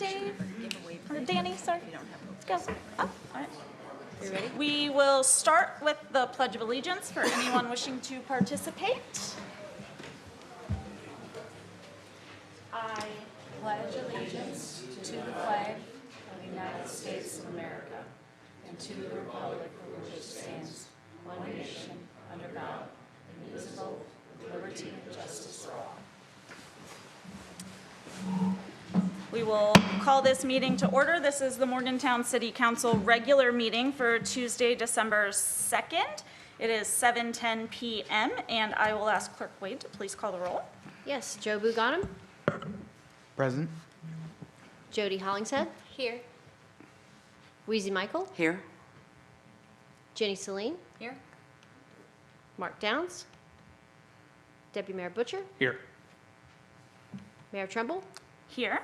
Dave? Or Danny, sorry. Let's go. Oh, all right. You ready? We will start with the Pledge of Allegiance for anyone wishing to participate. I pledge allegiance to the flag of the United States of America and to the republic for which it stands, one nation, under God, indivisible, with liberty and justice for all. We will call this meeting to order. This is the Morgantown City Council regular meeting for Tuesday, December 2nd. It is 7:10 p.m. and I will ask Clerk Wade to please call the roll. Yes, Joe Buganum. Present. Jody Hollingshead. Here. Wheezy Michael. Here. Jenny Celine. Here? Mark Downs. Deputy Mayor Butcher. Here. Mayor Trumbull. Here.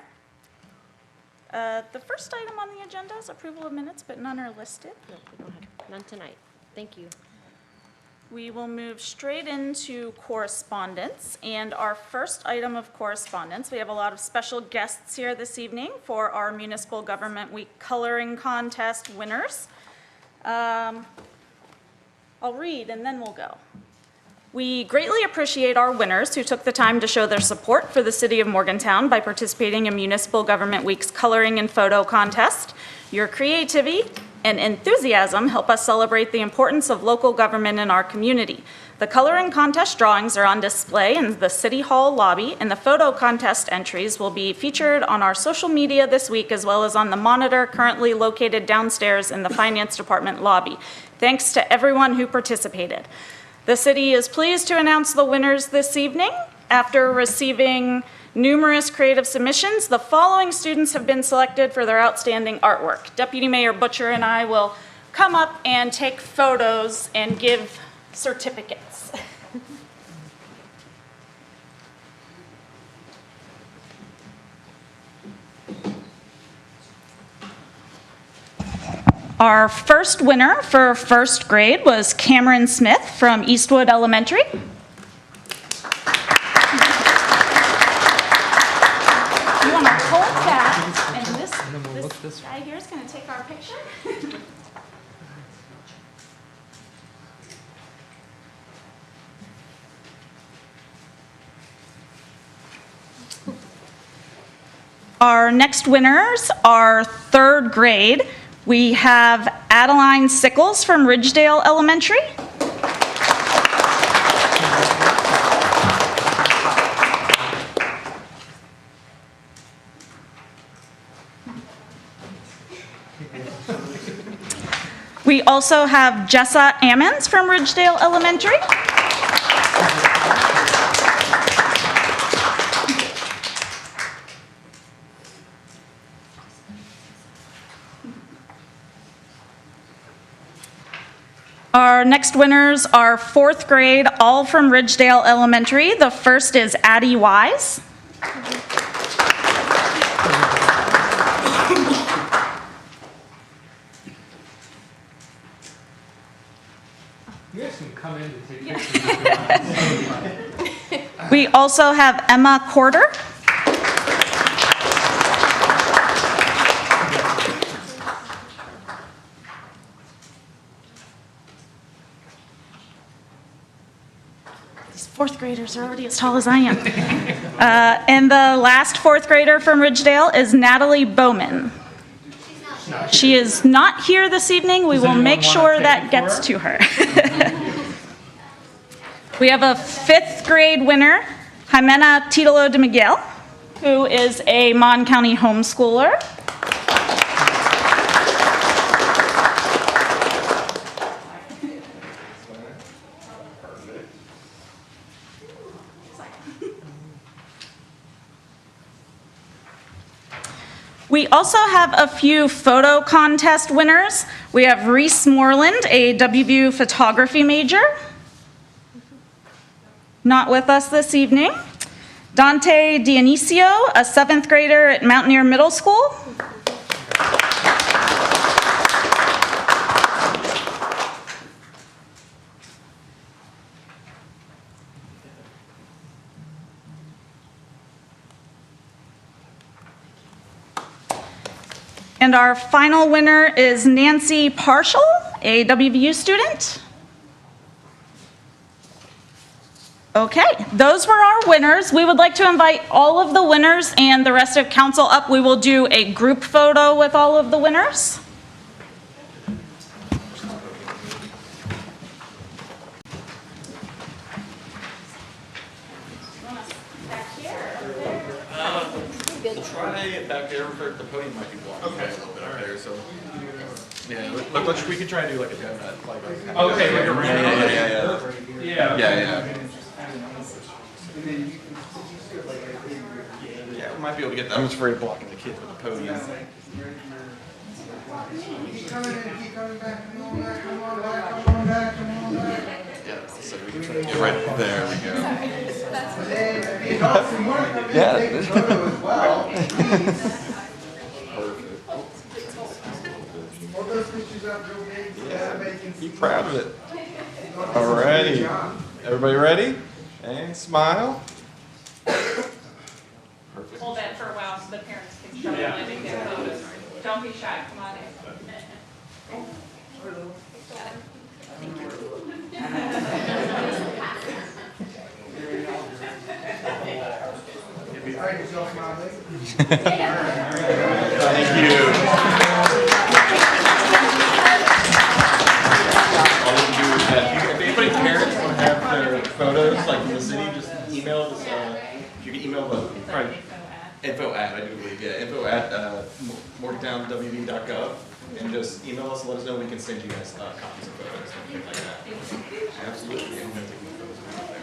The first item on the agenda is approval of minutes, but none are listed. No, we don't have none tonight. Thank you. We will move straight into correspondence. And our first item of correspondence, we have a lot of special guests here this evening for our Municipal Government Week Coloring Contest winners. I'll read and then we'll go. We greatly appreciate our winners who took the time to show their support for the City of Morgantown by participating in Municipal Government Week's Coloring and Photo Contest. Your creativity and enthusiasm help us celebrate the importance of local government in our community. The coloring contest drawings are on display in the City Hall lobby, and the photo contest entries will be featured on our social media this week, as well as on the monitor currently located downstairs in the Finance Department lobby. Thanks to everyone who participated. The city is pleased to announce the winners this evening. After receiving numerous creative submissions, the following students have been selected for their outstanding artwork. Deputy Mayor Butcher and I will come up and take photos and give certificates. Our first winner for first grade was Cameron Smith from Eastwood Elementary. You want to hold that, and this guy here is going to take our picture. Our next winners are third grade. We have Adeline Sickles from Ridgedale Elementary. We also have Jessa Ammons from Ridgedale Elementary. Our next winners are fourth grade, all from Ridgedale Elementary. The first is Addie Wise. You guys can come in to take pictures. We also have Emma Corder. Fourth graders are already as tall as I am. And the last fourth grader from Ridgedale is Natalie Bowman. She is not here this evening. We will make sure that gets to her. We have a fifth grade winner, Jimena Titolo de Miguel, who is a Mon County homeschooler. We also have a few photo contest winners. We have Reese Moreland, a WVU photography major. Not with us this evening. Dante Dionisio, a 7th grader at Mountaineer Middle School. And our final winner is Nancy Partial, a WVU student. Okay, those were our winners. We would like to invite all of the winners and the rest of council up. We will do a group photo with all of the winners. Try it back there, the podium might be blocked. Okay. A little bit up there, so. Yeah, we could try to do like a donut. Okay, like a Yeah. Yeah, we might be able to get that. I'm just afraid of blocking the kids with the podium. Keep coming back, come on back, come on back, come on back, come on back. Yeah, so we can try to get right there. We go. Hey, if you want to come in and take a photo as well, please. Perfect. Hold those pictures up real big so everybody can see. Be proud of it. Alrighty. Everybody ready? And smile. Perfect. Hold that for a while so the parents can show them and make their photos. Don't be shy, come on in. All right, just go smile, baby. Thank you. If anybody's parents want to have their photos like in the city, just email us. You can email the info at, I do believe, yeah, info at morgantownwv.gov, and just email us and let us know. We can send you guys copies of photos and things like that. Absolutely. I'm gonna take my photos out there.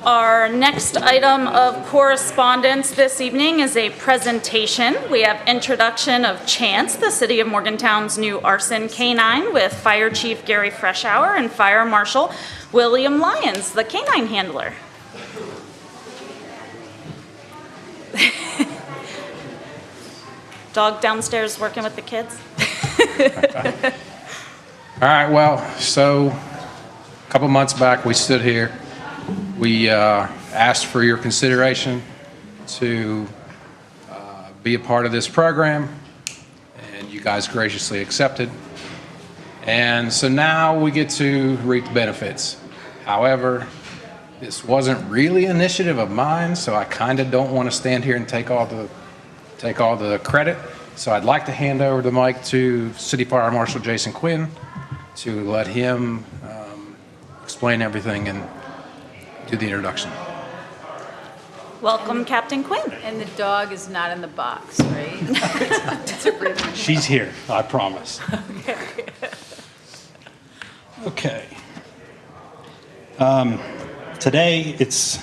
Our next item of correspondence this evening is a presentation. We have introduction of Chance, the City of Morgantown's new arson canine, with Fire Chief Gary Freshour and Fire Marshal William Lyons, the canine handler. Dog downstairs working with the kids. All right, well, so a couple months back, we stood here. We asked for your consideration to be a part of this program, and you guys graciously accepted. And so now we get to reap the benefits. However, this wasn't really an initiative of mine, so I kind of don't want to stand here and take all the credit. So I'd like to hand over the mic to City Fire Marshal Jason Quinn to let him explain everything and do the introduction. Welcome, Captain Quinn. And the dog is not in the box, right? It's a ribbon. She's here, I promise. Okay. Today, it's a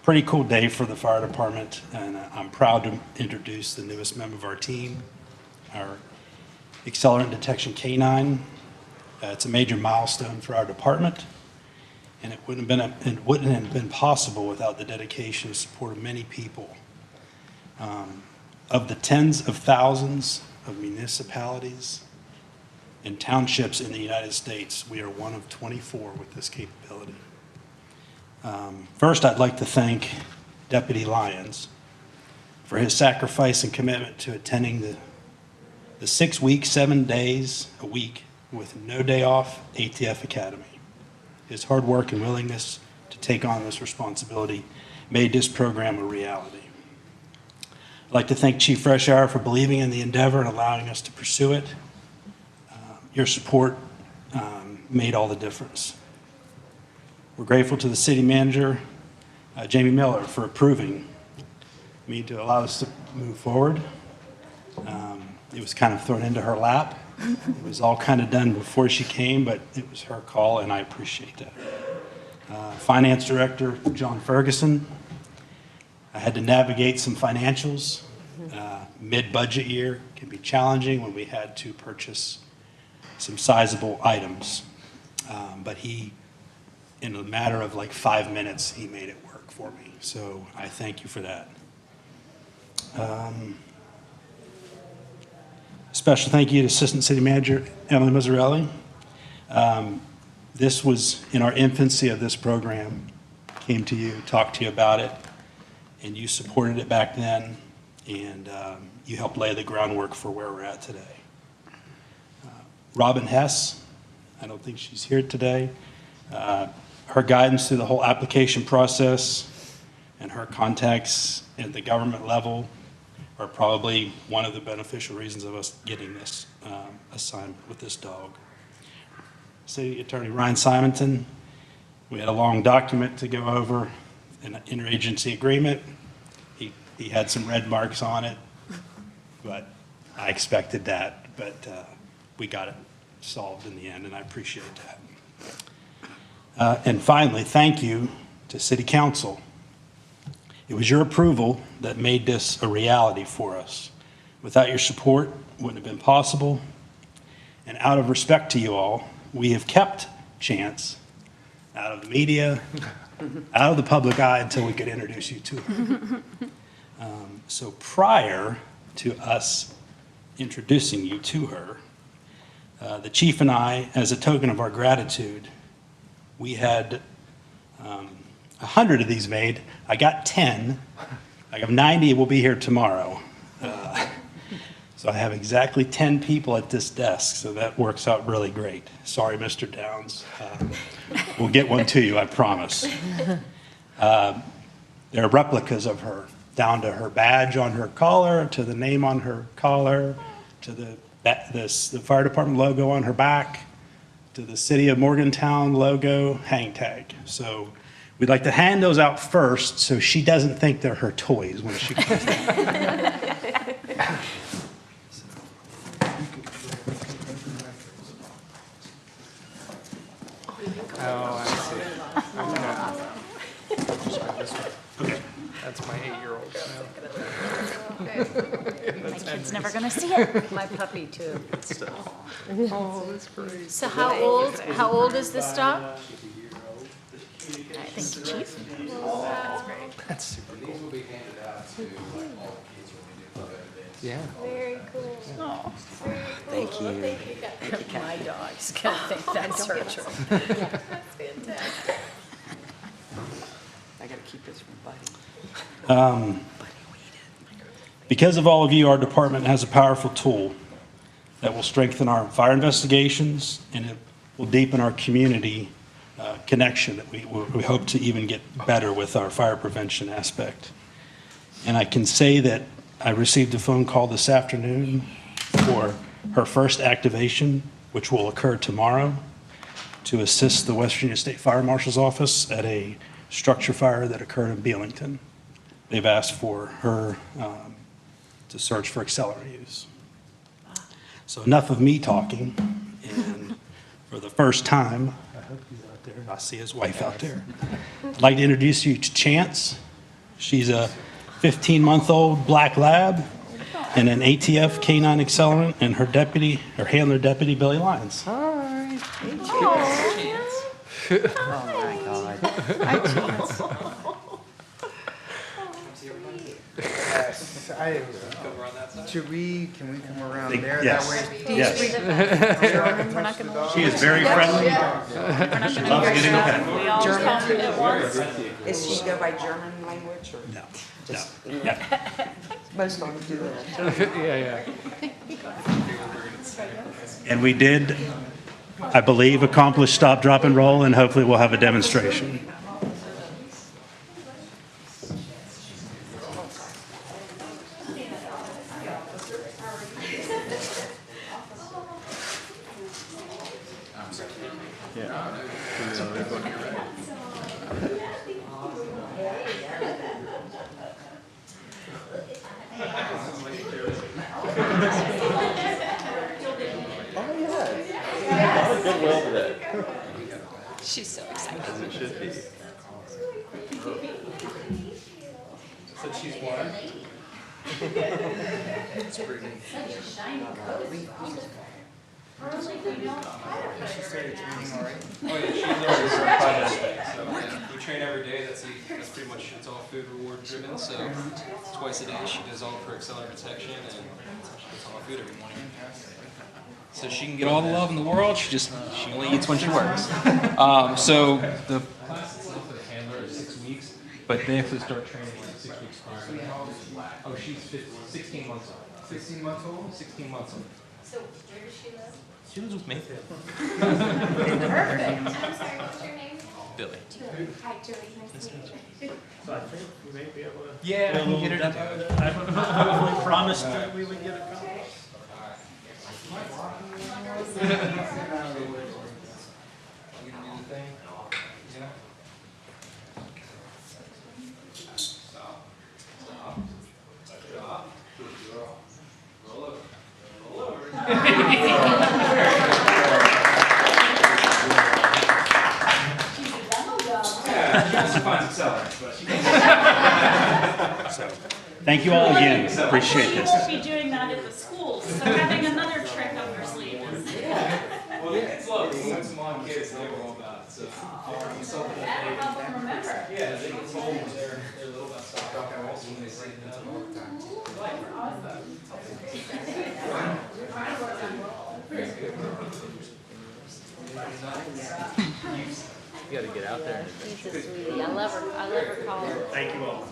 pretty cool day for the fire department, and I'm proud to introduce the newest member of our team, our Accelerant Detection Canine. It's a major milestone for our department, and it wouldn't have been possible without the dedication and support of many people. Of the tens of thousands of municipalities and townships in the United States, we are one of 24 with this capability. First, I'd like to thank Deputy Lyons for his sacrifice and commitment to attending the 6 week, 7 days a week with no day off ATF Academy. His hard work and willingness to take on this responsibility made this program a reality. I'd like to thank Chief Freshour for believing in the endeavor and allowing us to pursue it. Your support made all the difference. We're grateful to the city manager, Jamie Miller, for approving me to allow us to move forward. It was kind of thrown into her lap. It was all kind of done before she came, but it was her call, and I appreciate that. Finance Director, John Ferguson. I had to navigate some financials. Mid-budget year can be challenging when we had to purchase some sizable items. But he, in a matter of like 5 minutes, he made it work for me. So I thank you for that. Special thank you to Assistant City Manager Emily Mazzarelli. This was in our infancy of this program. Came to you, talked to you about it, and you supported it back then, and you helped lay the groundwork for where we're at today. Robin Hess, I don't think she's here today. Her guidance through the whole application process and her contacts at the government level are probably one of the beneficial reasons of us getting this assignment with this dog. City Attorney Ryan Simonton, we had a long document to go over, an interagency agreement. He had some red marks on it, but I expected that, but we got it solved in the end, and I appreciate that. And finally, thank you to City Council. It was your approval that made this a reality for us. Without your support, it wouldn't have been possible. And out of respect to you all, we have kept Chance out of the media, out of the public eye until we could introduce you to her. So prior to us introducing you to her, the chief and I, as a token of our gratitude, we had 100 of these made. I got 10. I have 90 will be here tomorrow. So I have exactly 10 people at this desk, so that works out really great. Sorry, Mr. Downs. We'll get one to you, I promise. There are replicas of her, down to her badge on her collar, to the name on her collar, to the fire department logo on her back, to the City of Morgantown logo hang tag. So we'd like to hand those out first so she doesn't think they're her toys when she comes down. Oh, I see. Okay. That's my 8-year-old now. My kid's never gonna see it. My puppy too. Oh, that's great. So how old is this dog? Thank you, Chief. That's super cool. Yeah. Very cool. Oh. Thank you. My dog's gonna think that's her. That's fantastic. I gotta keep this from biting. Because of all of you, our department has a powerful tool that will strengthen our fire investigations, and it will deepen our community connection that we hope to even get better with our fire prevention aspect. And I can say that I received a phone call this afternoon for her first activation, which will occur tomorrow, to assist the West Virginia State Fire Marshal's Office at a structure fire that occurred in Belington. They've asked for her to search for accelerator use. So enough of me talking, and for the first time, I hope he's out there, I see his wife out there. I'd like to introduce you to Chance. She's a 15-month-old black lab and an ATF canine accelerant, and her handler deputy, Billy Lyons. Hi. Oh my God. Hi, Chance. Yes, can we come around there? Yes. That way? Yes. We're not gonna. She is very friendly. We're not gonna loves getting use a that. pet. We all come at once. Is she go by German language or? No. Just, Yeah. most dogs do that. Yeah. And we did, I believe, accomplish stop, drop, and roll, and hopefully we'll have a demonstration. Goodwill today. She's so excited. It should be. So she's one. That's pretty. Oh, yeah, she's already certified this thing, so we train every day, that's pretty much, it's all food reward driven, so twice a day she does all of her accelerant detection, and she gets all her food every morning. So she can get all the love in the world, she only eats when she works. So the class itself for the handler is 6 weeks, but they have to start training like 6 weeks prior. Oh, she's 16 months old. 16 months old? 16 months old. So where does she live? She lives with me. Perfect. I'm sorry, what's your name? Billy. Hi, Julie, nice to meet you. So I think we may be able to. Yeah, I can get her to do it. I promised that we would get a copy. So, thank you all again. Appreciate You this. won't be doing that at the schools, so having another trick up your sleeve is. Well, it's look, some small kids, they were all about it, so. That'll help them remember. Yeah, they get told when they're little about stop, rock, and roll, so when they say it to them all the time. She's a sweetie. I love her calling. Thank you all.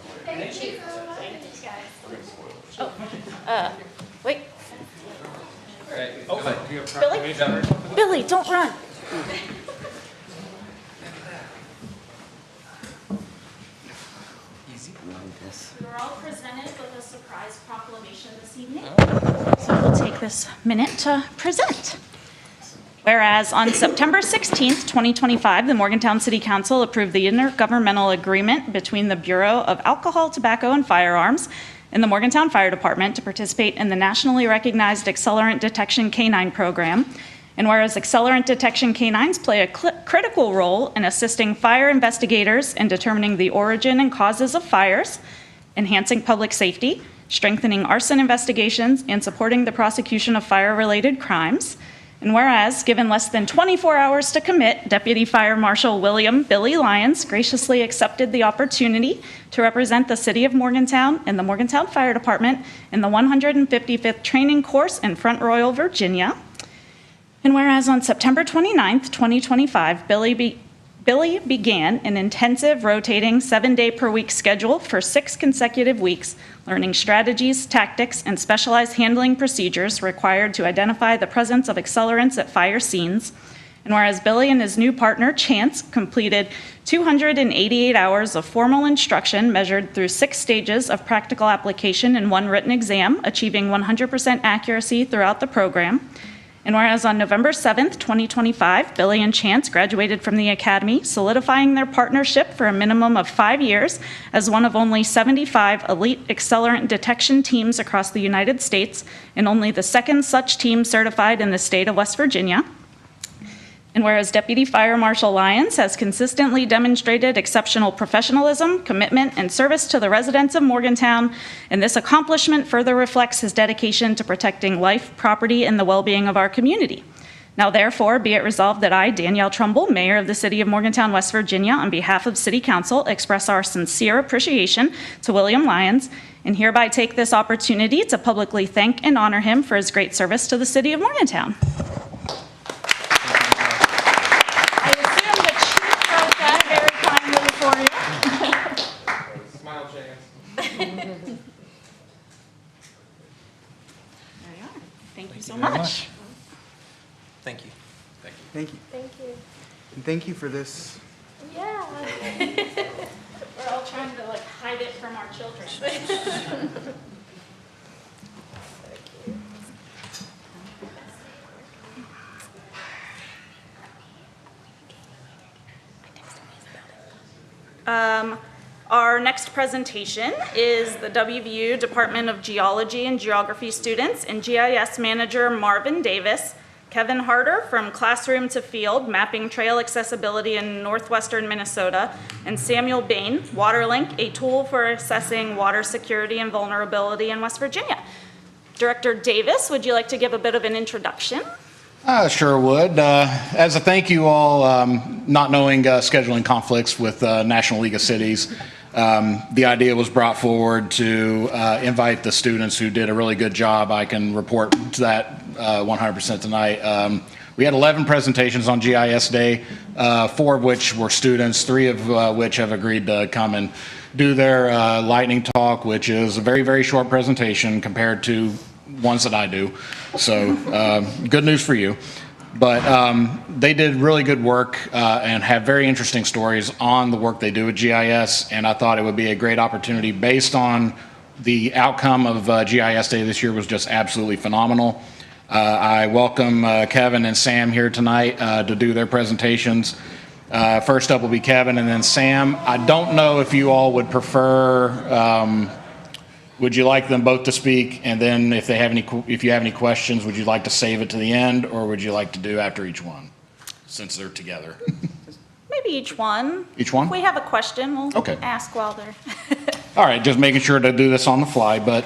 Wait, Billy? Billy, don't run. We were all presented with a surprise proclamation this evening, so we'll take this minute to present. Whereas on September 16th, 2025, the Morgantown City Council approved the intergovernmental agreement between the Bureau of Alcohol, Tobacco, and Firearms and the Morgantown Fire Department to participate in the nationally recognized Accelerant Detection Canine Program. And whereas accelerant detection canines play a critical role in assisting fire investigators in determining the origin and causes of fires, enhancing public safety, strengthening arson investigations, and supporting the prosecution of fire-related crimes. And whereas, given less than 24 hours to commit, Deputy Fire Marshal William "Billy" Lyons graciously accepted the opportunity to represent the City of Morgantown and the Morgantown Fire Department in the 155th Training Course in Front Royal, Virginia. And whereas on September 29th, 2025, Billy began an intensive rotating 7-day-per-week schedule for 6 consecutive weeks, learning strategies, tactics, and specialized handling procedures required to identify the presence of accelerants at fire scenes. And whereas Billy and his new partner, Chance, completed 288 hours of formal instruction measured through 6 stages of practical application and 1 written exam, achieving 100% accuracy throughout the program. And whereas on November 7th, 2025, Billy and Chance graduated from the academy, solidifying their partnership for a minimum of 5 years as one of only 75 elite accelerant detection teams across the United States, and only the 2nd such team certified in the state of West Virginia. And whereas Deputy Fire Marshal Lyons has consistently demonstrated exceptional professionalism, commitment, and service to the residents of Morgantown, and this accomplishment further reflects his dedication to protecting life, property, and the well-being of our community. Now therefore, be it resolved that I, Danielle Trumbull, Mayor of the City of Morgantown, West Virginia, on behalf of City Council, express our sincere appreciation to William Lyons, and hereby take this opportunity to publicly thank and honor him for his great service to the City of Morgantown. Smile, Chance. There you are. Thank you so much. Thank you. Thank you. Thank you. Thank you. And thank you for this. Yeah. We're all trying to hide it from our children. Our next presentation is the WVU Department of Geology and Geography students and GIS manager Marvin Davis, Kevin Harder from Classroom to Field, Mapping Trail Accessibility in Northwestern Minnesota, and Samuel Bain, WaterLink, a tool for assessing water security and vulnerability in West Virginia. Director Davis, would you like to give a bit of an introduction? I sure would. As a thank you all, not knowing scheduling conflicts with National League of Cities, the idea was brought forward to invite the students who did a really good job. I can report to that 100% tonight. We had 11 presentations on GIS Day, 4 of which were students, 3 of which have agreed to come and do their lightning talk, which is a very, very short presentation compared to ones that I do. So good news for you. But they did really good work and have very interesting stories on the work they do with GIS, and I thought it would be a great opportunity based on the outcome of GIS Day this year was just absolutely phenomenal. I welcome Kevin and Sam here tonight to do their presentations. First up will be Kevin and then Sam. I don't know if you all would prefer, would you like them both to speak? And then if you have any questions, would you like to save it to the end, or would you like to do after each one, since they're together? Maybe each one. Each one? If we have a question, we'll Okay. ask while they're. All right, just making sure to do this on the fly, but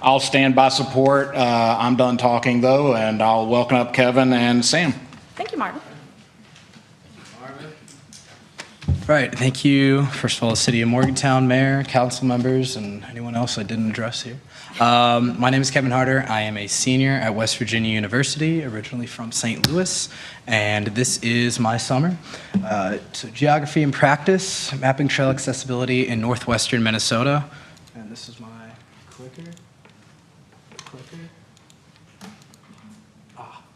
I'll stand by support. I'm done talking though, and I'll welcome up Kevin and Sam. Thank you, Marvin. All right, thank you. First of all, the City of Morgantown, Mayor, council members, and anyone else I didn't address here. My name is Kevin Harder. I am a senior at West Virginia University, originally from St. Louis, and this is my summer. So geography and practice, mapping trail accessibility in northwestern Minnesota. And this is my clicker.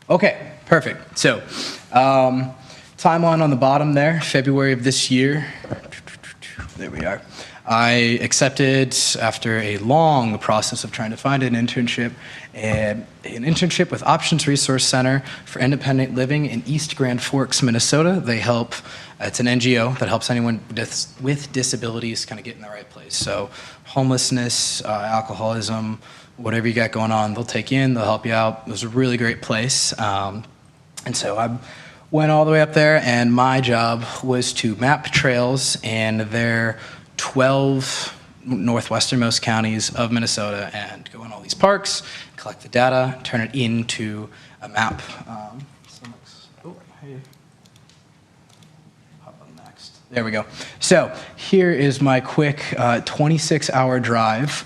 Okay, perfect. So, timeline on the bottom there, February of this year. There we are. I accepted, after a long process of trying to find an internship with Options Resource Center for Independent Living in East Grand Forks, Minnesota. They help, it's an NGO that helps anyone with disabilities kind of get in the right place. So homelessness, alcoholism, whatever you got going on, they'll take you in, they'll help you out. It was a really great place. And so I went all the way up there, and my job was to map trails in their 12 northwesternmost counties of Minnesota and go in all these parks, collect the data, turn it into a map. There we go. So here is my quick 26-hour drive,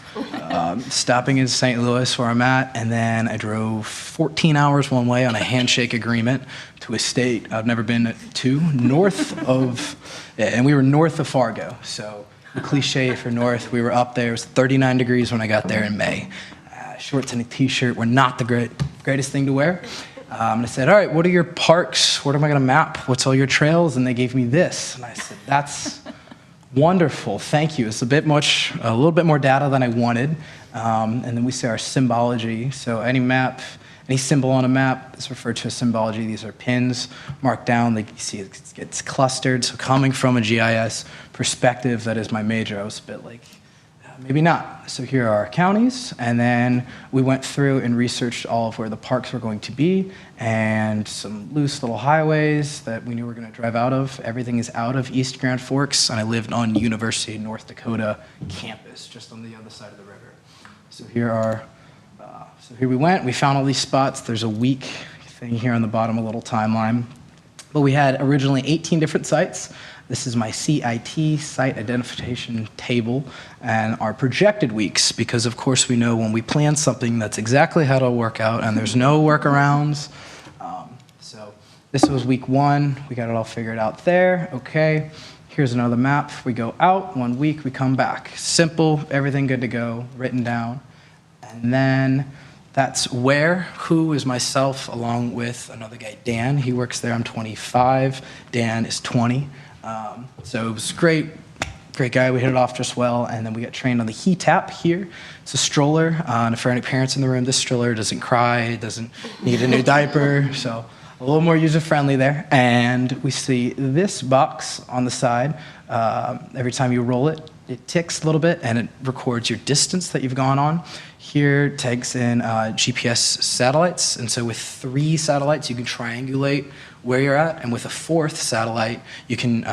stopping in St. Louis where I'm at, and then I drove 14 hours one way on a handshake agreement to a state I've never been to, north of, and we were north of Fargo. So the cliche for north, we were up there. It was 39 degrees when I got there in May. Shorts and a t-shirt were not the greatest thing to wear. And I said, all right, what are your parks? What am I going to map? What's all your trails? And they gave me this. And I said, that's wonderful. Thank you. It's a little bit more data than I wanted. And then we see our symbology. So any map, any symbol on a map is referred to as symbology. These are pins marked down. You see it's clustered. So coming from a GIS perspective, that is my major. I was a bit like, maybe not. So here are our counties, and then we went through and researched all of where the parks were going to be and some loose little highways that we knew we were going to drive out of. Everything is out of East Grand Forks, and I lived on University of North Dakota campus, just on the other side of the river. So here we went. We found all these spots. There's a week thing here on the bottom, a little timeline. But we had originally 18 different sites. This is my CIT, site identification table, and our projected weeks, because of course we know when we plan something, that's exactly how it'll work out, and there's no workarounds. So this was week 1. We got it all figured out there. Okay, here's another map. We go out 1 week, we come back. Simple, everything good to go, written down. And then that's who is myself, along with another guy, Dan. He works there. I'm 25. Dan is 20. So it was great guy. We hit it off just well, and then we got trained on the HETAP here. It's a stroller, and for any parents in the room, this stroller doesn't cry, doesn't need a new diaper, so a little more user-friendly there. And we see this box on the side. Every time you roll it, it ticks a little bit, and it records your distance that you've gone on. Here it tags in GPS satellites, and so with 3 satellites, you can triangulate where you're at, and with a 4th satellite, you can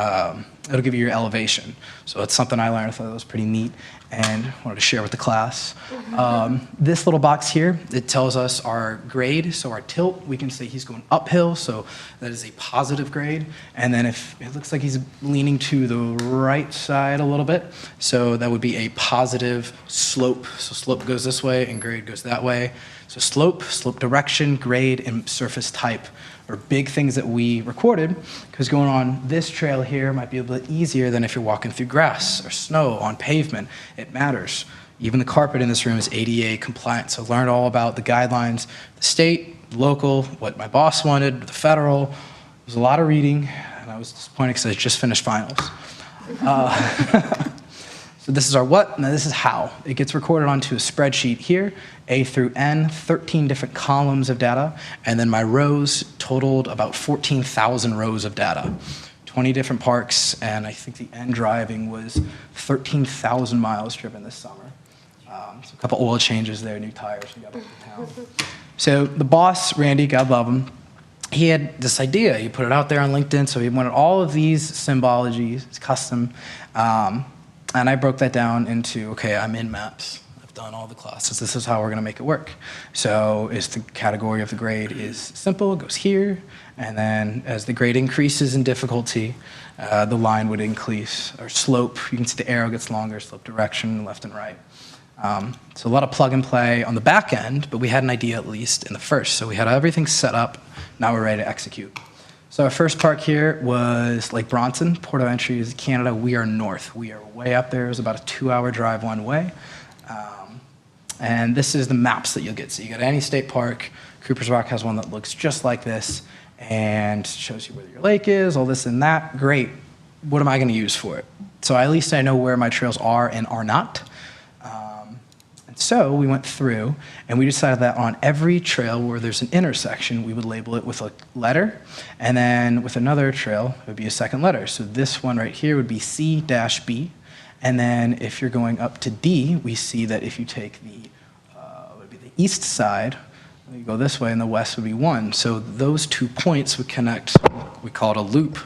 it'll give you your elevation. So it's something I learned. I thought it was pretty neat. and wanted to share with the class. This little box here, it tells us our grade, so our tilt, we can say he's going uphill, so that is a positive grade. And then if it looks like he's leaning to the right side a little bit, so that would be a positive slope. So slope goes this way and grade goes that way. So slope, slope direction, grade, and surface type are big things that we recorded, because going on this trail here might be a bit easier than if you're walking through grass or snow on pavement. It matters. Even the carpet in this room is ADA compliant, so learned all about the guidelines, the state, local, what my boss wanted, the federal. It was a lot of reading, and I was disappointed because I just finished finals. So this is our what, now this is how. It gets recorded onto a spreadsheet here, A through N, 13 different columns of data, and then my rows totaled about 14,000 rows of data. 20 different parks, and I think the end driving was 13,000 miles driven this summer. So a couple oil changes there, new tires, we got back to town. So the boss, Randy, God love him, he had this idea. He put it out there on LinkedIn, so he wanted all of these symbologies, it's custom, and I broke that down into, okay, I'm in maps. I've done all the classes. This is how we're going to make it work. So is the category of the grade is simple, it goes here, and then as the grade increases in difficulty, the line would increase, or slope, you can see the arrow gets longer, slope direction, left and right. So a lot of plug and play on the back end, but we had an idea at least in the first. So we had everything set up, now we're ready to execute. So our first park here was Lake Bronson, Port of Entry is Canada. We are north. We are way up there. It was about a 2-hour drive one way. And this is the maps that you'll get. So you go to any state park. Cooper's Rock has one that looks just like this and shows you where your lake is, all this and that. Great. What am I going to use for it? So at least I know where my trails are and are not. So we went through and we decided that on every trail where there's an intersection, we would label it with a letter, and then with another trail, it would be a second letter. So this one right here would be C-B, and then if you're going up to D, we see that if you take the, would be the east side, you go this way, and the west would be 1. So those 2 points would connect, we call it a loop.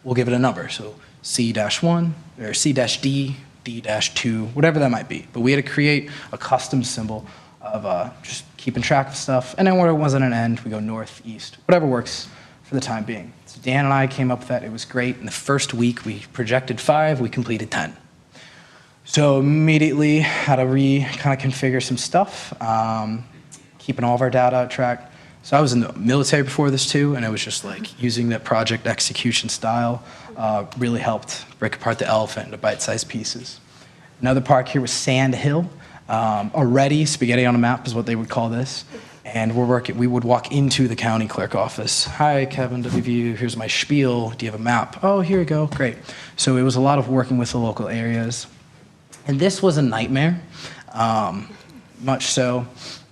We'll give it a number, so C-1 or C-D, D-2, whatever that might be. But we had to create a custom symbol of just keeping track of stuff. And then where it wasn't an end, we go north, east, whatever works for the time being. So Dan and I came up with that. It was great. In the first week, we projected 5. We completed 10. So immediately had to kind of configure some stuff, keeping all of our data tracked. So I was in the military before this too, and it was just like using that project execution style really helped break apart the elephant into bite-sized pieces. Another park here was Sand Hill. Already, spaghetti on a map is what they would call this. And we would walk into the county clerk office. Hi, Kevin, WVU, here's my spiel. Do you have a map? Oh, here you go, great. So it was a lot of working with the local areas. And this was a nightmare, much so.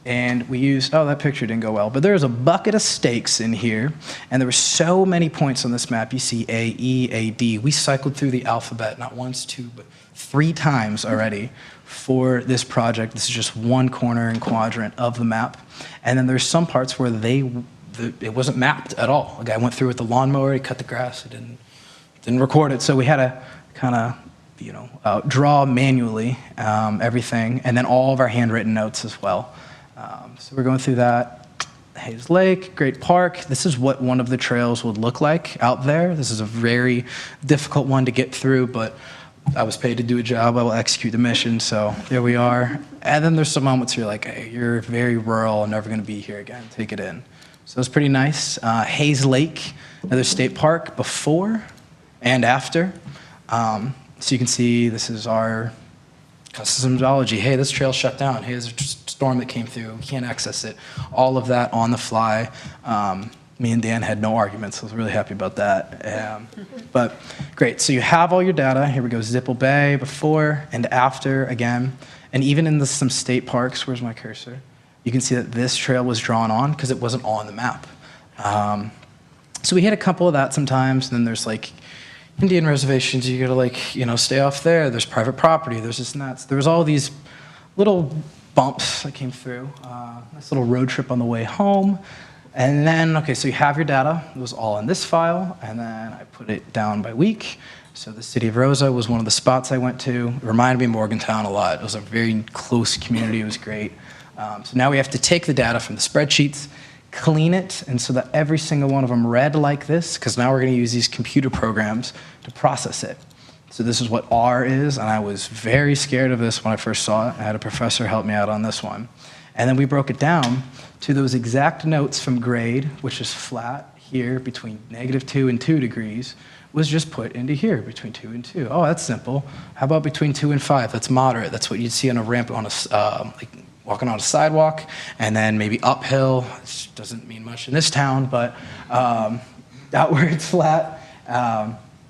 And we used, oh, that picture didn't go well, but there was a bucket of stakes in here, and there were so many points on this map. You see A, E, A, D. We cycled through the alphabet not once, 2, but 3 times already for this project. This is just one corner and quadrant of the map. And then there's some parts where it wasn't mapped at all. A guy went through with the lawnmower, he cut the grass, he didn't record it. So we had to kind of, draw manually everything, and then all of our handwritten notes as well. So we're going through that. Hayes Lake, great park. This is what one of the trails would look like out there. This is a very difficult one to get through, but I was paid to do a job. I will execute the mission, so there we are. And then there's some moments where you're like, hey, you're very rural and never going to be here again. Take it in. So it's pretty nice. Hayes Lake, another state park, before and after. So you can see this is our customology. Hey, this trail shut down. Hey, there's a storm that came through. We can't access it. All of that on the fly. Me and Dan had no arguments. I was really happy about that. But great. So you have all your data. Here we go. Zipple Bay before and after again. And even in some state parks, where's my cursor? You can see that this trail was drawn on because it wasn't on the map. So we hit a couple of that sometimes. And then there's like Indian reservations, you gotta stay off there. There's private property, there's this and that. So there was all these little bumps that came through. Nice little road trip on the way home. And then, okay, so you have your data. It was all in this file, and then I put it down by week. So the city of Rosa was one of the spots I went to. It reminded me of Morgantown a lot. It was a very close community. It was great. So now we have to take the data from the spreadsheets, clean it, and so that every single one of them read like this, because now we're going to use these computer programs to process it. So this is what R is, and I was very scared of this when I first saw it. I had a professor help me out on this one. And then we broke it down to those exact notes from grade, which is flat here between -2 and 2 degrees, was just put into here between 2 and 2. Oh, that's simple. How about between 2 and 5? That's moderate. That's what you'd see on a ramp on a, like walking on a sidewalk, and then maybe uphill. Which doesn't mean much in this town, but out where it's flat.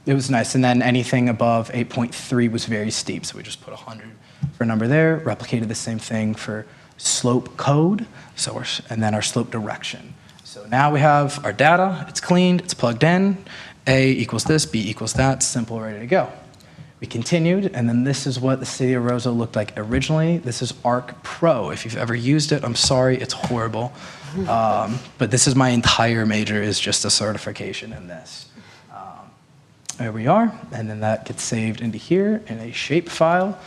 It was nice, and then anything above 8.3 was very steep, so we just put 100 for a number there, replicated the same thing for slope code, and then our slope direction. So now we have our data, it's cleaned, it's plugged in, A equals this, B equals that, simple, ready to go. We continued, and then this is what the city of Rosa looked like originally. This is Arc Pro. If you've ever used it, I'm sorry, it's horrible. But this is my entire major, is just a certification in this. There we are, and then that gets saved into here in a shape file.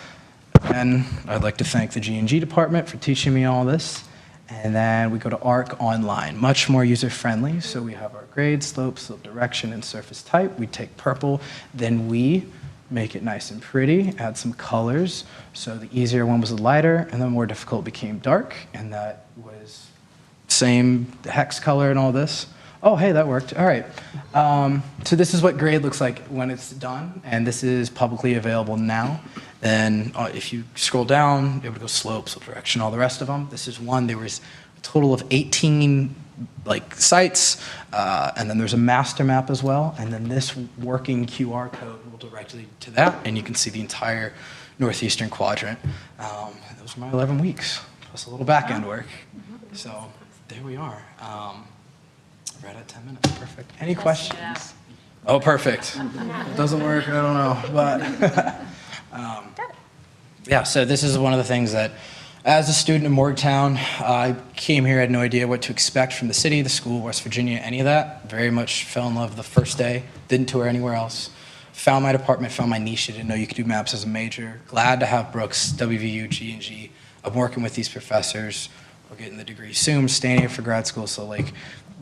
And I'd like to thank the G&G department for teaching me all this. And then we go to ARC Online, much more user-friendly. So we have our grade, slope, slope direction, and surface type. We take purple, then we make it nice and pretty, add some colors. So the easier one was the lighter, and the more difficult became dark, and that was same hex color and all this. Oh, hey, that worked. All right. So this is what grade looks like when it's done, and this is publicly available now. Then if you scroll down, it would go slope, slope direction, all the rest of them. This is one. There was a total of 18 sites, and then there's a master map as well. And then this working QR code will direct you to that, and you can see the entire northeastern quadrant. Those are my 11 weeks, plus a little back-end work. So there we are. Right at 10 minutes, perfect. Any questions? Oh, perfect. It doesn't work, I don't know, but yeah, so this is one of the things that, as a student in Morgantown, I came here, I had no idea what to expect from the city, the school, West Virginia, any of that. Very much fell in love the first day, didn't tour anywhere else. Found my department, found my niche, I didn't know you could do maps as a major. Glad to have Brooks, WVU, G&G. I'm working with these professors. We're getting the degree soon, staying here for grad school, so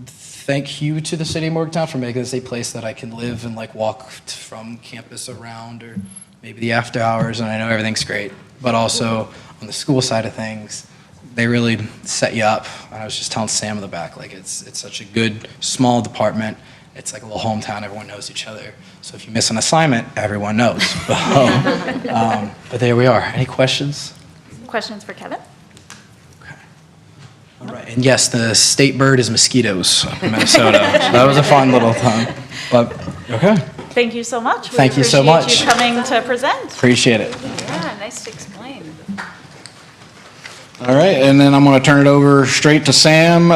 thank you to the city of Morgantown for making this a place that I can live and walk from campus around, or maybe the after hours, and I know everything's great. But also on the school side of things, they really set you up. And I was just telling Sam in the back, it's such a good small department. It's like a little hometown. Everyone knows each other. So if you miss an assignment, everyone knows. But there we are. Any questions? Questions for Kevin? All right, and yes, the state bird is mosquitoes in Minnesota. So that was a fun little time. But okay. Thank you so much. Thank you so much. We appreciate you coming to present. Appreciate it. Yeah, nice to explain. All right, and then I'm going to turn it over straight to Sam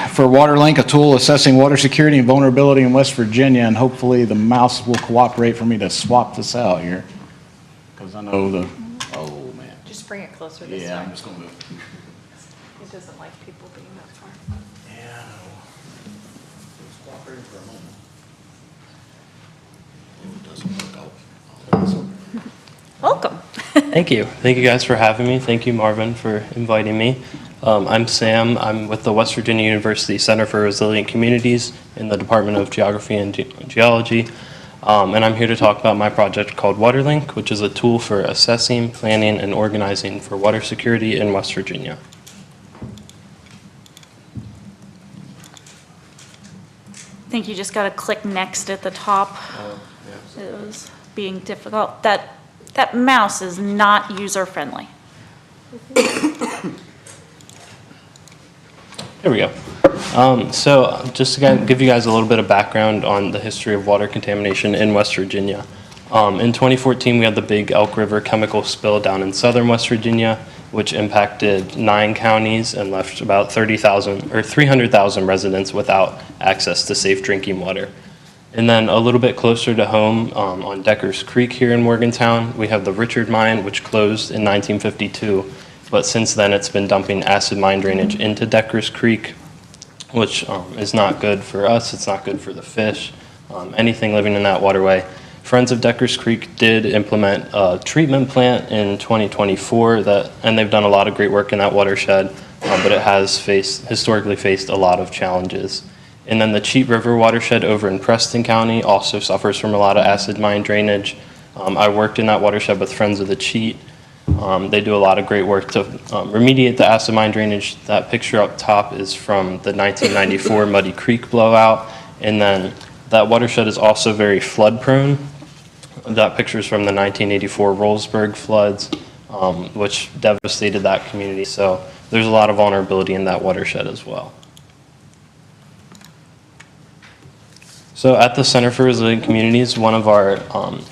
for WaterLink, a tool assessing water security and vulnerability in West Virginia, and hopefully the mouse will cooperate for me to swap this out here, because I know the, oh man. Just bring it closer this Yeah, way. I'm just going to move. It doesn't like people being that far. Yeah. Just cooperating for a moment. If it doesn't work out. Welcome. Thank you. Thank you guys for having me. Thank you, Marvin, for inviting me. I'm Sam. I'm with the West Virginia University Center for Resilient Communities in the Department of Geography and Geology. And I'm here to talk about my project called WaterLink, which is a tool for assessing, planning, and organizing for water security in West Virginia. I think you just got to click next at the top. It was being difficult. That mouse is not user-friendly. There we go. So just to give you guys a little bit of background on the history of water contamination in West Virginia. In 2014, we had the big Elk River chemical spill down in southern West Virginia, which impacted 9 counties and left about 30,000 or 300,000 residents without access to safe drinking water. And then a little bit closer to home, on Deckers Creek here in Morgantown, we have the Richard Mine, which closed in 1952. But since then, it's been dumping acid mine drainage into Deckers Creek, which is not good for us. It's not good for the fish, anything living in that waterway. Friends of Deckers Creek did implement a treatment plant in 2024 and they've done a lot of great work in that watershed, but it has historically faced a lot of challenges. And then the Cheat River watershed over in Preston County also suffers from a lot of acid mine drainage. I worked in that watershed with Friends of the Cheat. They do a lot of great work to remediate the acid mine drainage. That picture up top is from the 1994 Muddy Creek blowout. And then that watershed is also very flood prone. That picture is from the 1984 Rollsburg floods, which devastated that community. So there's a lot of vulnerability in that watershed as well. So at the Center for Resilient Communities, one of our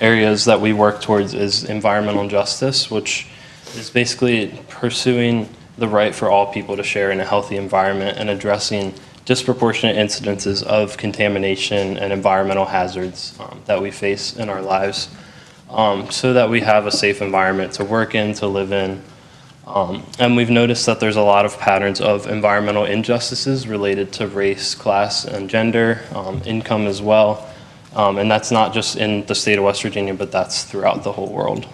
areas that we work towards is environmental justice, which is basically pursuing the right for all people to share in a healthy environment and addressing disproportionate incidences of contamination and environmental hazards that we face in our lives, so that we have a safe environment to work in, to live in. And we've noticed that there's a lot of patterns of environmental injustices related to race, class, and gender, income as well. And that's not just in the state of West Virginia, but that's throughout the whole world.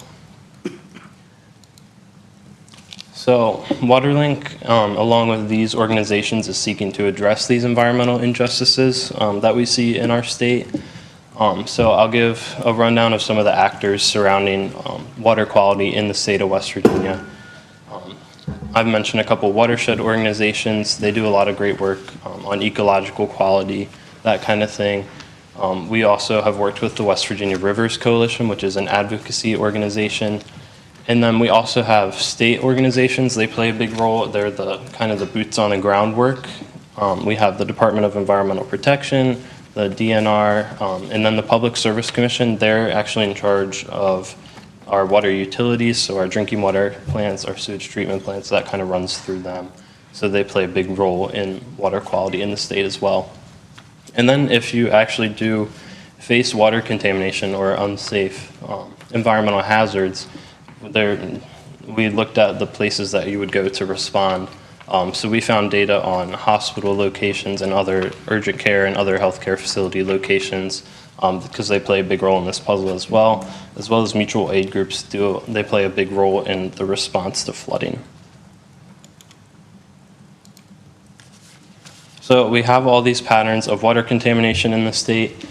So WaterLink, along with these organizations, is seeking to address these environmental injustices that we see in our state. So I'll give a rundown of some of the actors surrounding water quality in the state of West Virginia. I've mentioned a couple watershed organizations. They do a lot of great work on ecological quality, that kind of thing. We also have worked with the West Virginia Rivers Coalition, which is an advocacy organization. And then we also have state organizations. They play a big role. They're the kind of the boots on the ground work. We have the Department of Environmental Protection, the DNR, and then the Public Service Commission. They're actually in charge of our water utilities, so our drinking water plants, our sewage treatment plants, that kind of runs through them. So they play a big role in water quality in the state as well. And then if you actually do face water contamination or unsafe environmental hazards, we looked at the places that you would go to respond. So we found data on hospital locations and other urgent care and other healthcare facility locations, because they play a big role in this puzzle as well as mutual aid groups do. They play a big role in the response to flooding. So we have all these patterns of water contamination in the state,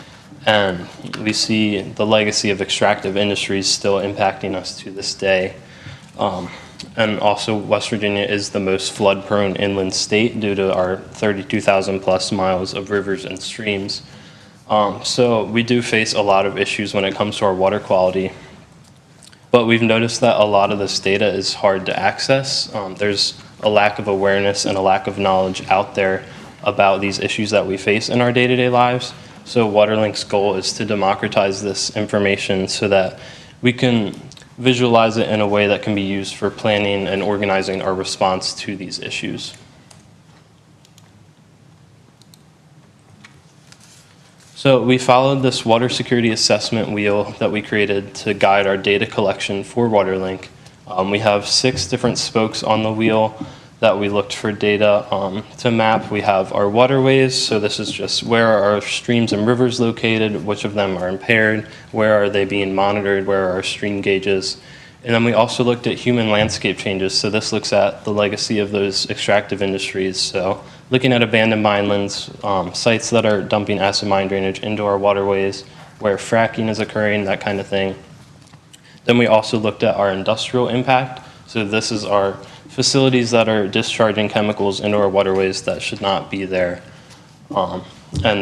and we see the legacy of extractive industries still impacting us to this day. And also West Virginia is the most flood-prone inland state due to our 32,000 plus miles of rivers and streams. So we do face a lot of issues when it comes to our water quality, but we've noticed that a lot of this data is hard to access. There's a lack of awareness and a lack of knowledge out there about these issues that we face in our day-to-day lives. So WaterLink's goal is to democratize this information so that we can visualize it in a way that can be used for planning and organizing our response to these issues. So we followed this water security assessment wheel that we created to guide our data collection for WaterLink. We have 6 different spokes on the wheel that we looked for data to map. We have our waterways, so this is just where are our streams and rivers located, which of them are impaired, where are they being monitored, where are our stream gauges. And then we also looked at human landscape changes, so this looks at the legacy of those extractive industries. So looking at abandoned minelands, sites that are dumping acid mine drainage into our waterways, where fracking is occurring, that kind of thing. Then we also looked at our industrial impact. So this is our facilities that are discharging chemicals into our waterways that should not be there. And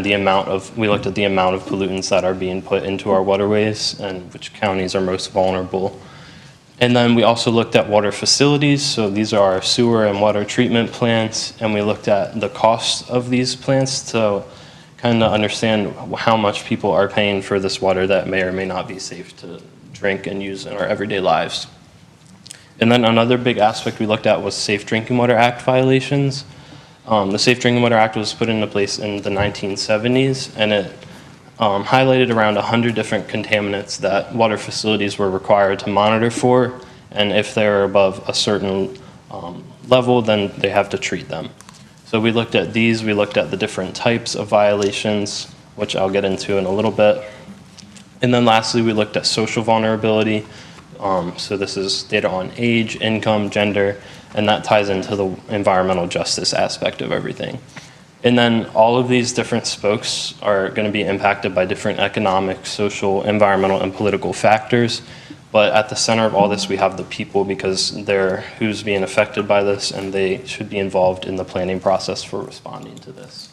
we looked at the amount of pollutants that are being put into our waterways and which counties are most vulnerable. And then we also looked at water facilities. So these are our sewer and water treatment plants. And we looked at the cost of these plants to kind of understand how much people are paying for this water that may or may not be safe to drink and use in our everyday lives. And then another big aspect we looked at was Safe Drinking Water Act violations. The Safe Drinking Water Act was put into place in the 1970s, and it highlighted around 100 different contaminants that water facilities were required to monitor for, and if they're above a certain level, then they have to treat them. So we looked at these, we looked at the different types of violations, which I'll get into in a little bit. And then lastly, we looked at social vulnerability. So this is data on age, income, gender, and that ties into the environmental justice aspect of everything. And then all of these different spokes are going to be impacted by different economic, social, environmental, and political factors. But at the center of all this, we have the people, because they're who's being affected by this, and they should be involved in the planning process for responding to this.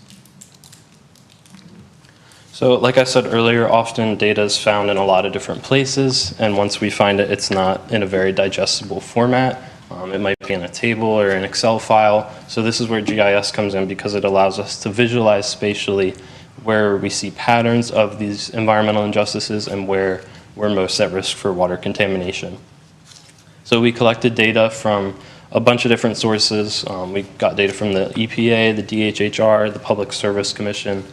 So like I said earlier, often data is found in a lot of different places, and once we find it, it's not in a very digestible format. It might be in a table or an Excel file. So this is where GIS comes in, because it allows us to visualize spatially where we see patterns of these environmental injustices and where we're most at risk for water contamination. So we collected data from a bunch of different sources. We got data from the EPA, the DHHR, the Public Service Commission,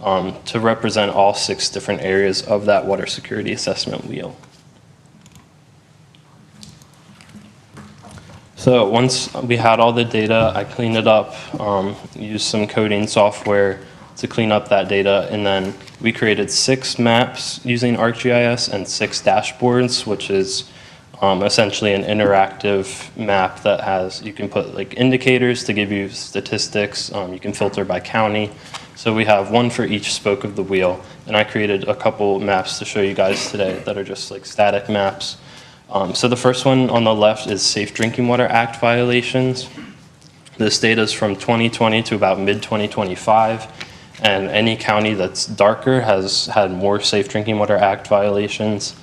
to represent all 6 different areas of that water security assessment wheel. So once we had all the data, I cleaned it up, used some coding software to clean up that data, and then we created 6 maps using ArcGIS and 6 dashboards, which is essentially an interactive map that has, you can put like indicators to give you statistics, you can filter by county. So we have one for each spoke of the wheel, and I created a couple maps to show you guys today that are just like static maps. So the first one on the left is Safe Drinking Water Act violations. This data is from 2020 to about mid-2025, and any county that's darker has had more Safe Drinking Water Act violations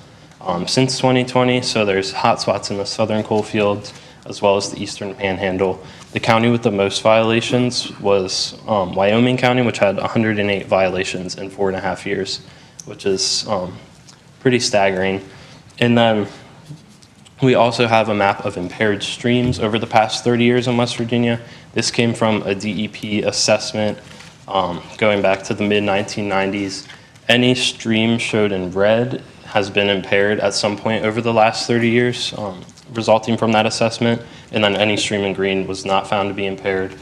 since 2020. So there's hotspots in the southern coal fields as well as the eastern panhandle. The county with the most violations was Wyoming County, which had 108 violations in 4.5 years, which is pretty staggering. And then we also have a map of impaired streams over the past 30 years in West Virginia. This came from a DEP assessment going back to the mid-1990s. Any stream showed in red has been impaired at some point over the last 30 years, resulting from that assessment, and then any stream in green was not found to be impaired.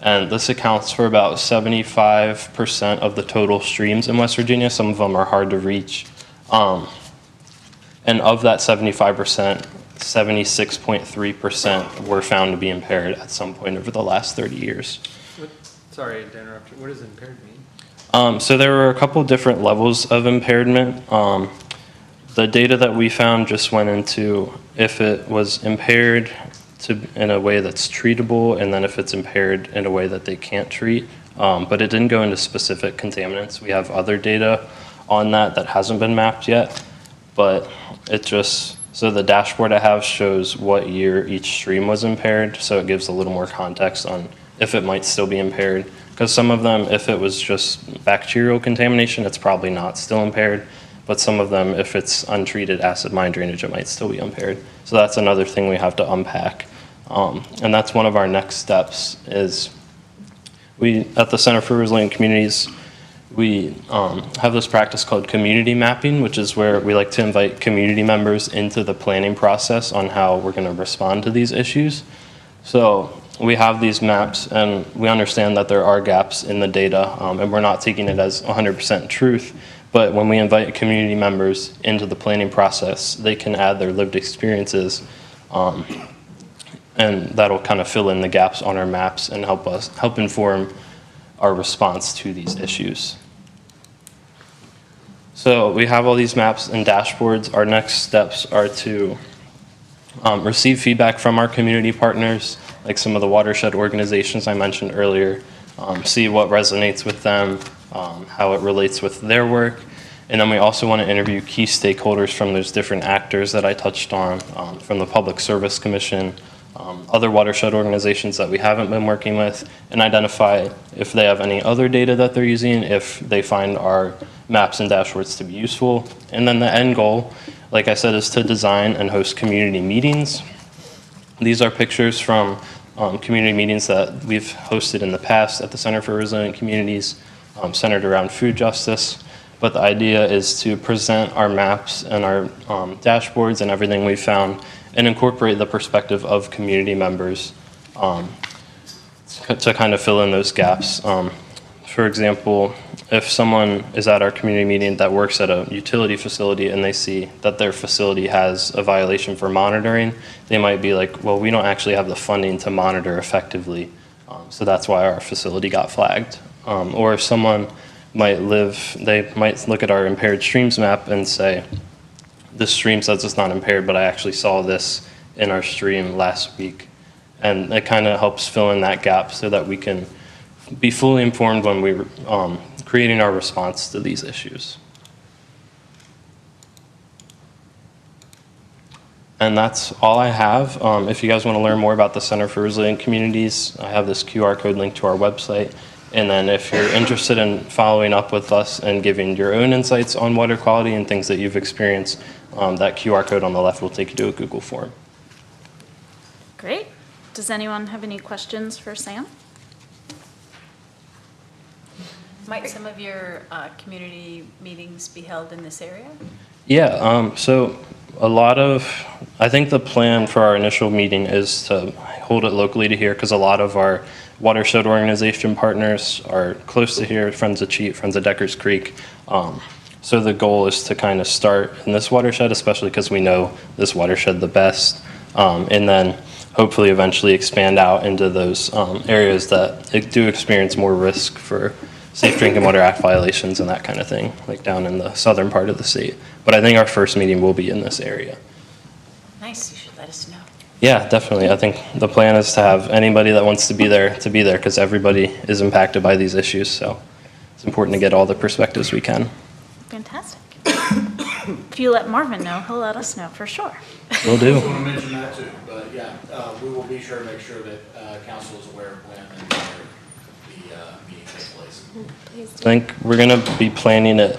And this accounts for about 75% of the total streams in West Virginia. Some of them are hard to reach. And of that 75%, 76.3% were found to be impaired at some point over the last 30 years. Sorry to interrupt you. What does impaired mean? So there were a couple different levels of impairment. The data that we found just went into if it was impaired in a way that's treatable, and then if it's impaired in a way that they can't treat. But it didn't go into specific contaminants. We have other data on that hasn't been mapped yet. But it just, so the dashboard I have shows what year each stream was impaired, so it gives a little more context on if it might still be impaired. Because some of them, if it was just bacterial contamination, it's probably not still impaired. But some of them, if it's untreated acid mine drainage, it might still be impaired. So that's another thing we have to unpack. And that's one of our next steps is we, at the Center for Resilient Communities, we have this practice called community mapping, which is where we like to invite community members into the planning process on how we're going to respond to these issues. So we have these maps, and we understand that there are gaps in the data, and we're not taking it as 100% truth. But when we invite community members into the planning process, they can add their lived experiences, and that'll kind of fill in the gaps on our maps and help inform our response to these issues. So we have all these maps and dashboards. Our next steps are to receive feedback from our community partners, like some of the watershed organizations I mentioned earlier, see what resonates with them, how it relates with their work. And then we also want to interview key stakeholders from those different actors that I touched on, from the Public Service Commission, other watershed organizations that we haven't been working with, and identify if they have any other data that they're using, if they find our maps and dashboards to be useful. And then the end goal, like I said, is to design and host community meetings. These are pictures from community meetings that we've hosted in the past at the Center for Resilient Communities, centered around food justice. But the idea is to present our maps and our dashboards and everything we found and incorporate the perspective of community members to kind of fill in those gaps. for example, if someone is at our community meeting that works at a utility facility and they see that their facility has a violation for monitoring, they might be like, well, we don't actually have the funding to monitor effectively, so that's why our facility got flagged. Or if someone might they might look at our impaired streams map and say, this stream says it's not impaired, but I actually saw this in our stream last week. And it kind of helps fill in that gap so that we can be fully informed when we're creating our response to these issues. And that's all I have. If you guys want to learn more about the Center for Resilient Communities, I have this QR code link to our website. And then if you're interested in following up with us and giving your own insights on water quality and things that you've experienced, that QR code on the left will take you to a Google form. Great. Does anyone have any questions for Sam? Might some of your community meetings be held in this area? Yeah, so I think the plan for our initial meeting is to hold it locally to here because a lot of our watershed organization partners are close to here, Friends of Cheat, Friends of Deckers Creek. So the goal is to kind of start in this watershed, especially because we know this watershed the best, and then hopefully eventually expand out into those areas that do experience more risk for Safe Drinking Water Act violations and that kind of thing, like down in the southern part of the state. But I think our first meeting will be in this area. Nice, you should let us know. Yeah, definitely. I think the plan is to have anybody that wants to be there, because everybody is impacted by these issues. So it's important to get all the perspectives we can. Fantastic. If you let Marvin know, he'll let us know for sure. Will do. I just want to mention that too, but yeah, we will be sure to make sure that council is aware of when and where the meeting takes place. I think we're going to be planning it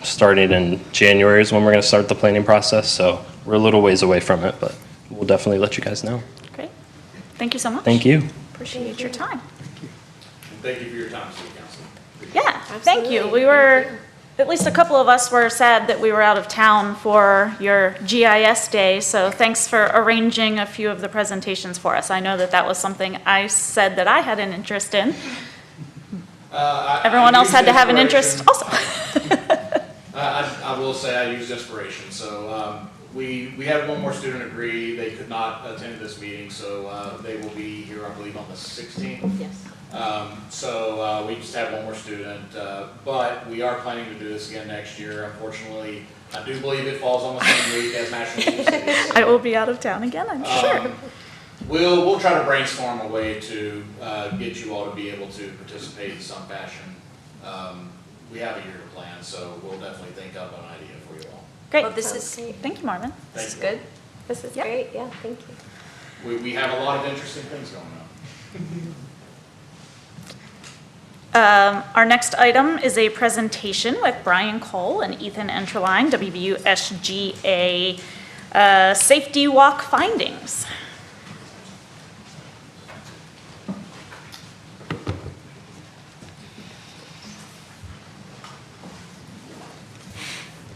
starting in January is when we're going to start the planning process. So we're a little ways away from it, but we'll definitely let you guys know. Great. Thank you so much. Thank you. Appreciate your time. And thank you for your time, City Council. Yeah, thank you. We were, at least a couple of us were sad that we were out of town for your GIS day, so thanks for arranging a few of the presentations for us. I know that that was something I said that I had an interest in. Everyone else had to have an interest also. I will say I used inspiration. So we had one more student agree. They could not attend this meeting, so they will be here, I believe, on the 16th. Yes. So we just had one more student, but we are planning to do this again next year. Unfortunately, I do believe it falls on the same week as National League of Cities. I will be out of town again, I'm sure. We'll try to brainstorm a way to get you all to be able to participate in some fashion. We have a year to plan, so we'll definitely think up an idea for you all. Great. Well, this is great. Thank you, Marvin. Thank This is you. good. This is Yep. great, yeah, thank you. We have a lot of interesting things going on. Our next item is a presentation with Brian Cole and Ethan Enterline, WVU-SGA Safety Walk Findings.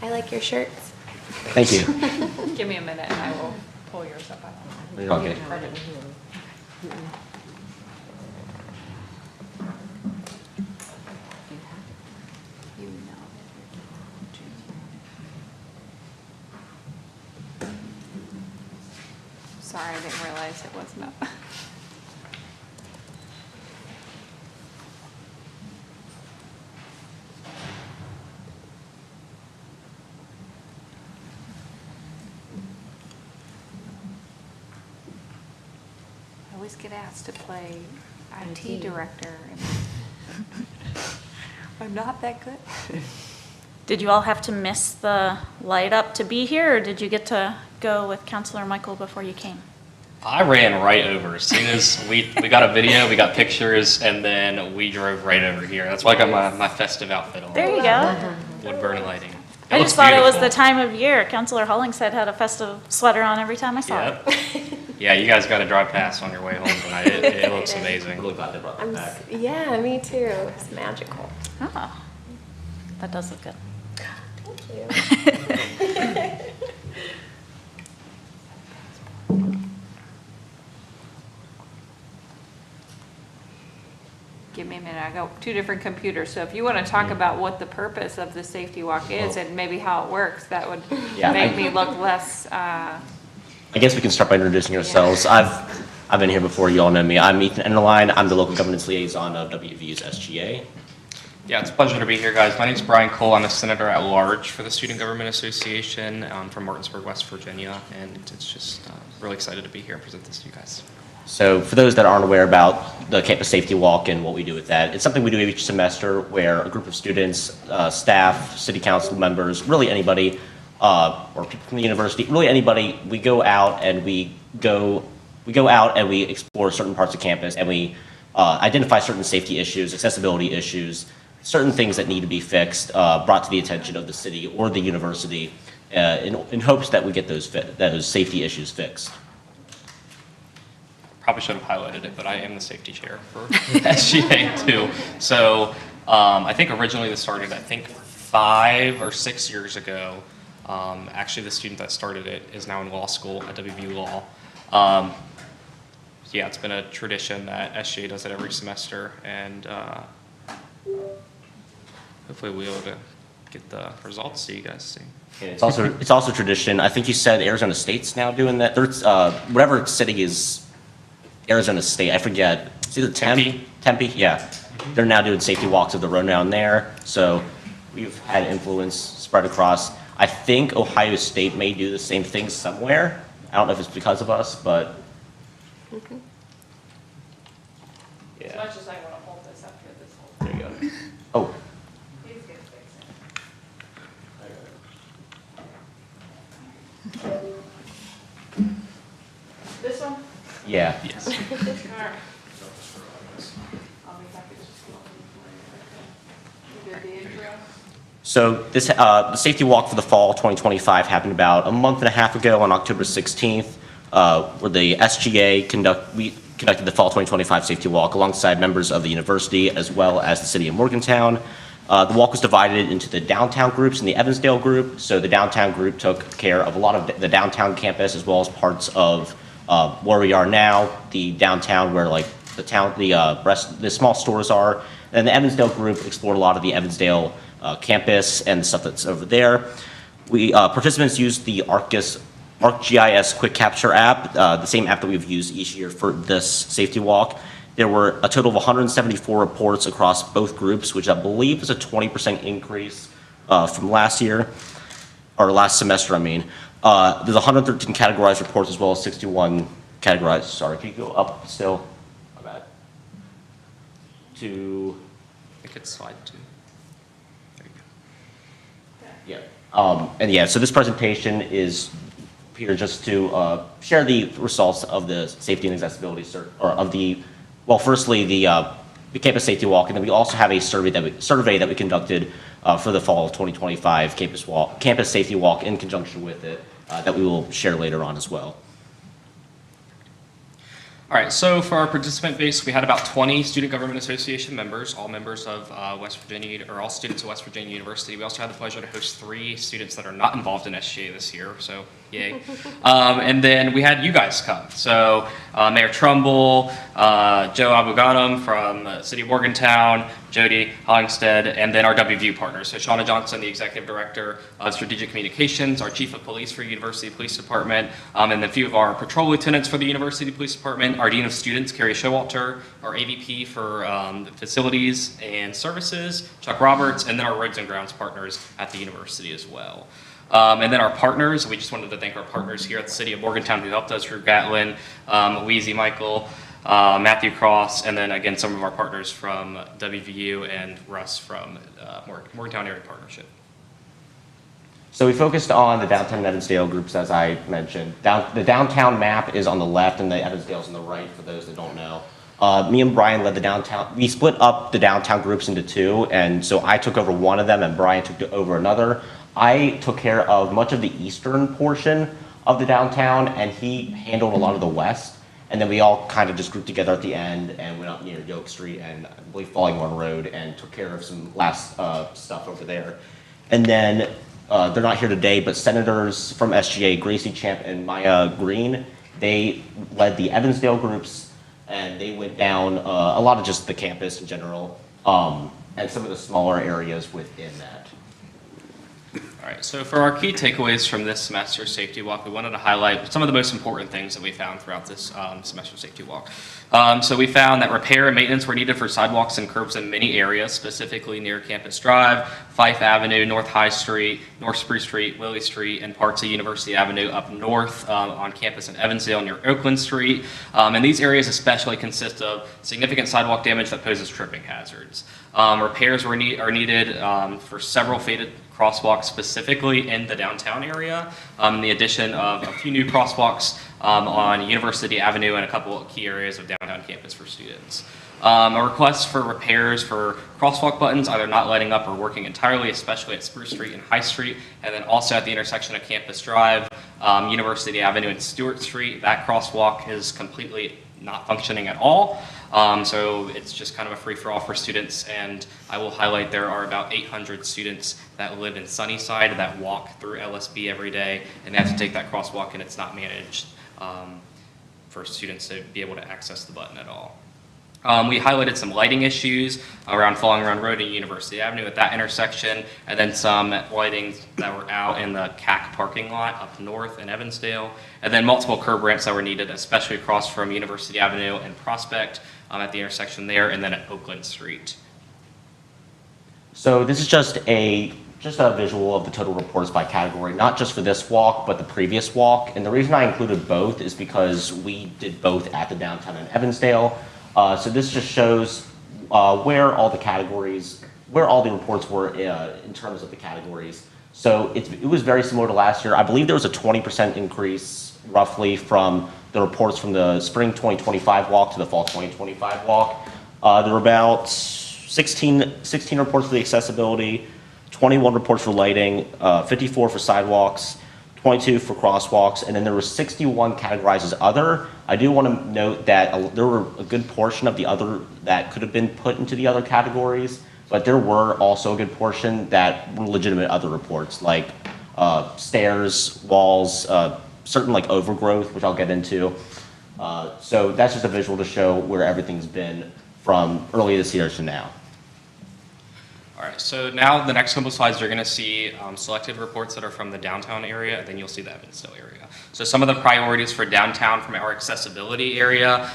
I like your shirts. Thank you. Give me a minute and I will pull yours up. Okay. Sorry, I didn't realize it wasn't up. I always get asked to play IT director, and I'm not that good. Did you all have to miss the light up to be here, or did you get to go with Counselor Michael before you came? I ran right over. As soon as we got a video, we got pictures, and then we drove right over here. That's why I got my festive outfit on. There you go. Wood burn lighting. I looks just thought it was the beautiful. time of year. Counselor Hollingshead had a festive sweater on every time I saw Yep. it. Yeah, you guys got to drive past on your way home tonight. It looks amazing. Yeah, me too, it's magical. Oh, that does look good. Thank you. give me a minute, I got two different computers, so if you want to talk about what the purpose of the safety walk is and maybe how it works, that would Yeah, make me look less, I guess we can start by introducing ourselves. I've been here before, you all know me. I'm Ethan Enderline, I'm the local governance liaison of WVU's SGA. Yeah, it's a pleasure to be here, guys. My name's Brian Cole. I'm a senator at large for the Student Government Association from Martinsburg, West Virginia, and it's just really excited to be here and present this to you guys. So for those that aren't aware about the campus safety walk and what we do with that, it's something we do each semester where a group of students, staff, city council members, really anybody, or people from the university, really anybody, we go out and we explore certain parts of campus and we identify certain safety issues, accessibility issues, certain things that need to be fixed, brought to the attention of the city or the university in hopes that we get those safety issues fixed. Probably should have highlighted it, but I am the safety chair for SGA too. So I think originally this started, 5 or 6 years ago. Actually, the student that started it is now in law school at WVU Law. Yeah, it's been a tradition that SGA does it every semester, and hopefully we'll be able to get the results so you guys see. Yeah, it's also tradition. I think you said Arizona State's now doing that. There's whatever city is Arizona State. I forget. It's either Tempe. Yeah, they're now doing safety walks of the road down there. So we've had influence spread across. I think Ohio State may do the same thing somewhere. I don't know if it's because of us, but. as much as I want to hold this up here this whole There you go. Oh. Please get fixed. This one? Yeah. Yes. All right. I'll be happy to just go over the intro. So this, the safety walk for the fall 2025 happened about a month and a half ago on October 16th, where the SGA conducted the fall 2025 safety walk alongside members of the university as well as the city of Morgantown. The walk was divided into the downtown groups and the Evansdale group. So the downtown group took care of a lot of the downtown campus as well as parts of where we are now, the downtown where like the small stores are. And the Evansdale group explored a lot of the Evansdale campus and the stuff that's over there. Participants used the ArcGIS Quick Capture app, the same app that we've used each year for this safety walk. There were a total of 174 reports across both groups, which I believe is a 20% increase from last year, or last semester, I mean. There's 113 categorized reports as well as 61 categorized, sorry, can you go up still? My bad. To... I think it's slide 2. Yeah. And yeah, so this presentation is here just to share the results of the safety and accessibility firstly the campus safety walk, and then we also have a survey that we conducted for the fall of 2025 campus safety walk in conjunction with it that we will share later on as well. All right, so for our participant base, we had about 20 Student Government Association members, all members of West Virginia, or all students of West Virginia University. We also had the pleasure to host 3 students that are not involved in SGA this year, so yay. And then we had you guys come. So Mayor Trumbull, Joe Abughanam from City of Morgantown, Jody Hollingsted, and then our WVU partners. So Shauna Johnson, the Executive Director of Strategic Communications, our Chief of Police for University Police Department, and then a few of our patrol lieutenants for the University Police Department, our Dean of Students, Carrie Showalter, our AVP for Facilities and Services, Chuck Roberts, and then our Roads and Grounds partners at the university as well. And then our partners, we just wanted to thank our partners here at the City of Morgantown who helped us, Drew Gatlin, Wheezy Michael, Matthew Cross, and then again some of our partners from WVU and Russ from Morgantown Area Partnership. So we focused on the downtown and Evansdale groups, as I mentioned. The downtown map is on the left and the Evansdale's on the right, for those that don't know. Me and Brian led the downtown. We split up the downtown groups into 2, and so I took over one of them and Brian took over another. I took care of much of the eastern portion of the downtown, and he handled a lot of the west. And then we all kind of just grouped together at the end and went up near Yoke Street and I believe Falling Road and took care of some last stuff over there. And then they're not here today, but senators from SGA, Gracie Champ and Maya Green, they led the Evansdale groups. and they went down a lot of just the campus in general, and some of the smaller areas within that. All right, so for our key takeaways from this semester safety walk, we wanted to highlight some of the most important things that we found throughout this semester safety walk. So we found that repair and maintenance were needed for sidewalks and curbs in many areas, specifically near Campus Drive, Fife Avenue, North High Street, North Spruce Street, Willie Street, and parts of University Avenue up north on campus in Evansdale near Oakland Street. And these areas especially consist of significant sidewalk damage that poses tripping hazards. Repairs are needed for several faded crosswalks specifically in the downtown area, the addition of a few new crosswalks on University Avenue and a couple of key areas of downtown campus for students. A request for repairs for crosswalk buttons either not lighting up or working entirely, especially at Spruce Street and High Street, and then also at the intersection of Campus Drive, University Avenue and Stewart Street. That crosswalk is completely not functioning at all. So it's just kind of a free-for-all for students, and I will highlight there are about 800 students that live in Sunnyside that walk through LSB every day, and they have to take that crosswalk, and it's not managed for students to be able to access the button at all. We highlighted some lighting issues around Falling Run Road and University Avenue at that intersection, and then some lighting that were out in the CAC parking lot up north in Evansdale, and then multiple curb ramps that were needed, especially across from University Avenue and Prospect at the intersection there, and then at Oakland Street. So this is just a visual of the total reports by category, not just for this walk, but the previous walk. And the reason I included both is because we did both at the downtown in Evansdale. So this just shows where all the reports were in terms of the categories. So it was very similar to last year. I believe there was a 20% increase roughly from the reports from the spring 2025 walk to the fall 2025 walk. There were about 16 reports for the accessibility, 21 reports for lighting, 54 for sidewalks, 22 for crosswalks, and then there were 61 categorized as other. I do want to note that there were a good portion of the other that could have been put into the other categories, but there were also a good portion that were legitimate other reports, like stairs, walls, certain like overgrowth, which I'll get into. So that's just a visual to show where everything's been from early this year to now. All right, so now the next couple of slides, you're going to see selected reports that are from the downtown area, and then you'll see the Evansdale area. So some of the priorities for downtown from our accessibility area,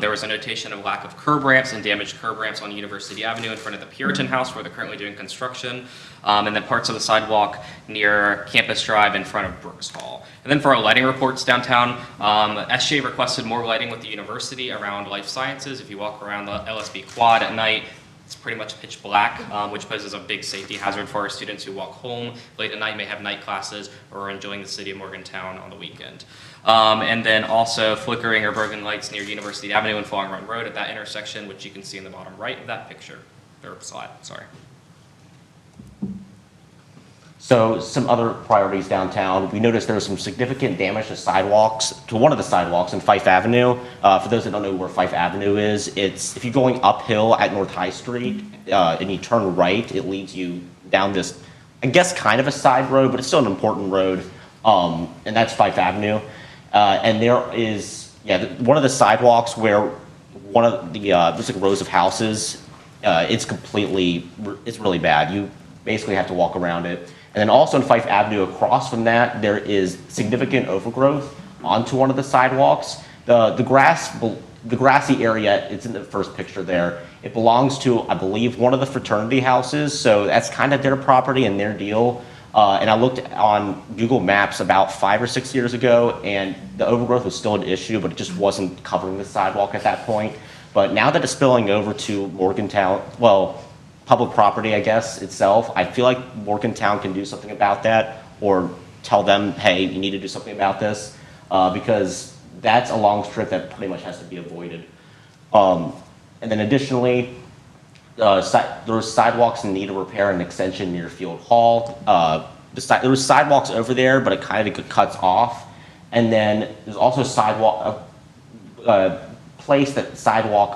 there was a notation of lack of curb ramps and damaged curb ramps on University Avenue in front of the Puritan House where they're currently doing construction, and then parts of the sidewalk near Campus Drive in front of Brooks Hall. And then for our lighting reports downtown, SJ requested more lighting with the university around life sciences. If you walk around the LSB quad at night, it's pretty much pitch black, which poses a big safety hazard for our students who walk home late at night, may have night classes, or are enjoying the city of Morgantown on the weekend. And then also flickering or broken lights near University Avenue and Falling Run Road at that intersection, which you can see in the bottom right of that picture, or slide, sorry. So some other priorities downtown. We noticed there was some significant damage to sidewalks, to one of the sidewalks in Fife Avenue. For those that don't know where Fife Avenue is, it's if you're going uphill at North High Street and you turn right, it leads you down this, I guess, kind of a side road, but it's still an important road, and that's Fife Avenue. And there is, one of the sidewalks where one of the, there's like rows of houses, it's really bad. You basically have to walk around it. And then also in Fife Avenue, across from that, there is significant overgrowth onto one of the sidewalks. The grassy area, it's in the first picture there. It belongs to, I believe, one of the fraternity houses, so that's kind of their property and their deal. And I looked on Google Maps about 5 or 6 years ago, and the overgrowth was still an issue, but it just wasn't covering the sidewalk at that point. But now that it's spilling over to Morgantown, public property, I guess, itself, I feel like Morgantown can do something about that, or tell them, hey, you need to do something about this, because that's a long strip that pretty much has to be avoided. And then additionally, there was sidewalks in need of repair and extension near Field Hall. There was sidewalks over there, but it kind of cuts off. And then there's also a place that a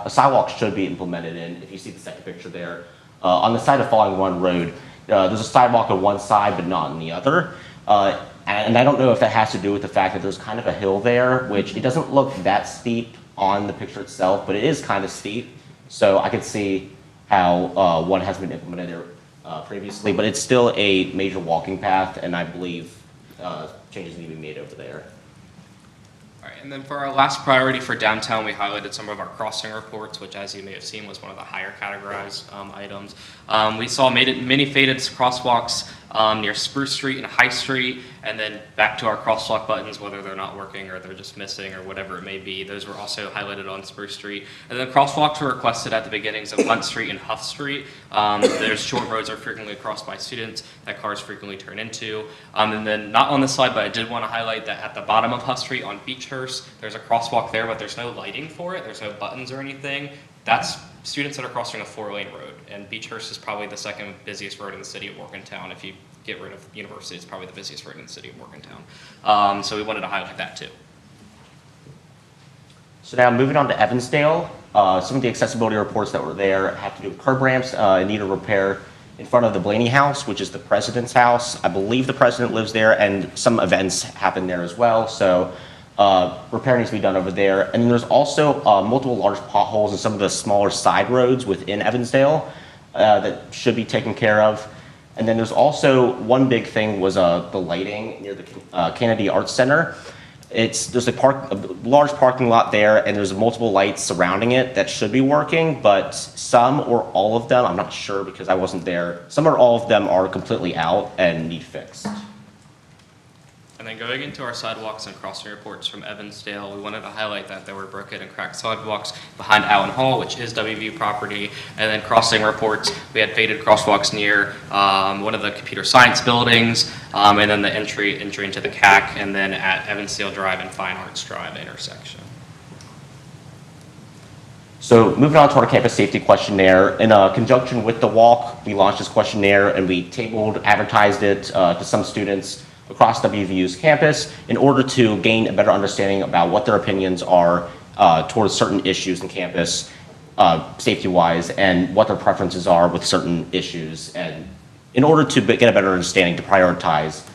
sidewalk should be implemented in, if you see the second picture there. On the side of Falling Run Road, there's a sidewalk on one side, but not on the other. And I don't know if that has to do with the fact that there's kind of a hill there, which it doesn't look that steep on the picture itself, but it is kind of steep. So I could see how one has been implemented there previously, but it's still a major walking path, and I believe changes need to be made over there. All right, and then for our last priority for downtown, we highlighted some of our crossing reports, which, as you may have seen, was one of the higher categorized items. We saw many faded crosswalks near Spruce Street and High Street, and then back to our crosswalk buttons, whether they're not working or they're just missing or whatever it may be. Those were also highlighted on Spruce Street. And then crosswalks were requested at the beginnings of Hunt Street and Huff Street. There's short roads are frequently crossed by students that cars frequently turn into. And then not on this slide, but I did want to highlight that at the bottom of Huff Street on Beechhurst, there's a crosswalk there, but there's no lighting for it. There's no buttons or anything. That's students that are crossing a 4-lane road, and Beechhurst is probably the second busiest road in the city of Morgantown. If you get rid of University, it's probably the busiest road in the city of Morgantown. So we wanted to highlight that too. So now moving on to Evansdale, some of the accessibility reports that were there have to do with curb ramps in need of repair in front of the Blaney House, which is the president's house. I believe the president lives there, and some events happen there as well. So repair needs to be done over there. And then there's also multiple large potholes in some of the smaller side roads within Evansdale that should be taken care of. And then there's also one big thing was the lighting near the Kennedy Arts Center. There's a large parking lot there, and there's multiple lights surrounding it that should be working, but some or all of them, I'm not sure because I wasn't there, some or all of them are completely out and need fixed. And then going into our sidewalks and crossing reports from Evansdale, we wanted to highlight that there were broken and cracked sidewalks behind Allen Hall, which is WVU property. And then crossing reports, we had faded crosswalks near one of the computer science buildings, and then the entry into the CAC, and then at Evansdale Drive and Fine Arts Drive intersection. So moving on to our campus safety questionnaire, in conjunction with the walk, we launched this questionnaire and we advertised it to some students across WVU's campus in order to gain a better understanding about what their opinions are towards certain issues in campus, safety-wise, and what their preferences are with certain issues, and in order to get a better understanding to prioritize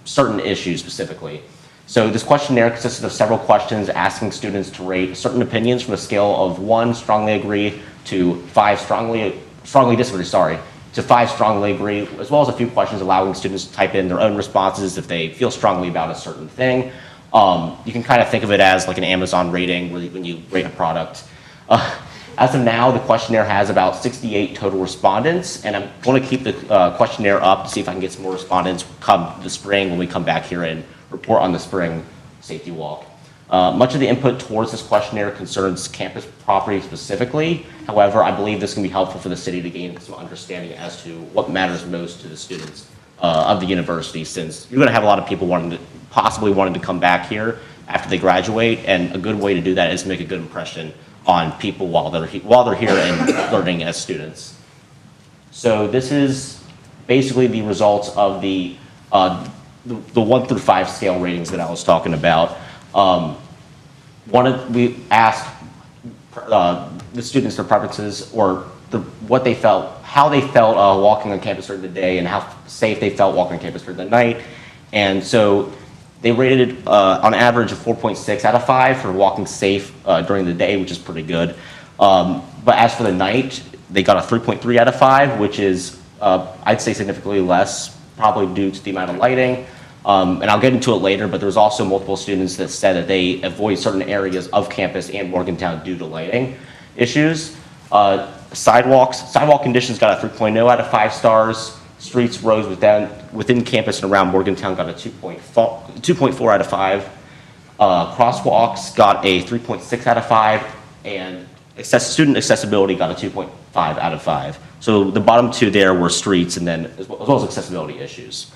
certain issues specifically. So this questionnaire consisted of several questions asking students to rate certain opinions from a scale of 1, strongly agree, to 5, strongly disagree, to 5 strongly agree, as well as a few questions allowing students to type in their own responses if they feel strongly about a certain thing. You can kind of think of it as like an Amazon rating when you rate a product. As of now, the questionnaire has about 68 total respondents, and I'm going to keep the questionnaire up to see if I can get some more respondents come the spring when we come back here and report on the spring safety walk. Much of the input towards this questionnaire concerns campus property specifically. However, I believe this can be helpful for the city to gain some understanding as to what matters most to the students of the university, since you're going to have a lot of people possibly wanting to come back here after they graduate, and a good way to do that is to make a good impression on people while they're here and learning as students. So this is basically the results of the 1 through 5 scale ratings that I was talking about. We asked the students their preferences or how they felt walking on campus during the day and how safe they felt walking on campus during the night. And so they rated it on average a 4.6 out of 5 for walking safe during the day, which is pretty good. But as for the night, they got a 3.3 out of 5, which is, I'd say, significantly less, probably due to the amount of lighting. And I'll get into it later, but there's also multiple students that said that they avoid certain areas of campus and Morgantown due to lighting issues. Sidewalk conditions got a 3.0 out of 5 stars. Streets, roads within campus and around Morgantown got a 2.4 out of 5. Crosswalks got a 3.6 out of 5, and student accessibility got a 2.5 out of 5. So the bottom two there were streets, and then as well as accessibility issues.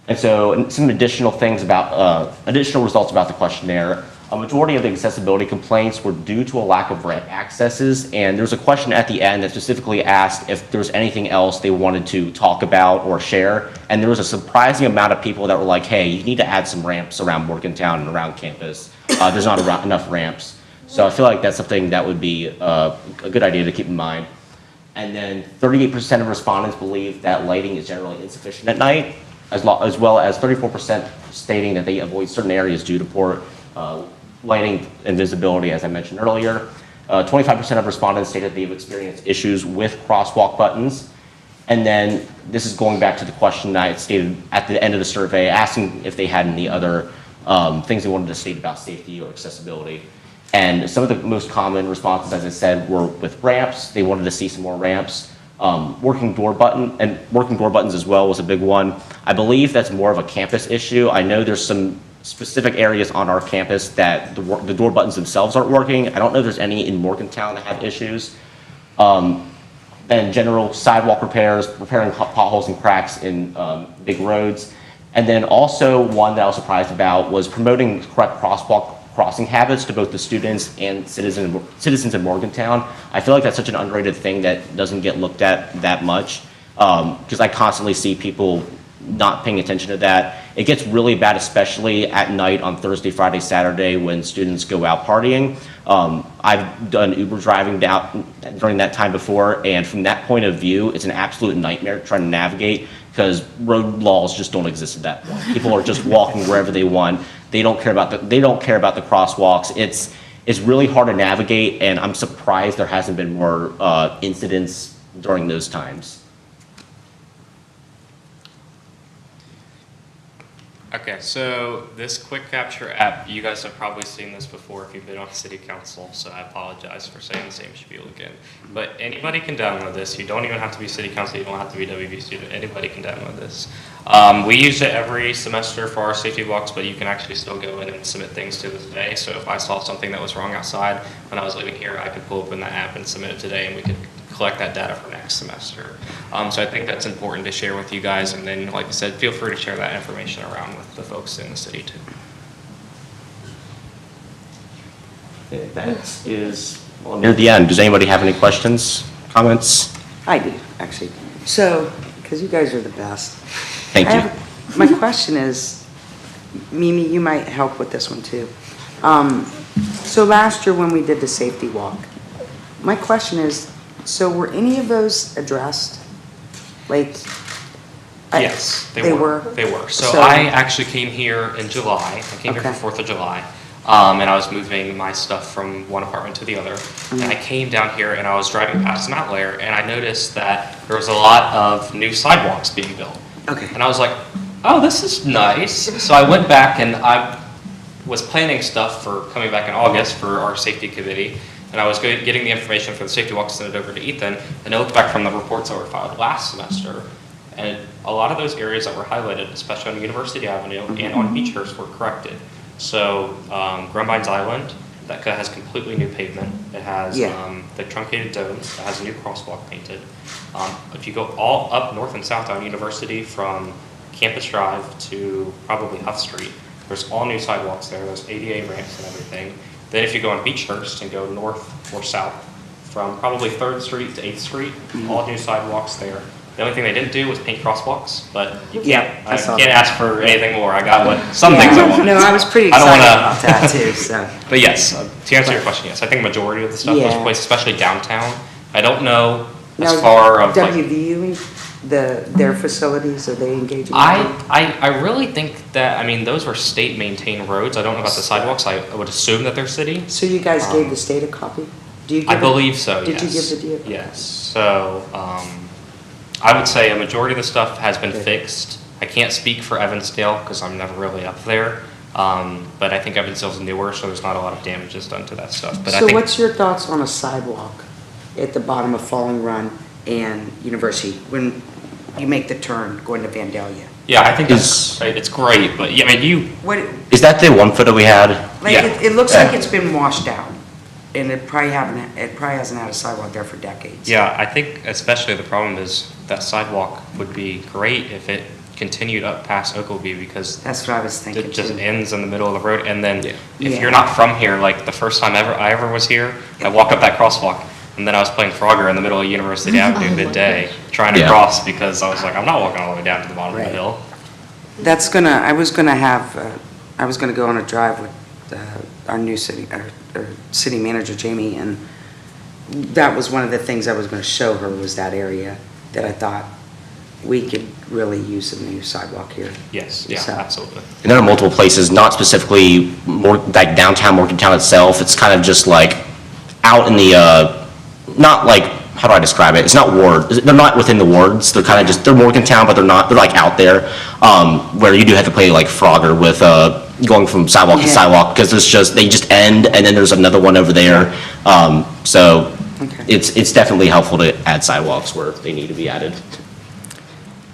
And so some additional things about, additional results about the questionnaire. A majority of the accessibility complaints were due to a lack of ramp accesses, and there's a question at the end that specifically asked if there was anything else they wanted to talk about or share, and there was a surprising amount of people that were like, hey, you need to add some ramps around Morgantown and around campus. There's not enough ramps. So I feel like that's something that would be a good idea to keep in mind. And then 38% of respondents believe that lighting is generally insufficient at night, as well as 34% stating that they avoid certain areas due to poor lighting and visibility, as I mentioned earlier. 25% of respondents stated they've experienced issues with crosswalk buttons. And then this is going back to the question that I stated at the end of the survey, asking if they had any other things they wanted to state about safety or accessibility. And some of the most common responses, as I said, were with ramps. They wanted to see some more ramps. Working door buttons as well was a big one. I believe that's more of a campus issue. I know there's some specific areas on our campus that the door buttons themselves aren't working. I don't know if there's any in Morgantown that have issues. Then general sidewalk repairs, repairing potholes and cracks in big roads. And then also one that I was surprised about was promoting correct crosswalk crossing habits to both the students and citizens in Morgantown. I feel like that's such an underrated thing that doesn't get looked at that much, because I constantly see people not paying attention to that. It gets really bad, especially at night on Thursday, Friday, Saturday when students go out partying. I've done Uber driving down during that time before, and from that point of view, it's an absolute nightmare trying to navigate because road laws just don't exist at that point. People are just walking wherever they want. They don't care about the crosswalks. It's really hard to navigate, and I'm surprised there hasn't been more incidents during those times. Okay, so this quick capture app, you guys have probably seen this before if you've been on city council, so I apologize for saying the same spiel again. But anybody can download this. You don't even have to be city council, you don't have to be WV student, anybody can download this. We use it every semester for our safety walks, but you can actually still go in and submit things to this day. So if I saw something that was wrong outside when I was leaving here, I could pull open that app and submit it today, and we could collect that data for next semester. So I think that's important to share with you guys, and then, like I said, feel free to share that information around with the folks in the city too. That is near the end. Does anybody have any questions, comments? I do, actually. So, because you guys are the best. Thank you. My question is, Mimi, you might help with this one too. So last year when we did the safety walk, my question is, so were any of those addressed? Like, Yes, they were. They were. So I actually came here in July. I came here for 4th of July. And I was moving my stuff from one apartment to the other. And I came down here and I was driving past an outlier and I noticed that there was a lot of new sidewalks being built. Okay. And I was like, oh, this is nice. So I went back and I was planning stuff for coming back in August for our safety committee. And I was getting the information for the safety walk to send it over to Ethan. And I looked back from the reports that were filed last semester. And a lot of those areas that were highlighted, especially on University Avenue and on Beechhurst, were corrected. So Grumbine's Island, that has completely new pavement. It has the truncated domes. It has a new crosswalk painted. If you go all up north and south on University from Campus Drive to probably Huff Street, there's all new sidewalks there. There's ADA ramps and everything. Then if you go on Beechhurst and go north or south from probably 3rd Street to 8th Street, all new sidewalks there. The only thing they didn't do was paint crosswalks, but you can't, I can't ask for anything more. I got some things I want. No, I was pretty excited about that too, so. But yes, to answer your question, yes, I think a majority of the stuff was placed, especially downtown. I don't know as far of like. WVU, their facilities, are they engaging? I really think that, I mean, those were state maintained roads. I don't know about the sidewalks. I would assume that they're city. So you guys gave the state a copy? Do you? I believe so, yes. Did you give the DOT? Yes, so, I would say a majority of the stuff has been fixed. I can't speak for Evansdale because I'm never really up there. But I think Evansdale's newer, so there's not a lot of damages done to that stuff. But so I think, what's your thoughts on a sidewalk at the bottom of Falling Run and University when you make the turn going to Vandalia? Yeah, I think it's great, but yeah, I mean, Is that the one photo we had? Like it looks like it's been washed out. And it probably hasn't had a sidewalk there for decades. Yeah, I think especially the problem is that sidewalk would be great if it continued up past Oglebay because that's what I was thinking. It just ends in the middle of the road, and then if you're not from here, like the first time I ever was here, I walked up that crosswalk, and then I was playing Frogger in the middle of University Avenue midday, trying to cross because I was like, I'm not walking all the way down to the bottom of the hill. I was gonna go on a drive with our new city manager Jamie, and that was one of the things I was going to show her was that area that I thought we could really use a new sidewalk here. Yes, yeah, So- absolutely. And there are multiple places, not specifically more like downtown Morgantown itself. It's kind of just like out in the, not like, how do I describe it? It's not they're not within the wards. They're kind of just, they're Morgantown, but they're like out there, where you do have to play like Frogger with, going from sidewalk to Yeah. sidewalk, because they just end, and then there's another one over there. So it's definitely helpful to add sidewalks where they need to be added.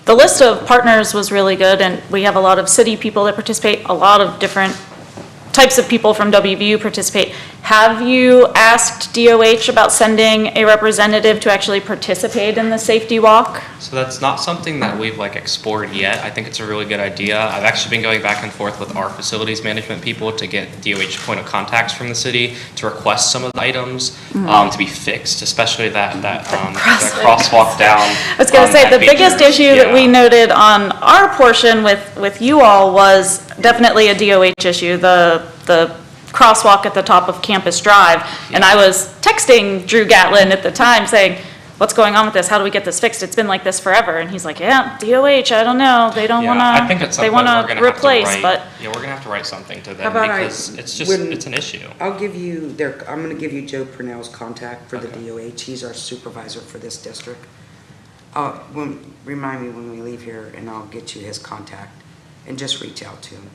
The list of partners was really good, and we have a lot of city people that participate, a lot of different types of people from WVU participate. Have you asked DOH about sending a representative to actually participate in the safety walk? So that's not something that we've like explored yet. I think it's a really good idea. I've actually been going back and forth with our facilities management people to get DOH point of contacts from the city to request some of the items to be fixed, especially that crosswalk down. I was going to say, the biggest issue that we noted on our portion with you all was definitely a DOH issue, the crosswalk at the top of Campus Drive. And I was texting Drew Gatlin at the time saying, what's going on with this? How do we get this fixed? It's been like this forever. And he's like, yeah, DOH, I don't know. They don't want to, I think at some they point want we're to gonna have to replace, write- but. Yeah, we're gonna have to write something to How them about because it's just, it's an issue. I'll give you I'm gonna give you Joe Purnell's contact for the DOH. He's our supervisor for this district. Remind me when we leave here and I'll get you his contact and just reach out to him.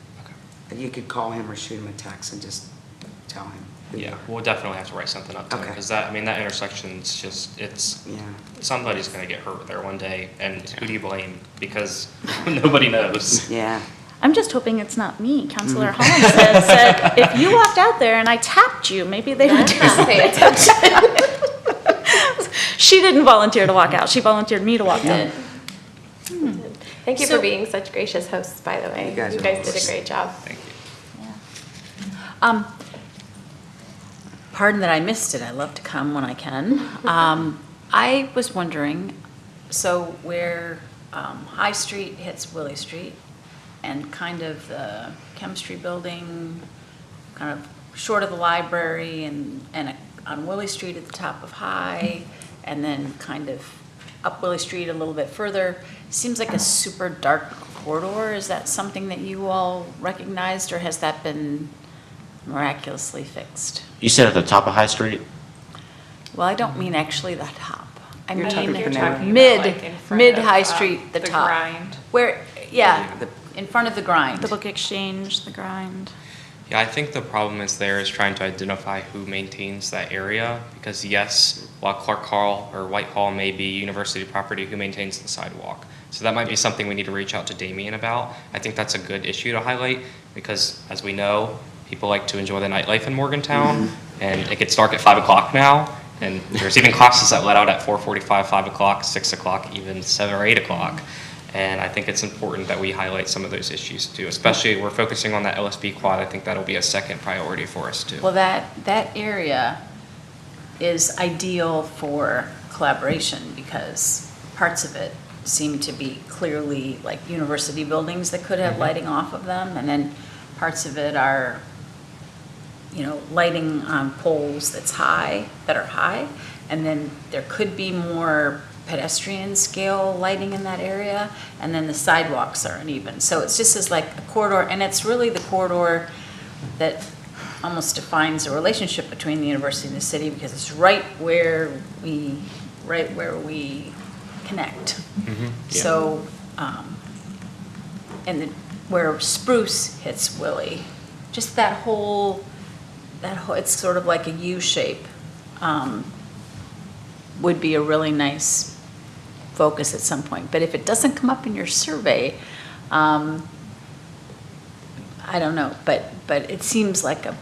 And you could call him or shoot him a text and just tell him. Yeah, we'll definitely have to write something up to them, because that intersection's just, somebody's gonna get hurt there one day, and who do you blame? Because nobody knows. Yeah. I'm just hoping it's not me. Counselor Holland said, if you walked out there and I tapped you, maybe they would Pay attention. She didn't volunteer to walk out. She volunteered me to walk out. Thank you So- for being such gracious hosts, by the way. You guys are did a awesome. great job. Thank you. Pardon that I missed it. I love to come when I can. I was wondering, so where High Street hits Willie Street and kind of the chemistry building, kind of short of the library and on Willie Street at the top of High, and then kind of up Willie Street a little bit further, seems like a super dark corridor. Is that something that you all recognized, or has that been miraculously fixed? You said at the top of High Street? Well, I don't mean actually the top. I You're talking mean You're talking mid, like in front mid of, High Street, the the top. grind. Where, yeah, in front of the grind. The book exchange, the grind. Yeah, I think the problem is trying to identify who maintains that area, because yes, while Clark Hall or Whitehall may be university property, who maintains the sidewalk? So that might be something we need to reach out to Damien about. I think that's a good issue to highlight, because as we know, people like to enjoy the nightlife in Morgantown, and it gets dark at 5 o'clock now, and there's even classes that let out at 4:45, 5 o'clock, 6 o'clock, even 7 or 8 o'clock. And I think it's important that we highlight some of those issues too, especially we're focusing on that LSB quad. I think that'll be a second priority for us too. Well, that area is ideal for collaboration because parts of it seem to be clearly like university buildings that could have lighting off of them, and then parts of it are, lighting on poles that are high, and then there could be more pedestrian scale lighting in that area, and then the sidewalks are uneven. So it's just as like a corridor, and it's really the corridor that almost defines the relationship between the university and the city, because it's right where we connect. Yeah. So, and where Spruce hits Willie, just that whole, it's sort of like a U shape, would be a really nice focus at some point. But if it doesn't come up in your survey, I don't know, but it seems like a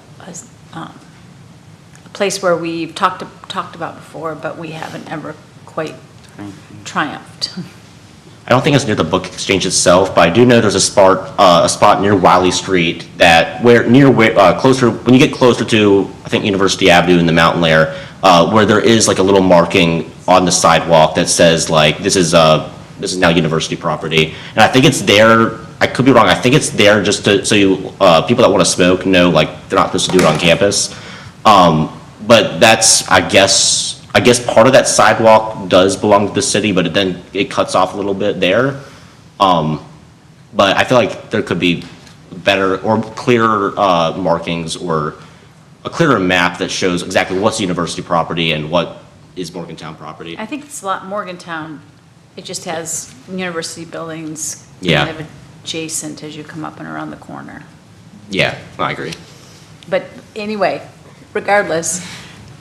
place where we've talked about before, but we haven't ever quite triumphed. I don't think it's near the book exchange itself, but I do know there's a spot near Wiley Street when you get closer to, I think, University Avenue in the mountain layer, where there is like a little marking on the sidewalk that says like, this is now university property. And I think it's there, I could be wrong, I think it's there just so people that want to smoke know like they're not supposed to do it on campus. But that's, I guess I guess part of that sidewalk does belong to the city, but then it cuts off a little bit there. But I feel like there could be better or clearer markings or a clearer map that shows exactly what's university property and what is Morgantown property. I think it's a lot Morgantown. It just has university buildings Yeah. kind of adjacent as you come up and around the corner. Yeah, I agree. But anyway, regardless,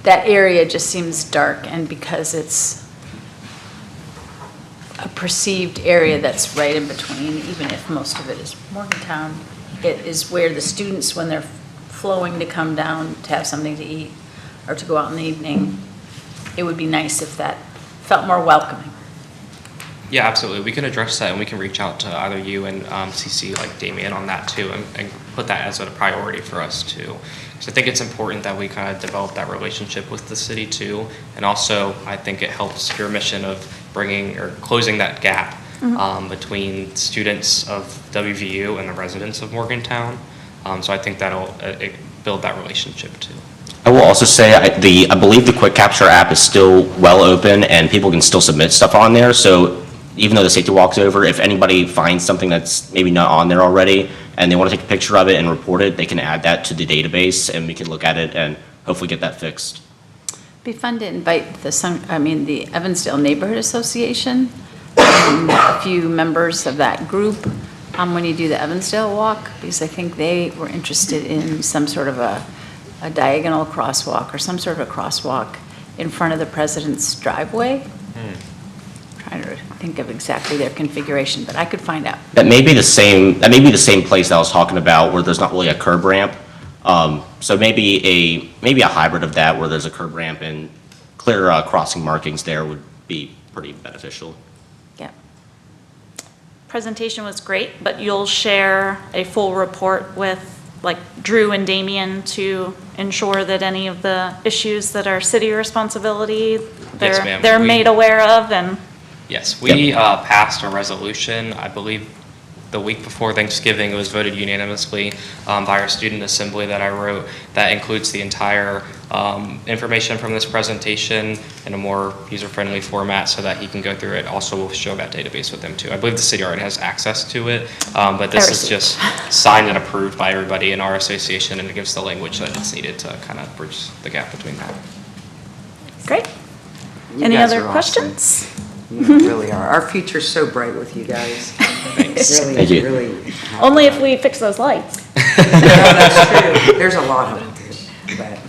that area just seems dark, and because it's a perceived area that's right in between, even if most of it is Morgantown, it is where the students, when they're flowing to come down to have something to eat or to go out in the evening, it would be nice if that felt more welcoming. Yeah, absolutely. We can address that, and we can reach out to either you and CC like Damien on that too, and put that as a priority for us too. Because I think it's important that we kind of develop that relationship with the city too, and also I think it helps your mission of bringing or closing that gap between students of WVU and the residents of Morgantown. So I think that'll build that relationship too. I will also say, I believe the Quick Capture app is still well open and people can still submit stuff on there. So even though the safety walk's over, if anybody finds something that's maybe not on there already and they want to take a picture of it and report it, they can add that to the database and we can look at it and hopefully get that fixed. It'd be fun to invite the Evansdale Neighborhood Association, a few members of that group, when you do the Evansdale walk, because I think they were interested in some sort of a diagonal crosswalk or some sort of a crosswalk in front of the president's driveway. Trying to think of exactly their configuration, but I could find out. That may be the same place that I was talking about where there's not really a curb ramp. So maybe a hybrid of that where there's a curb ramp and clear crossing markings there would be pretty beneficial. Yeah. Presentation was great, but you'll share a full report with like Drew and Damien to ensure that any of the issues that are city responsibility, Yes, ma'am. they're made aware of. And Yes, we passed a resolution, I believe the week before Thanksgiving. It was voted unanimously by our student assembly that I wrote, that includes the entire information from this presentation in a more user-friendly format so that he can go through it. Also, we'll show that database with them too. I believe the city already has access to it, but this is just signed and approved by everybody in our association, and it gives the language that is needed to kind of bridge the gap between that. great. You Any guys other are questions? awesome. You really are. Our future's so bright with you guys. Thanks. Really, Thank you. really. Only if we fix those lights. No, that's true. There's a lot of them, but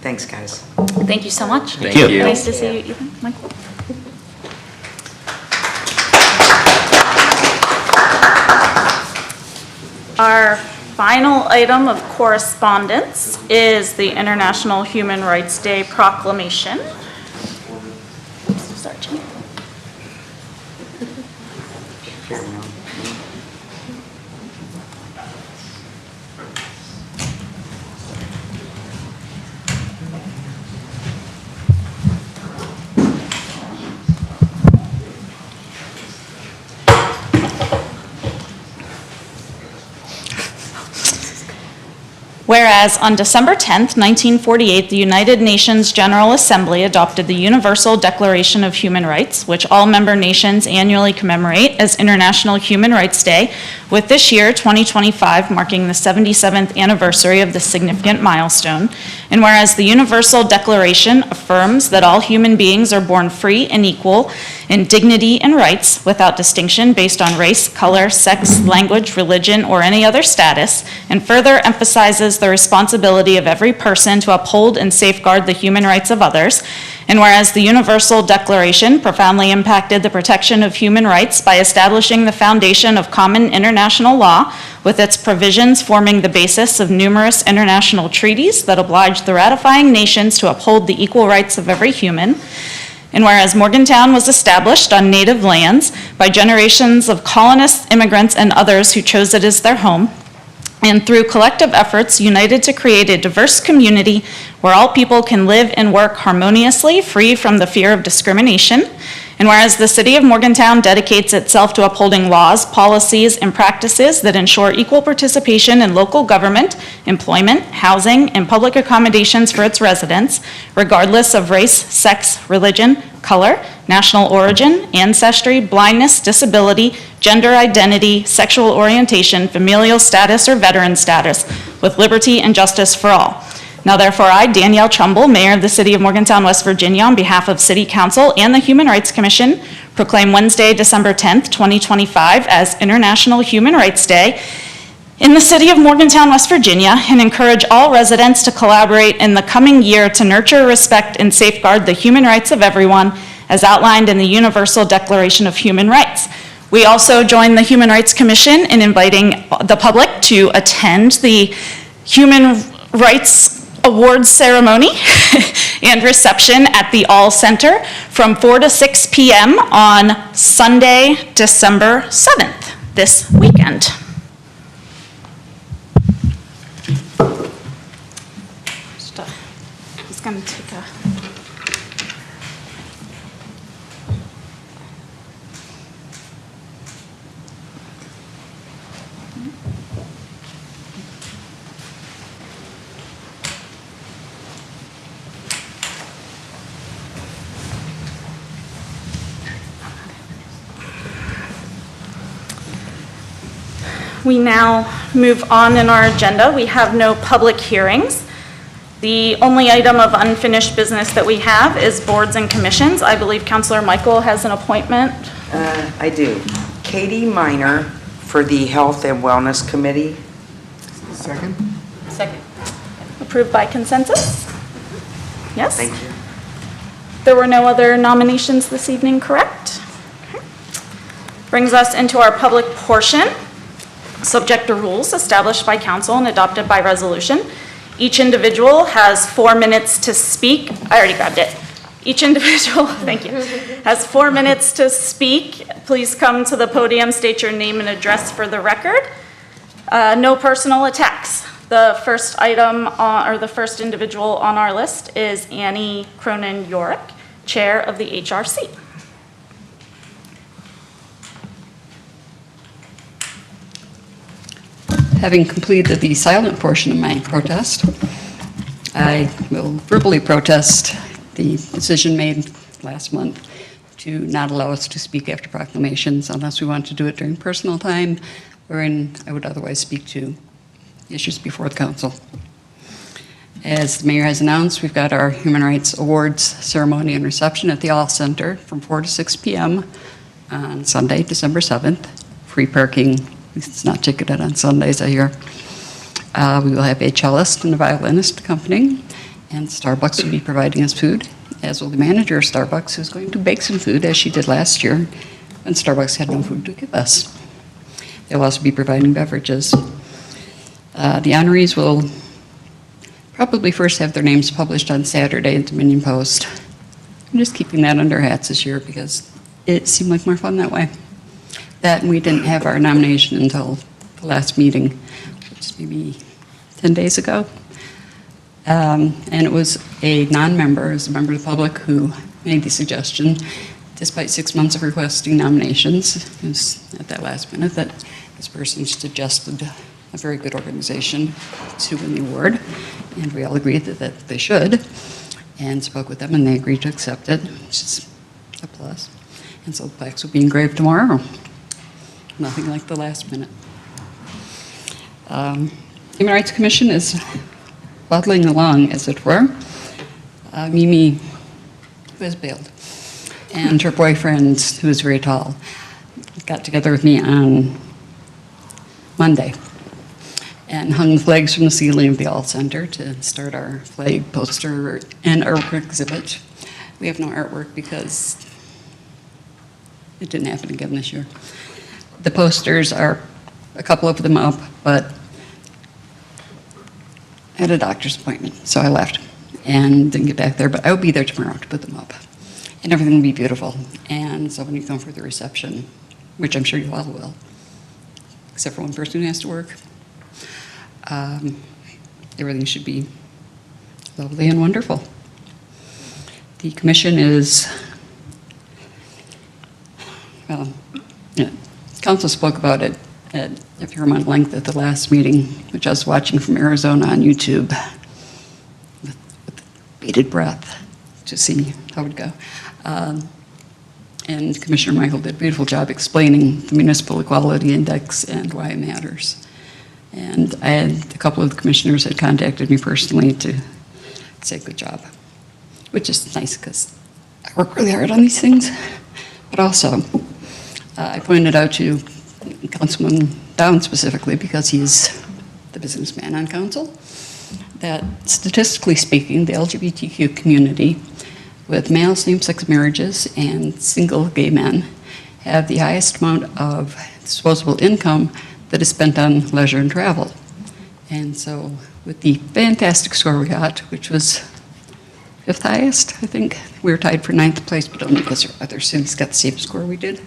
thanks, guys. Thank you so much. Thank you. Nice to see you, Ethan. Michael. Our final item of correspondence is the International Human Rights Day proclamation. Sorry, Jenny. Whereas on December 10th, 1948, the United Nations General Assembly adopted the Universal Declaration of Human Rights, which all member nations annually commemorate as International Human Rights Day, with this year, 2025, marking the 77th anniversary of this significant milestone. And whereas the Universal Declaration affirms that all human beings are born free and equal in dignity and rights without distinction based on race, color, sex, language, religion, or any other status, and further emphasizes the responsibility of every person to uphold and safeguard the human rights of others. And whereas the Universal Declaration profoundly impacted the protection of human rights by establishing the foundation of common international law, with its provisions forming the basis of numerous international treaties that oblige the ratifying nations to uphold the equal rights of every human. And whereas Morgantown was established on native lands by generations of colonists, immigrants, and others who chose it as their home. and through collective efforts united to create a diverse community where all people can live and work harmoniously, free from the fear of discrimination. And whereas the City of Morgantown dedicates itself to upholding laws, policies, and practices that ensure equal participation in local government, employment, housing, and public accommodations for its residents, regardless of race, sex, religion, color, national origin, ancestry, blindness, disability, gender identity, sexual orientation, familial status, or veteran status, with liberty and justice for all. Now therefore I, Danielle Trumbull, Mayor of the City of Morgantown, West Virginia, on behalf of City Council and the Human Rights Commission, proclaim Wednesday, December 10th, 2025 as International Human Rights Day in the City of Morgantown, West Virginia, and encourage all residents to collaborate in the coming year to nurture, respect, and safeguard the human rights of everyone as outlined in the Universal Declaration of Human Rights. We also join the Human Rights Commission in inviting the public to attend the Human Rights Awards ceremony and reception at the All Center from 4 to 6 p.m. on Sunday, December 7th, this weekend. Just going to take a... We now move on in our agenda. We have no public hearings. The only item of unfinished business that we have is boards and commissions. I believe Councilor Michael has an appointment. I do. Katie Minor for the Health and Wellness Committee. Second? Second. Approved by consensus? Yes? Thank you. There were no other nominations this evening, correct? Okay. Brings us into our public portion. Subject to rules established by council and adopted by resolution. Each individual has 4 minutes to speak. I already grabbed it. Each individual, thank you, has 4 minutes to speak. Please come to the podium, state your name and address for the record. No personal attacks. The first item, or the first individual on our list is Annie Cronin-Yorick, Chair of the HRC. Having completed the silent portion of my protest, I will verbally protest the decision made last month to not allow us to speak after proclamations unless we want to do it during personal time, wherein I would otherwise speak to issues before the council. As the mayor has announced, we've got our Human Rights Awards ceremony and reception at the All Center from 4 to 6 p.m. on Sunday, December 7th. Free parking. It's not ticketed on Sundays, I hear. We will have a cellist and a violinist accompanying, and Starbucks will be providing us food, as will the manager of Starbucks, who's going to bake some food, as she did last year, when Starbucks had no food to give us. They'll also be providing beverages. The honorees will probably first have their names published on Saturday in Dominion Post. I'm just keeping that under hats this year because it seemed like more fun that way. That, and we didn't have our nomination until the last meeting, which is maybe 10 days ago. And it was a non-member, it was a member of the public who made the suggestion, despite 6 months of requesting nominations. It was at that last minute that this person suggested a very good organization to win the award, and we all agreed that they should, and spoke with them, and they agreed to accept it, which is a plus. And so the plaques will be engraved tomorrow. Nothing like the last minute. Human Rights Commission is bubbling along, as it were. Mimi, who has bailed, and her boyfriend, who is very tall, got together with me on Monday and hung the flags from the ceiling of the All Center to start our flag poster and artwork exhibit. We have no artwork because it didn't happen again this year. The posters are, a couple of them up, but I had a doctor's appointment, so I left and didn't get back there, but I will be there tomorrow to put them up. And everything will be beautiful. And so when you come for the reception, which I'm sure you all will, except for one person who has to work, everything should be lovely and wonderful. The commission is, well, yeah, council spoke about it at a fair amount of length at the last meeting, which I was watching from Arizona on YouTube with bated breath to see how it would go. And Commissioner Michael did a beautiful job explaining the Municipal Equality Index and why it matters. And I had a couple of the commissioners had contacted me personally to say good job, which is nice because I work really hard on these things. But also, I pointed out to Councilman Down specifically, because he's the businessman on council, that statistically speaking, the LGBTQ community, with male same-sex marriages and single gay men, have the highest amount of disposable income that is spent on leisure and travel. And so with the fantastic score we got, which was 5th highest, I think, we were tied for 9th place, but only because other cities got the same score we did,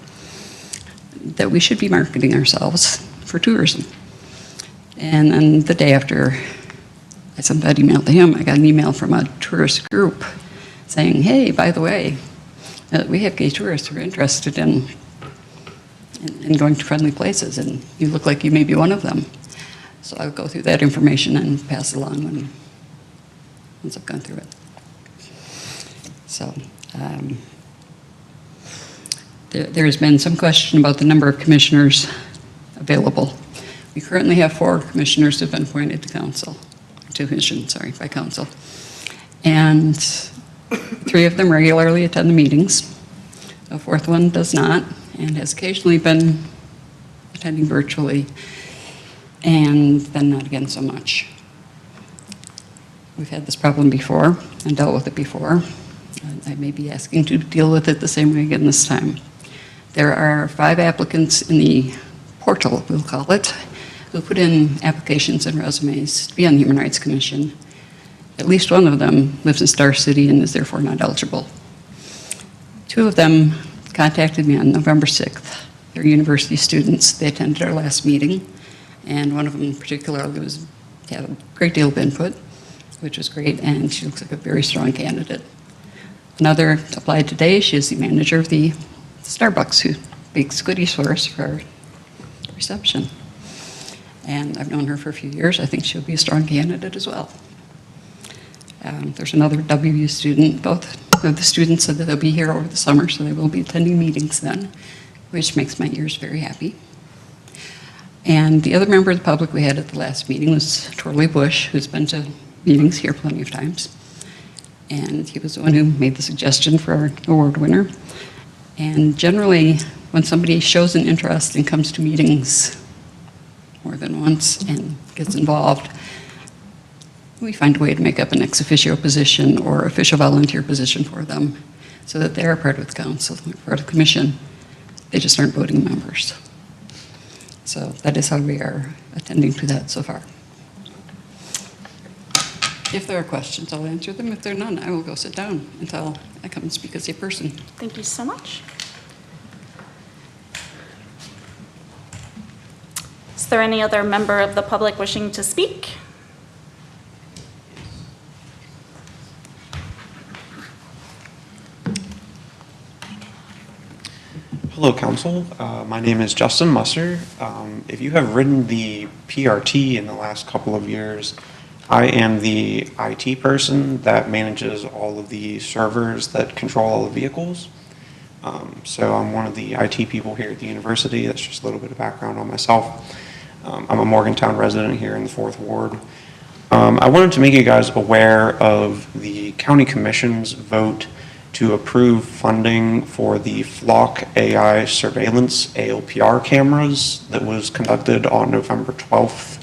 that we should be marketing ourselves for tourism. And then the day after I sent that email to him, I got an email from a tourist group saying, hey, by the way, we have gay tourists who are interested in going to friendly places, and you look like you may be one of them. So I'll go through that information and pass it along once I've gone through it. So there has been some question about the number of commissioners available. We currently have 4 commissioners who have been appointed to council, by council. And 3 of them regularly attend the meetings. A 4th one does not, and has occasionally been attending virtually, and then not again so much. We've had this problem before and dealt with it before. I may be asking to deal with it the same way again this time. There are 5 applicants in the portal, we'll call it, who put in applications and resumes to be on the Human Rights Commission. At least one of them lives in Star City and is therefore not eligible. 2 of them contacted me on November 6th. They're university students. They attended our last meeting, and one of them particularly had a great deal of input, which was great, and she looks like a very strong candidate. Another applied today. She is the manager of the Starbucks, who bakes goodies for us for our reception. And I've known her for a few years. I think she'll be a strong candidate as well. There's another WU student. Both of the students said that they'll be here over the summer, so they will be attending meetings then, which makes my ears very happy. And the other member of the public we had at the last meeting was Torley Bush, who's been to meetings here plenty of times. And he was the one who made the suggestion for our award winner. And generally, when somebody shows an interest and comes to meetings more than once and gets involved, we find a way to make up an ex officio position or official volunteer position for them so that they're a part of the council, part of the commission. They just aren't voting members. So that is how we are attending to that so far. If there are questions, I'll answer them. If there are none, I will go sit down until I come and speak as a person. Thank you so much. Is there any other member of the public wishing to speak? Hello, Council. My name is Justin Musser. If you have ridden the PRT in the last couple of years, I am the IT person that manages all of the servers that control all the vehicles. So I'm one of the IT people here at the university. That's just a little bit of background on myself. I'm a Morgantown resident here in the 4th Ward. I wanted to make you guys aware of the County Commission's vote to approve funding for the Flock AI surveillance ALPR cameras that was conducted on November 12th.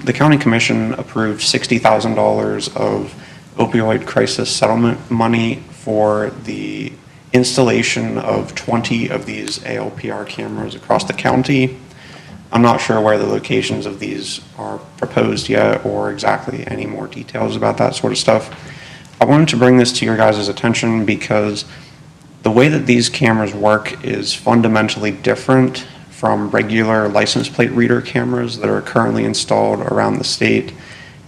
The County Commission approved $60,000 of opioid crisis settlement money for the installation of 20 of these ALPR cameras across the county. I'm not sure where the locations of these are proposed yet or exactly any more details about that sort of stuff. I wanted to bring this to your guys' attention because the way that these cameras work is fundamentally different from regular license plate reader cameras that are currently installed around the state.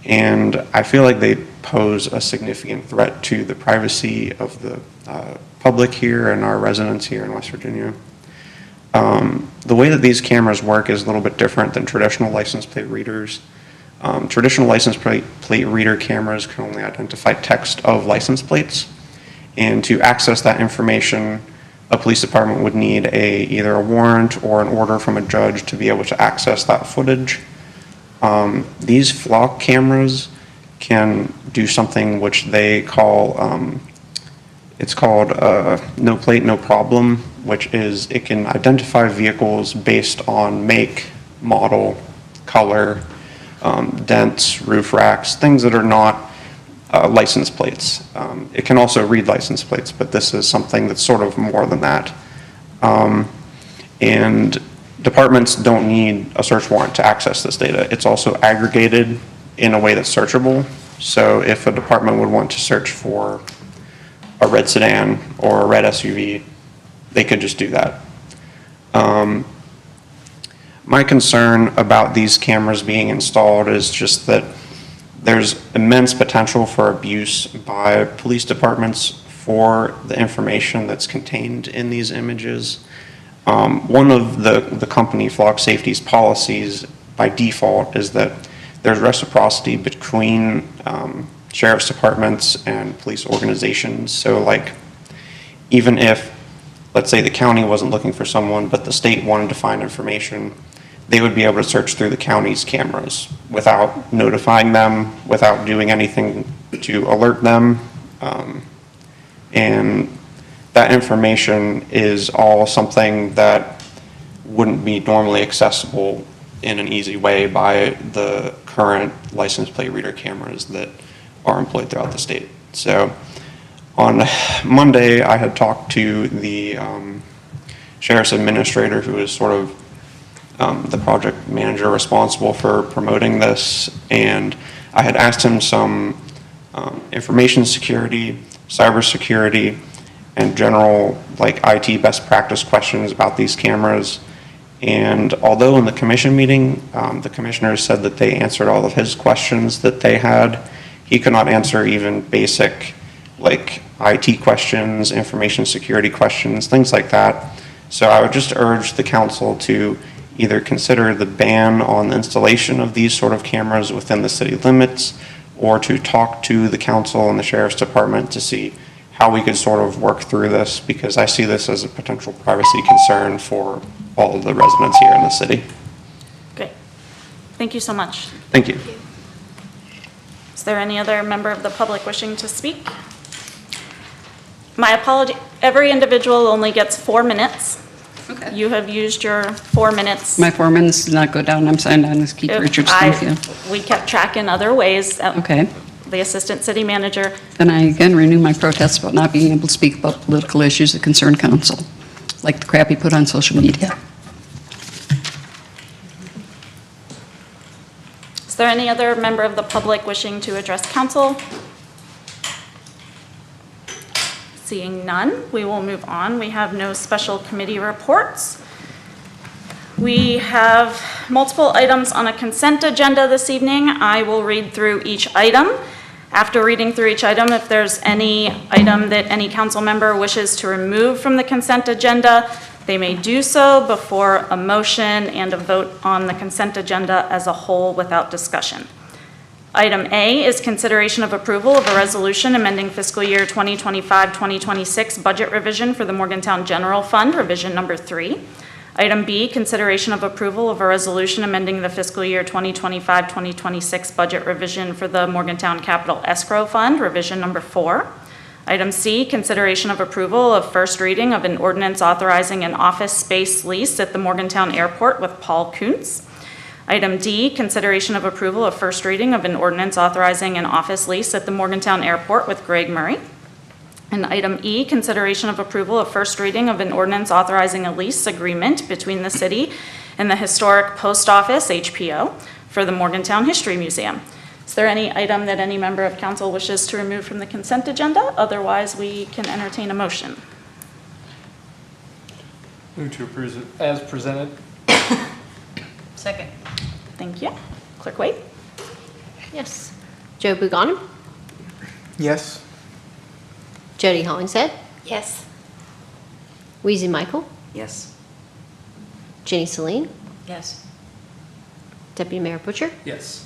And I feel like they pose a significant threat to the privacy of the public here and our residents here in West Virginia. The way that these cameras work is a little bit different than traditional license plate readers. Traditional license plate reader cameras can only identify text of license plates. And to access that information, a police department would need either a warrant or an order from a judge to be able to access that footage. These flock cameras can do something which they call, it's called no plate, no problem, which is it can identify vehicles based on make, model, color, dents, roof racks, things that are not license plates. It can also read license plates, but this is something that's sort of more than that. And departments don't need a search warrant to access this data. It's also aggregated in a way that's searchable. So if a department would want to search for a red sedan or a red SUV, they could just do that. My concern about these cameras being installed is just that there's immense potential for abuse by police departments for the information that's contained in these images. One of the company Flock Safety's policies by default is that there's reciprocity between sheriff's departments and police organizations. So like, even if, let's say the county wasn't looking for someone, but the state wanted to find information, they would be able to search through the county's cameras without notifying them, without doing anything to alert them. And that information is all something that wouldn't be normally accessible in an easy way by the current license plate reader cameras that are employed throughout the state. So on Monday, I had talked to the sheriff's administrator, who is sort of the project manager responsible for promoting this, and I had asked him some information security, cybersecurity, and general like IT best practice questions about these cameras. And although in the commission meeting, the commissioners said that they answered all of his questions that they had, he could not answer even basic like IT questions, information security questions, things like that. So I would just urge the council to either consider the ban on the installation of these sort of cameras within the city limits, or to talk to the council and the sheriff's department to see how we could sort of work through this, because I see this as a potential privacy concern for all of the residents here in the city. Great. Thank you so much. Thank you. Is there any other member of the public wishing to speak? My apology, every individual only gets 4 minutes. Okay. You have used your 4 minutes. My 4 minutes did not go down. I'm signed on as Keith Richardson. We kept track in other ways. Okay. The assistant city manager. Then I again renew my protest about not being able to speak about political issues that concern council, like the crap he put on social media. Is there any other member of the public wishing to address council? Seeing none, we will move on. We have no special committee reports. We have multiple items on a consent agenda this evening. I will read through each item. After reading through each item, if there's any item that any council member wishes to remove from the consent agenda, they may do so before a motion and a vote on the consent agenda as a whole without discussion. Item A is consideration of approval of a resolution amending fiscal year 2025-2026 budget revision for the Morgantown General Fund, revision number 3. Item B, consideration of approval of a resolution amending the fiscal year 2025-2026 budget revision for the Morgantown Capital Escrow Fund, revision number 4. Item C, consideration of approval of first reading of an ordinance authorizing an office space lease at the Morgantown Airport with Paul Kuntz. Item D, consideration of approval of first reading of an ordinance authorizing an office lease at the Morgantown Airport with Greg Murray. And item E, consideration of approval of first reading of an ordinance authorizing a lease agreement between the city and the Historic Post Office, HPO, for the Morgantown History Museum. Is there any item that any member of council wishes to remove from the consent agenda? Otherwise, we can entertain a motion. Move to approve it as presented. Second. Thank you. Clerk Wade? Yes. Joe Buganim, Yes. Jody Hollingshead, Yes. Wheezy Michael, Yes. Jenny Celine, Yes. Deputy Mayor Butcher, Yes.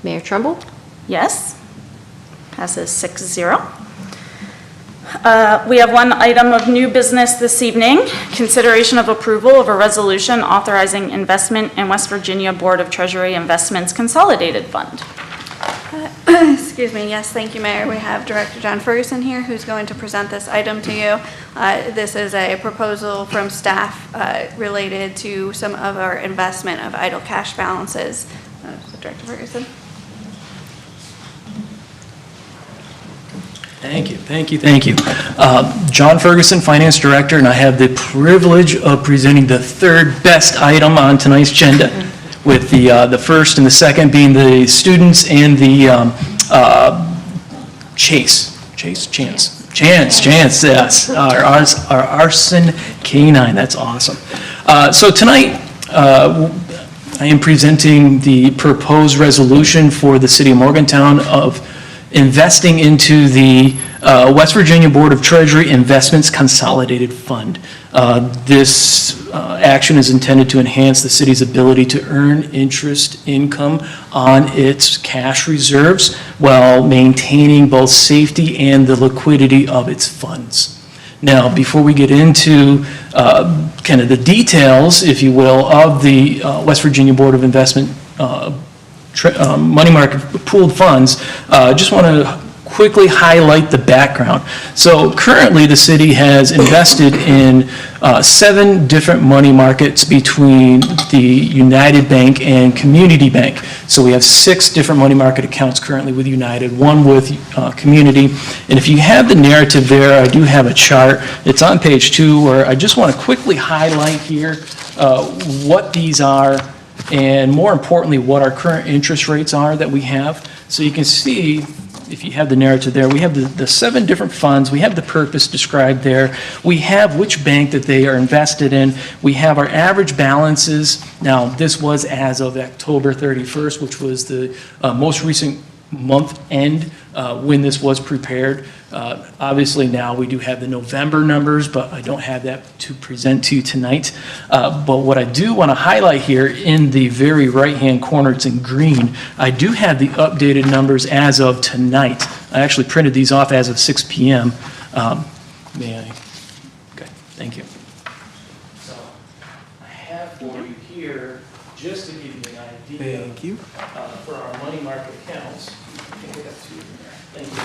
Mayor Trumbull. Yes. Passes 6-0. We have one item of new business this evening, consideration of approval of a resolution authorizing investment in West Virginia Board of Treasury Investments Consolidated Fund. Excuse me, yes, thank you, Mayor. We have Director John Ferguson here, who's going to present this item to you. This is a proposal from staff related to some of our investment of idle cash balances. So Director Ferguson. Thank you, thank you, thank you. John Ferguson, Finance Director, and I have the privilege of presenting the third best item on tonight's agenda, with the first and the second being the students and the Chance, yes, our arson canine, that's awesome. So tonight, I am presenting the proposed resolution for the City of Morgantown of investing into the West Virginia Board of Treasury Investments Consolidated Fund. This action is intended to enhance the city's ability to earn interest income on its cash reserves while maintaining both safety and the liquidity of its funds. Now, before we get into kind of the details, if you will, of the West Virginia Board of Investment money market pooled funds, just want to quickly highlight the background. So currently the city has invested in 7 different money markets between the United Bank and Community Bank. So we have 6 different money market accounts currently with United, 1 with Community. And if you have the narrative there, I do have a chart. It's on page 2 where I just want to quickly highlight here what these are, and more importantly, what our current interest rates are that we have. So you can see, if you have the narrative there, we have the 7 different funds. We have the purpose described there. We have which bank that they are invested in. We have our average balances. Now, this was as of October 31st, which was the most recent month end when this was prepared. Obviously now we do have the November numbers, but I don't have that to present to you tonight. But what I do want to highlight here in the very right-hand corner, it's in green, I do have the updated numbers as of tonight. I actually printed these off as of 6 p.m. May I? Okay, thank you. So I have for you here, just to give you an idea. Thank you. For our money market accounts. I think we got 2 in there. Thank you.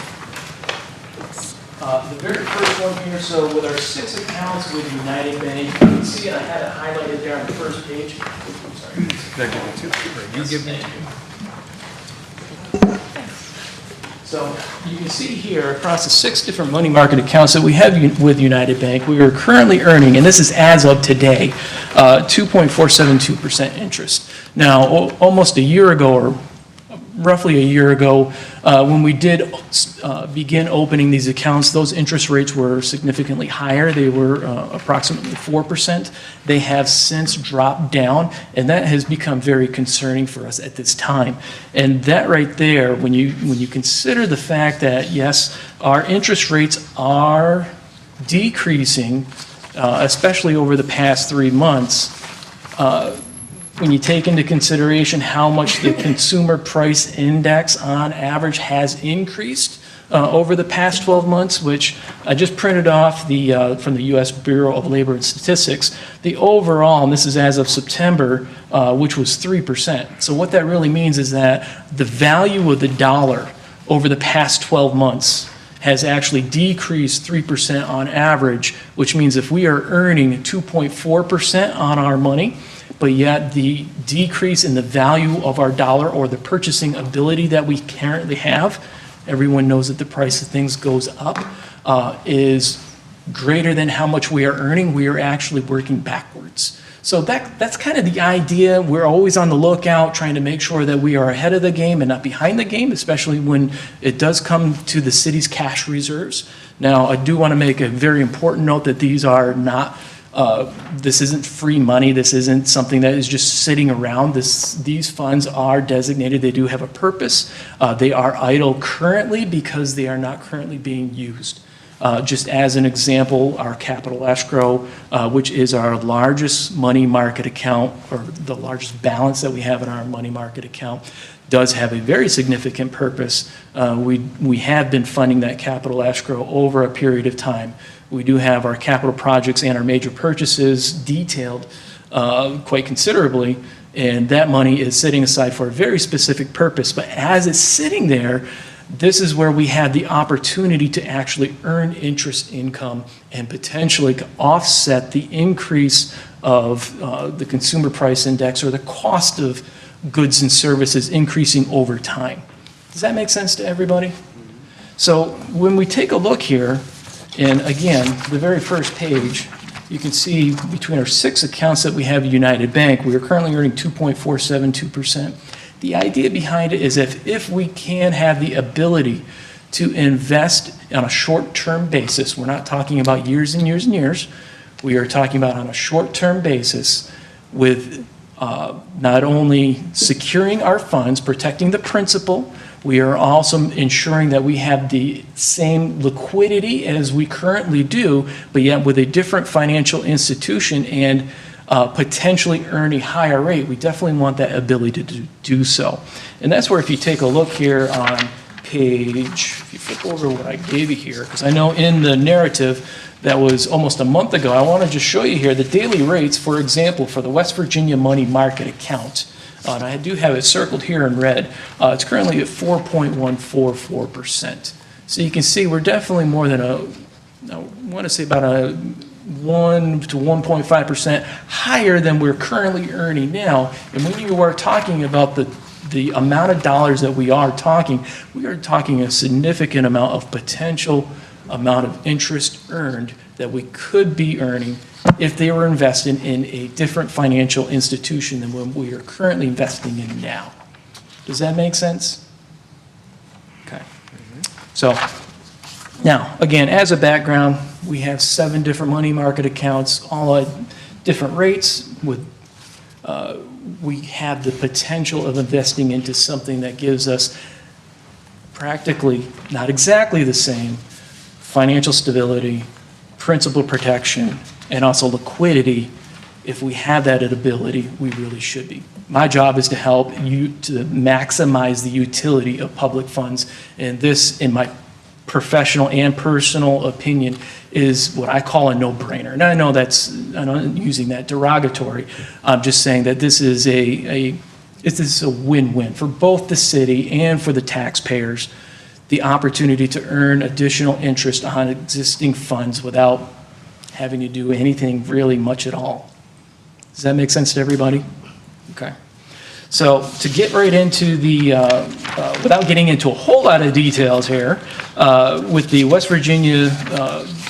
The very first one here, so with our 6 accounts with United Bank, you can see, and I had it highlighted there on the first page. I'm sorry. Did I give it to you? You give me. So you can see here across the 6 different money market accounts that we have with United Bank, we are currently earning, and this is as of today, 2.472% interest. Now, almost a year ago, or roughly a year ago, when we did begin opening these accounts, those interest rates were significantly higher. They were approximately 4%. They have since dropped down, and that has become very concerning for us at this time. And that right there, when you consider the fact that, yes, our interest rates are decreasing, especially over the past 3 months, when you take into consideration how much the consumer price index on average has increased over the past 12 months, which I just printed off from the U.S. Bureau of Labor and Statistics, the overall, and this is as of September, which was 3%. So what that really means is that the value of the dollar over the past 12 months has actually decreased 3% on average, which means if we are earning 2.4% on our money, but yet the decrease in the value of our dollar or the purchasing ability that we currently have, everyone knows that the price of things goes up, is greater than how much we are earning. We are actually working backwards. So that's kind of the idea. We're always on the lookout, trying to make sure that we are ahead of the game and not behind the game, especially when it does come to the city's cash reserves. Now, I do want to make a very important note that these are not This isn't free money. This isn't something that is just sitting around. These funds are designated. They do have a purpose. They are idle currently because they are not currently being used. Just as an example, our capital escrow, which is our largest money market account, or the largest balance that we have in our money market account, does have a very significant purpose. We have been funding that capital escrow over a period of time. We do have our capital projects and our major purchases detailed quite considerably, and that money is sitting aside for a very specific purpose. But as it's sitting there, this is where we have the opportunity to actually earn interest income and potentially offset the increase of the consumer price index or the cost of goods and services increasing over time. Does that make sense to everybody? So when we take a look here, and again, the very first page, you can see between our 6 accounts that we have at United Bank, we are currently earning 2.472%. The idea behind it is if we can have the ability to invest on a short-term basis, we're not talking about years and years and years, we are talking about on a short-term basis with not only securing our funds, protecting the principal, we are also ensuring that we have the same liquidity as we currently do, but yet with a different financial institution and potentially earn a higher rate. We definitely want that ability to do so. And that's where if you take a look here on page, if you flip over what I gave you here, because I know in the narrative that was almost a month ago, I want to just show you here the daily rates, for example, for the West Virginia money market account. And I do have it circled here in red. It's currently at 4.144%. So you can see we're definitely more than I want to say about a 1 to 1.5% higher than we're currently earning now. And when you are talking about the amount of dollars that we are talking a significant amount of potential amount of interest earned that we could be earning if they were investing in a different financial institution than what we are currently investing in now. Does that make sense? Okay. So now, again, as a background, we have 7 different money market accounts, all at different rates. We have the potential of investing into something that gives us practically, not exactly the same, financial stability, principal protection, and also liquidity. If we have that ability, we really should be. My job is to help you to maximize the utility of public funds, and this, in my professional and personal opinion, is what I call a no-brainer. And I know I'm not using that derogatory. I'm just saying that this is a win-win for both the city and for the taxpayers, the opportunity to earn additional interest on existing funds without having to do anything really much at all. Does that make sense to everybody? Okay. So to get right into the, without getting into a whole lot of details here, with the West Virginia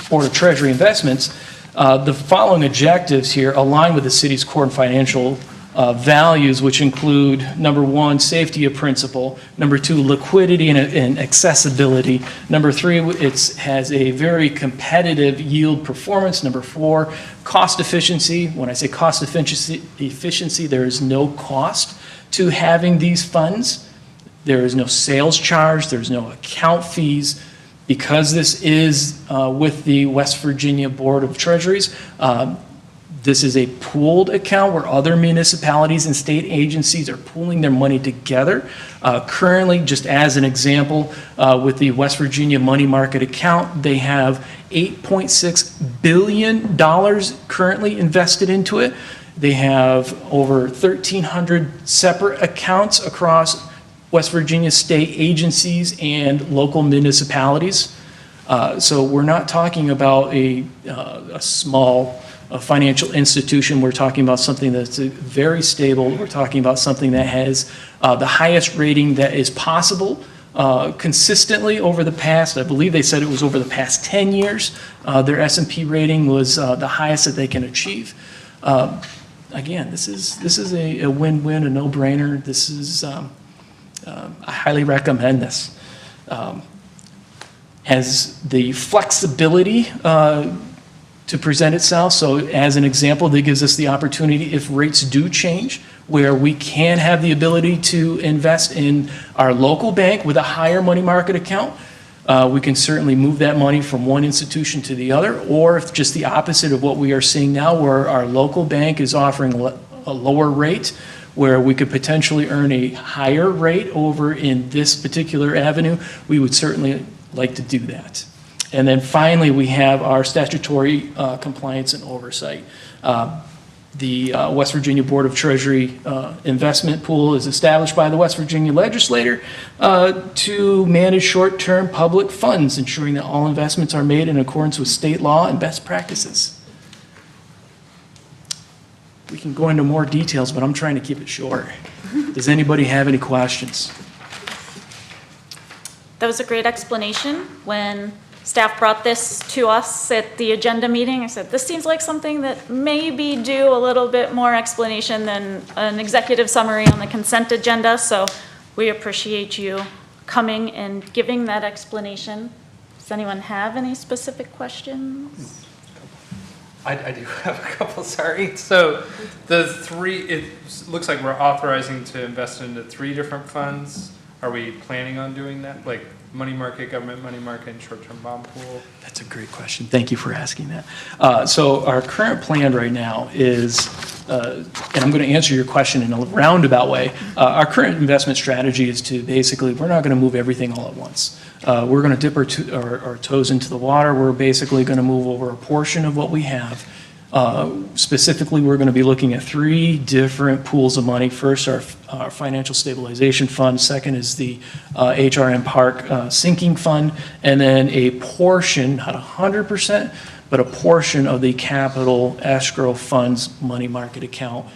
Board of Treasury Investments, the following objectives here align with the city's core and financial values, which include, number 1, safety of principal, number 2, liquidity and accessibility, number 3, it has a very competitive yield performance, number 4, cost efficiency. When I say cost efficiency, there is no cost to having these funds. There is no sales charge, there's no account fees. Because this is with the West Virginia Board of Treasuries, this is a pooled account where other municipalities and state agencies are pooling their money together. Currently, just as an example, with the West Virginia money market account, they have $8.6 billion currently invested into it. They have over 1,300 separate accounts across West Virginia state agencies and local municipalities. So we're not talking about a small financial institution. We're talking about something that's very stable. We're talking about something that has the highest rating that is possible consistently over the past, I believe they said it was over the past 10 years. Their S&P rating was the highest that they can achieve. Again, this is a win-win, a no-brainer. This is, I highly recommend this. Has the flexibility to present itself. So as an example, that gives us the opportunity, if rates do change, where we can have the ability to invest in our local bank with a higher money market account. We can certainly move that money from one institution to the other, or if just the opposite of what we are seeing now, where our local bank is offering a lower rate, where we could potentially earn a higher rate over in this particular avenue, we would certainly like to do that. And then finally, we have our statutory compliance and oversight. The West Virginia Board of Treasury investment pool is established by the West Virginia legislature to manage short-term public funds, ensuring that all investments are made in accordance with state law and best practices. We can go into more details, but I'm trying to keep it short. Does anybody have any questions? That was a great explanation. When staff brought this to us at the agenda meeting, I said, this seems like something that maybe do a little bit more explanation than an executive summary on the consent agenda. So we appreciate you coming and giving that explanation. Does anyone have any specific questions? I do have a couple, sorry. So it looks like we're authorizing to invest into 3 different funds. Are we planning on doing that? Like money market, government money market, and short-term bond pool? That's a great question. Thank you for asking that. So our current plan right now is, and I'm going to answer your question in a roundabout way. Our current investment strategy is to basically, we're not going to move everything all at once. We're going to dip our toes into the water. We're basically going to move over a portion of what we have. Specifically, we're going to be looking at 3 different pools of money. First, our financial stabilization fund. Second is the HRM Park sinking fund. And then a portion, not 100%, but a portion of the capital escrow fund's money market account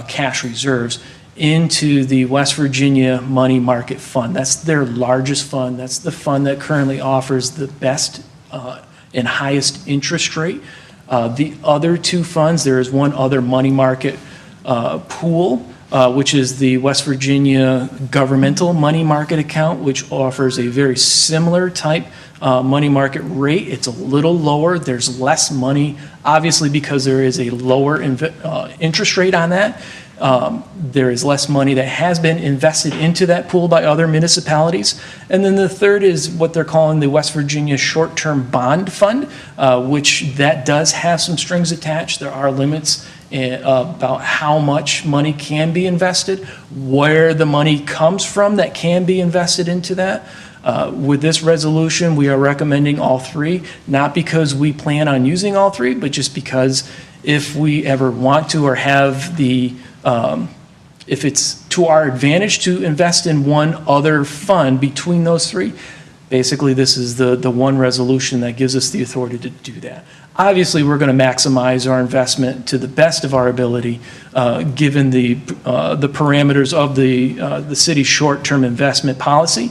cash reserves into the West Virginia Money Market Fund. That's their largest fund. That's the fund that currently offers the best and highest interest rate. The other 2 funds, there is one other money market pool, which is the West Virginia Governmental Money Market Account, which offers a very similar type money market rate. It's a little lower. There's less money, obviously, because there is a lower interest rate on that. There is less money that has been invested into that pool by other municipalities. And then the third is what they're calling the West Virginia Short-Term Bond Fund, which that does have some strings attached. There are limits about how much money can be invested, where the money comes from that can be invested into that. With this resolution, we are recommending all 3, not because we plan on using all 3, but just because if we ever want to or have the if it's to our advantage to invest in one other fund between those 3, basically this is the one resolution that gives us the authority to do that. Obviously, we're going to maximize our investment to the best of our ability, given the parameters of the city's short-term investment policy.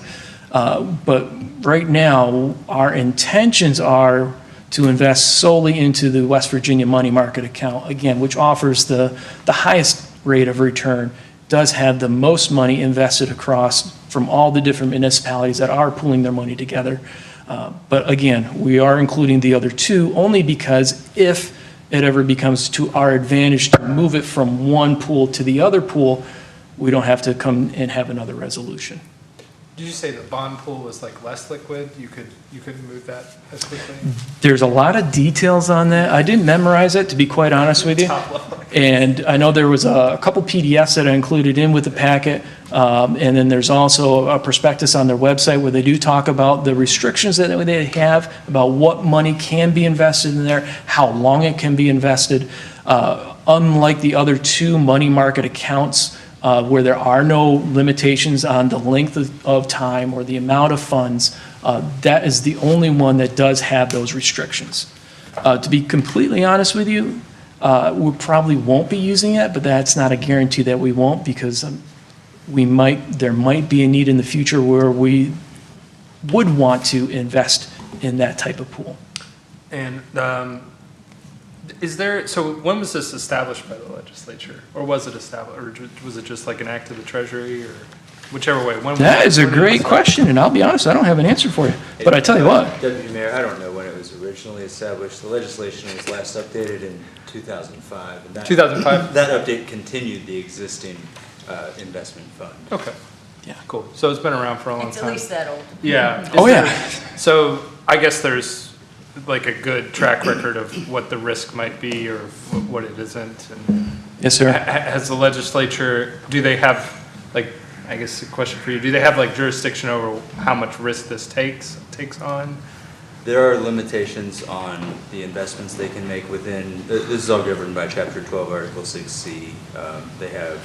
But right now, our intentions are to invest solely into the West Virginia Money Market Account, again, which offers the highest rate of return, does have the most money invested across from all the different municipalities that are pooling their money together. But again, we are including the other 2 only because if it ever becomes to our advantage to move it from one pool to the other pool, we don't have to come and have another resolution. Did you say the bond pool was like less liquid? You couldn't move that as quickly? There's a lot of details on that. I didn't memorize it, to be quite honest with you. And I know there was a couple PDFs that I included in with the packet. And then there's also a prospectus on their website where they do talk about the restrictions that they have about what money can be invested in there, how long it can be invested. Unlike the other 2 money market accounts, where there are no limitations on the length of time or the amount of funds, that is the only one that does have those restrictions. To be completely honest with you, we probably won't be using it, but that's not a guarantee that we won't, because there might be a need in the future where we would want to invest in that type of pool. And so when was this established by the legislature? Or was it established, or was it just like an act of the Treasury? Or whichever way. That is a great question, and I'll be honest, I don't have an answer for you. But I tell you what, Deputy Mayor, I don't know when it was originally established. The legislation was last updated in 2005. And that, 2005? That update continued the existing investment fund. Okay. Yeah, cool. So it's been around for a long It's time. at least that old. Yeah. Oh, Is yeah. there- So I guess there's like a good track record of what the risk might be or what it isn't. And Yes, sir. Has the legislature, do they have, like, I guess a question for you, do they have like jurisdiction over how much risk this takes on? There are limitations on the investments they can make within, this is all governed by Chapter 12, Article 6C. They have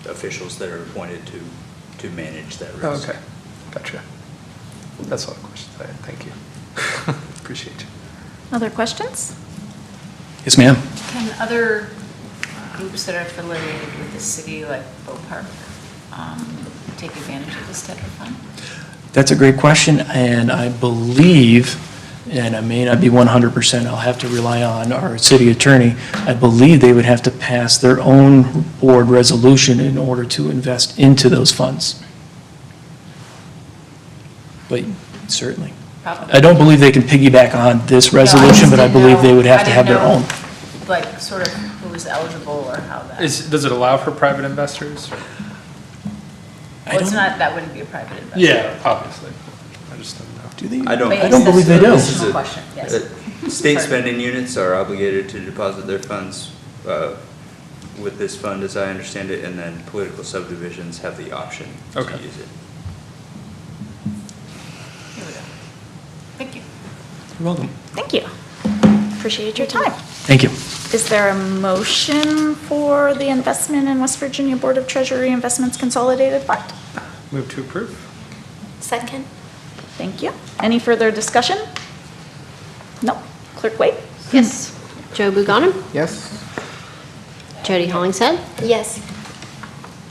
officials that are appointed to manage that risk. Oh, okay, gotcha. That's all the questions I had. Thank you. Appreciate you. Other questions? yes, ma'am. Can other groups that are affiliated with the city, like Boat Park, take advantage of this type of fund? That's a great question, and I believe, and I may not be 100%, I'll have to rely on our city attorney, I believe they would have to pass their own board resolution in order to invest into those funds. But certainly. Probably. I don't believe they can piggyback on this resolution, but I believe they would have to have their own. Like, sort of who was eligible or how that? Does it allow for private investors? Well, it's not, that wouldn't be a private investment. Yeah, obviously. I just don't know. Do they? I don't. But I don't believe they do. This is a- Question, yes. State Sorry. spending units are obligated to deposit their funds with this fund, as I understand it, and then political subdivisions have the option to Okay. use it. Here we go. Thank you. You're welcome. Thank you. Appreciate your time. Thank you. Is there a motion for the investment in West Virginia Board of Treasury Investments Consolidated Fund? Move to approve? Second. Thank you. Any further discussion? No. Clerk Wade? Yes. Joe Buganim, Yes. Jody Hollingshead, Yes.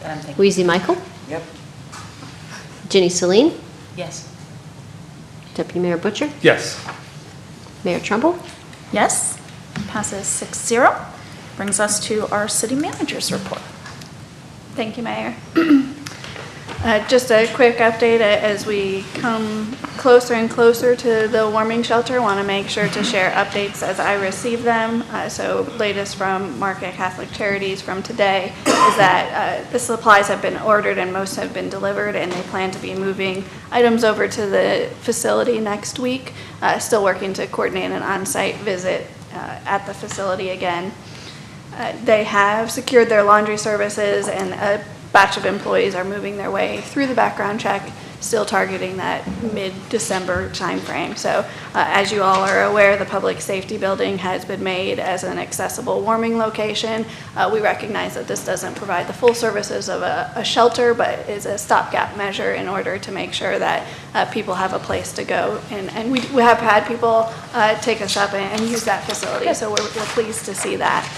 That I'm thinking. Wheezy Michael, Yep. Jenny Celine, Yes. Deputy Mayor Butcher, Yes. Mayor Trumbull. Yes. Passes 6-0. Brings us to our city manager's report. Thank you, Mayor. Just a quick update as we come closer and closer to the warming shelter. Want to make sure to share updates as I receive them. So latest from Market Catholic Charities from today is that the supplies have been ordered and most have been delivered, and they plan to be moving items over to the facility next week. Still working to coordinate an on-site visit at the facility again. They have secured their laundry services, and a batch of employees are moving their way through the background check, still targeting that mid-December timeframe. So as you all are aware, the public safety building has been made as an accessible warming location. We recognize that this doesn't provide the full services of a shelter, but is a stopgap measure in order to make sure that people have a place to go. And we have had people take us up and use that facility, so we're pleased to see that.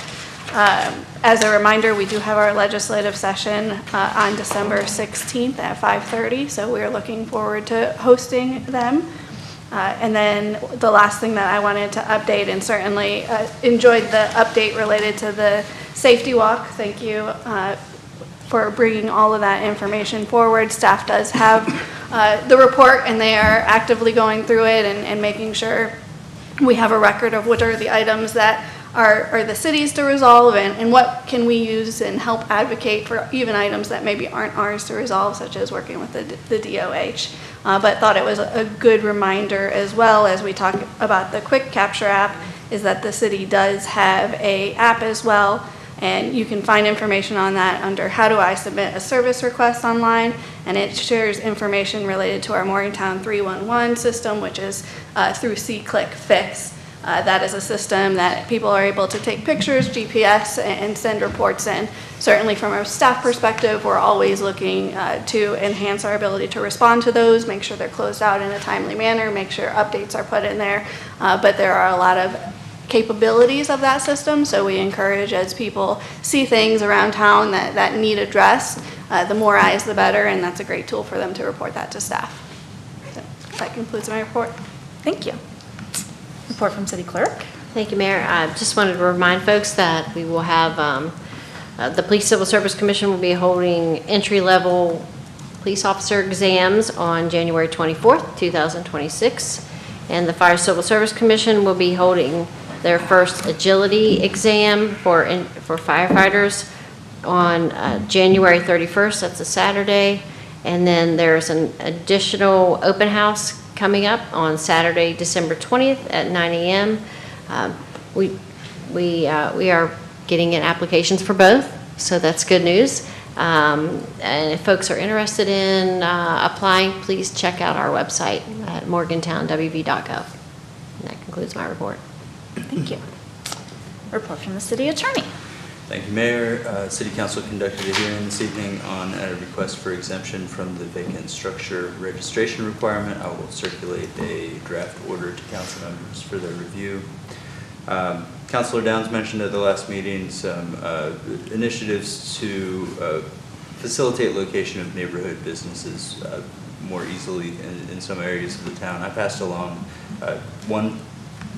As a reminder, we do have our legislative session on December 16th at 5:30, so we're looking forward to hosting them. And then the last thing that I wanted to update, and certainly enjoyed the update related to the safety walk. Thank you for bringing all of that information forward. Staff does have the report, and they are actively going through it and making sure we have a record of what are the items that are the cities to resolve, and what can we use and help advocate for even items that maybe aren't ours to resolve, such as working with the DOH. But thought it was a good reminder, as well as we talk about the Quick Capture app, is that the city does have a app as well, and you can find information on that under How Do I Submit a Service Request online, and it shares information related to our Morgantown 311 system, which is through C-Click Fix. That is a system that people are able to take pictures, GPS, and send reports in. Certainly from a staff perspective, we're always looking to enhance our ability to respond to those, make sure they're closed out in a timely manner, make sure updates are put in there. But there are a lot of capabilities of that system, so we encourage, as people see things around town that need addressed, the more eyes the better, and that's a great tool for them to report that to staff. So that concludes my report. Thank you. Report from City Clerk. Thank you, Mayor. I just wanted to remind folks that we will have, the Police Civil Service Commission will be holding entry-level police officer exams on January 24th, 2026. And the Fire Civil Service Commission will be holding their first agility exam for firefighters on January 31st, that's a Saturday. And then there's an additional open house coming up on Saturday, December 20th at 9 a.m. We are getting in applications for both, so that's good news. And if folks are interested in applying, please check out our website at morgantownwv.gov. And that concludes my report. Thank you. Report from the city attorney. Thank you, Mayor. City Council conducted a hearing this evening on a request for exemption from the vacant structure registration requirement. I will circulate a draft order to council members for their review. Councilor Downs mentioned at the last meeting some initiatives to facilitate location of neighborhood businesses more easily in some areas of the town. I passed along one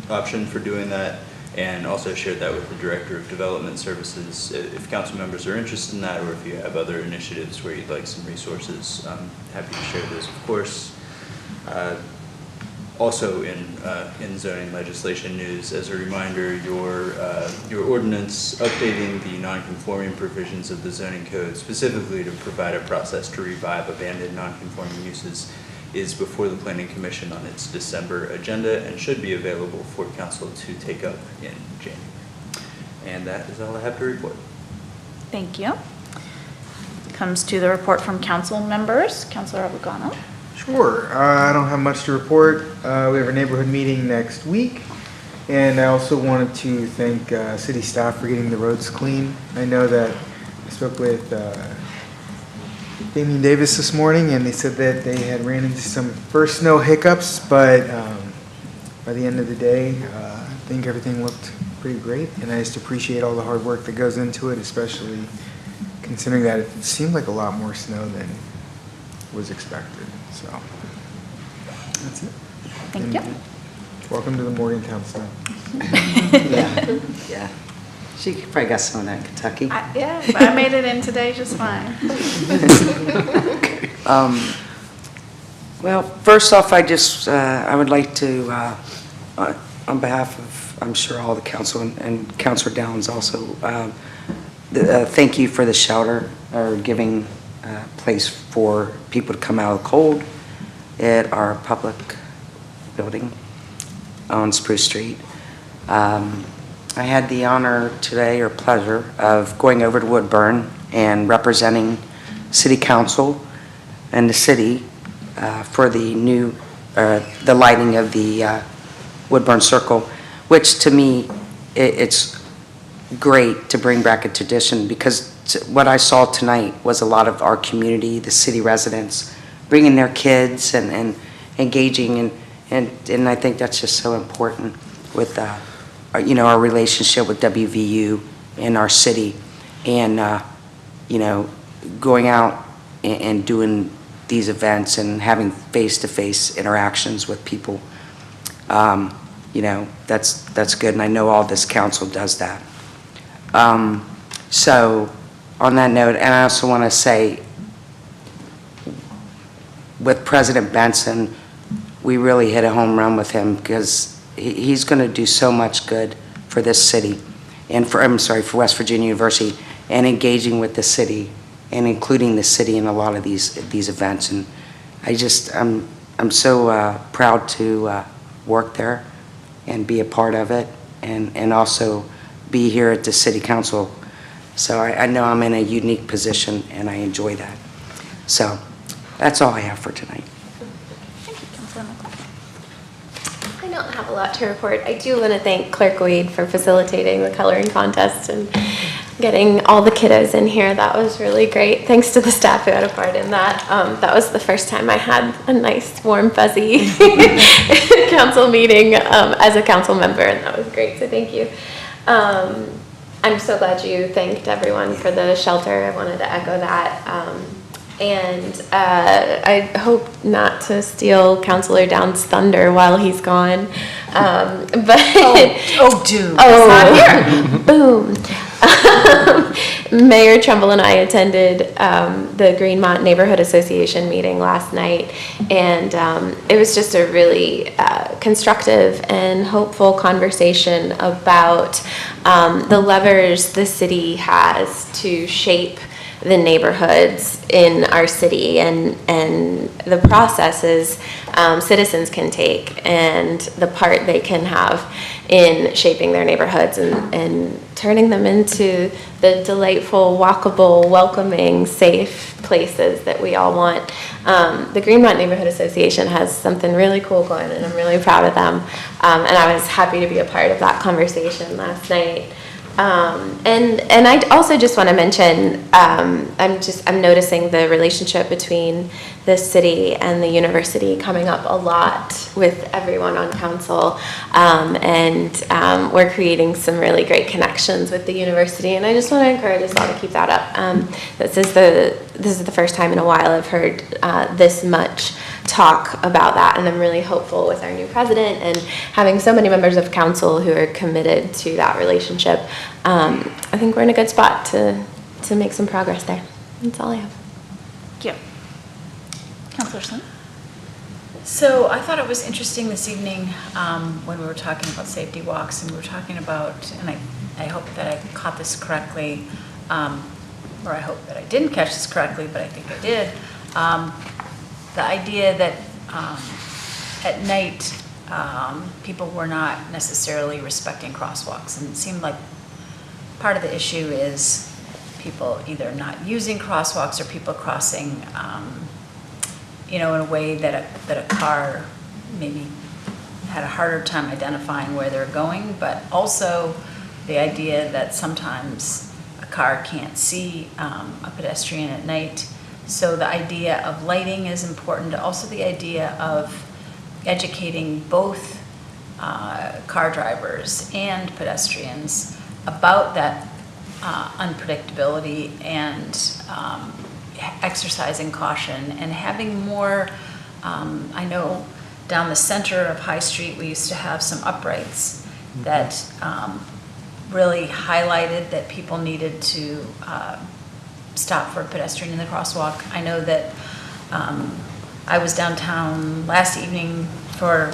option for doing that, and also shared that with the Director of Development Services. If council members are interested in that, or if you have other initiatives where you'd like some resources, I'm happy to share those, of course. Also in zoning legislation news, as a reminder, your ordinance updating the non-conforming provisions of the zoning code, specifically to provide a process to revive abandoned non-conforming uses, is before the Planning Commission on its December agenda and should be available for council to take up in January. And that is all I have to report. Thank you. Comes to the report from council members. Councilor Abugano. Sure. I don't have much to report. We have a neighborhood meeting next week. And I also wanted to thank city staff for getting the roads clean. I know that I spoke with Damian Davis this morning, and they said that they had ran into some first snow hiccups, but by the end of the day, I think everything looked pretty great. And I just appreciate all the hard work that goes into it, especially considering that it seemed like a lot more snow than was expected. So that's it. Thank you. Welcome to the Morgantown snow. Yeah. She probably got some of that in Kentucky. Yeah, but I made it in today just fine. Well, first off, I would like to, on behalf of, I'm sure all the council and Councilor Downs also, thank you for the shelter, or giving place for people to come out of the cold at our public building on Spruce Street. I had the honor today, or pleasure, of going over to Woodburn and representing City Council and the city for the new, the lighting of the Woodburn Circle, which to me, it's great to bring back a tradition, because what I saw tonight was a lot of our community, the city residents, bringing their kids and engaging, and I think that's just so important with our relationship with WVU and our city, and going out and doing these events and having face-to-face interactions with people. That's good, and I know all this council does that. So on that note, and I also want to say, with President Benson, we really hit a home run with him, because he's going to do so much good for this city, and for West Virginia University, and engaging with the city and including the city in a lot of these events. And I'm so proud to work there and be a part of it, and also be here at the City Council. So I know I'm in a unique position, and I enjoy that. So that's all I have for tonight. I don't have a lot to report. I do want to thank Clerk Wade for facilitating the coloring contest and getting all the kiddos in here. That was really great. Thanks to the staff who had a part in that. That was the first time I had a nice, warm, fuzzy council meeting as a council member, and that was great, so thank you. I'm so glad you thanked everyone for the shelter. I wanted to echo that. And I hope not to steal Councilor Downs' thunder while he's gone. But oh, dude. Oh, boom. Mayor Trumbull and I attended the Greenmont Neighborhood Association meeting last night, and it was just a really constructive and hopeful conversation about the levers the city has to shape the neighborhoods in our city, and the processes citizens can take and the part they can have in shaping their neighborhoods and turning them into the delightful, walkable, welcoming, safe places that we all want. The Greenmont Neighborhood Association has something really cool going, and I'm really proud of them. And I was happy to be a part of that conversation last night. And I also just want to mention, I'm noticing the relationship between the city and the university coming up a lot with everyone on council, and we're creating some really great connections with the university, and I just want to encourage us all to keep that up. This is the first time in a while I've heard this much talk about that, and I'm really hopeful with our new president and having so many members of council who are committed to that relationship. I think we're in a good spot to make some progress there. That's all I have. Thank you. Councilor Slim? So I thought it was interesting this evening when we were talking about safety walks, and we were talking about, and I hope that I caught this correctly, or I hope that I didn't catch this correctly, but I think I did. The idea that at night people were not necessarily respecting crosswalks, and it seemed like part of the issue is people either not using crosswalks or people crossing, in a way that a car maybe had a harder time identifying where they're going, but also the idea that sometimes a car can't see a pedestrian at night. So the idea of lighting is important. Also the idea of educating both car drivers and pedestrians about that unpredictability and exercising caution and having more, I know down the center of High Street we used to have some uprights that really highlighted that people needed to stop for a pedestrian in the crosswalk. I know that I was downtown last evening for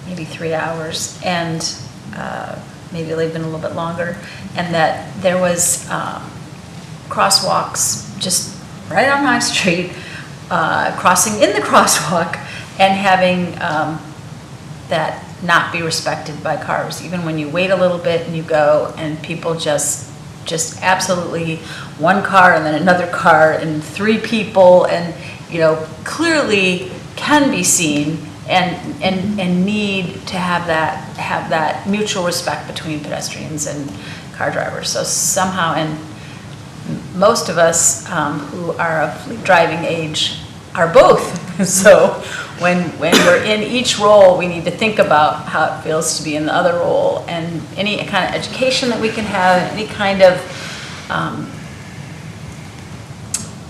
maybe 3 hours, and maybe they've been a little bit longer, and that there was crosswalks just right on High Street, crossing in the crosswalk and having that not be respected by cars. Even when you wait a little bit and you go, and people just absolutely, one car and then another car and three people, and clearly can be seen and need to have that mutual respect between pedestrians and car drivers. So somehow, and most of us who are of driving age are both. So when we're in each role, we need to think about how it feels to be in the other role, and any kind of education that we can have, any kind of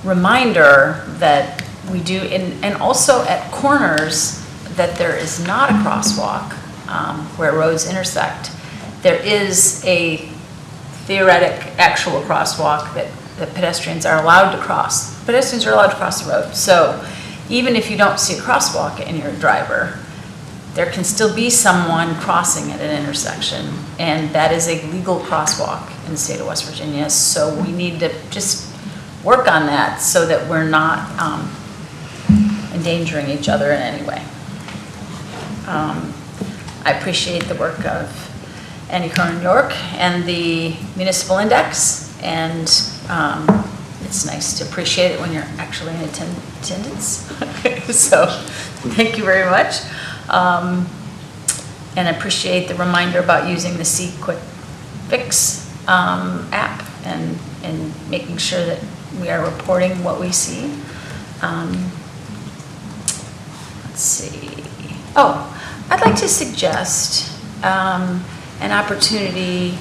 reminder that we do, and also at corners that there is not a crosswalk where roads intersect. There is a theoretic actual crosswalk that pedestrians are allowed to cross. Pedestrians are allowed to cross the road. So even if you don't see a crosswalk and you're a driver, there can still be someone crossing at an intersection, and that is a legal crosswalk in the state of West Virginia. So we need to just work on that so that we're not endangering each other in any way. I appreciate the work of Andy Cronin York and the Municipal Index, and it's nice to appreciate it when you're actually in attendance. So thank you very much. And I appreciate the reminder about using the C Quick Fix app and making sure that we are reporting what we see. Let's see. Oh, I'd like to suggest an opportunity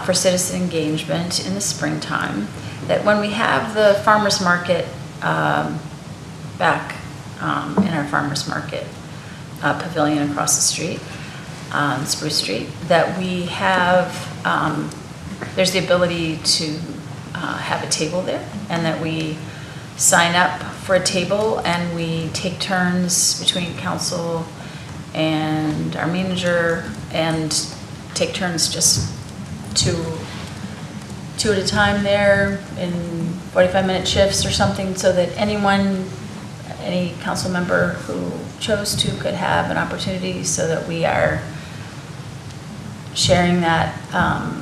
for citizen engagement in the springtime, that when we have the farmers market back in our farmers market pavilion across the street on Spruce Street, that we have there's the ability to have a table there, and that we sign up for a table and we take turns between council and our manager, and take turns just two at a time there in 45-minute shifts or something, so that any council member who chose to could have an opportunity, so that we are sharing that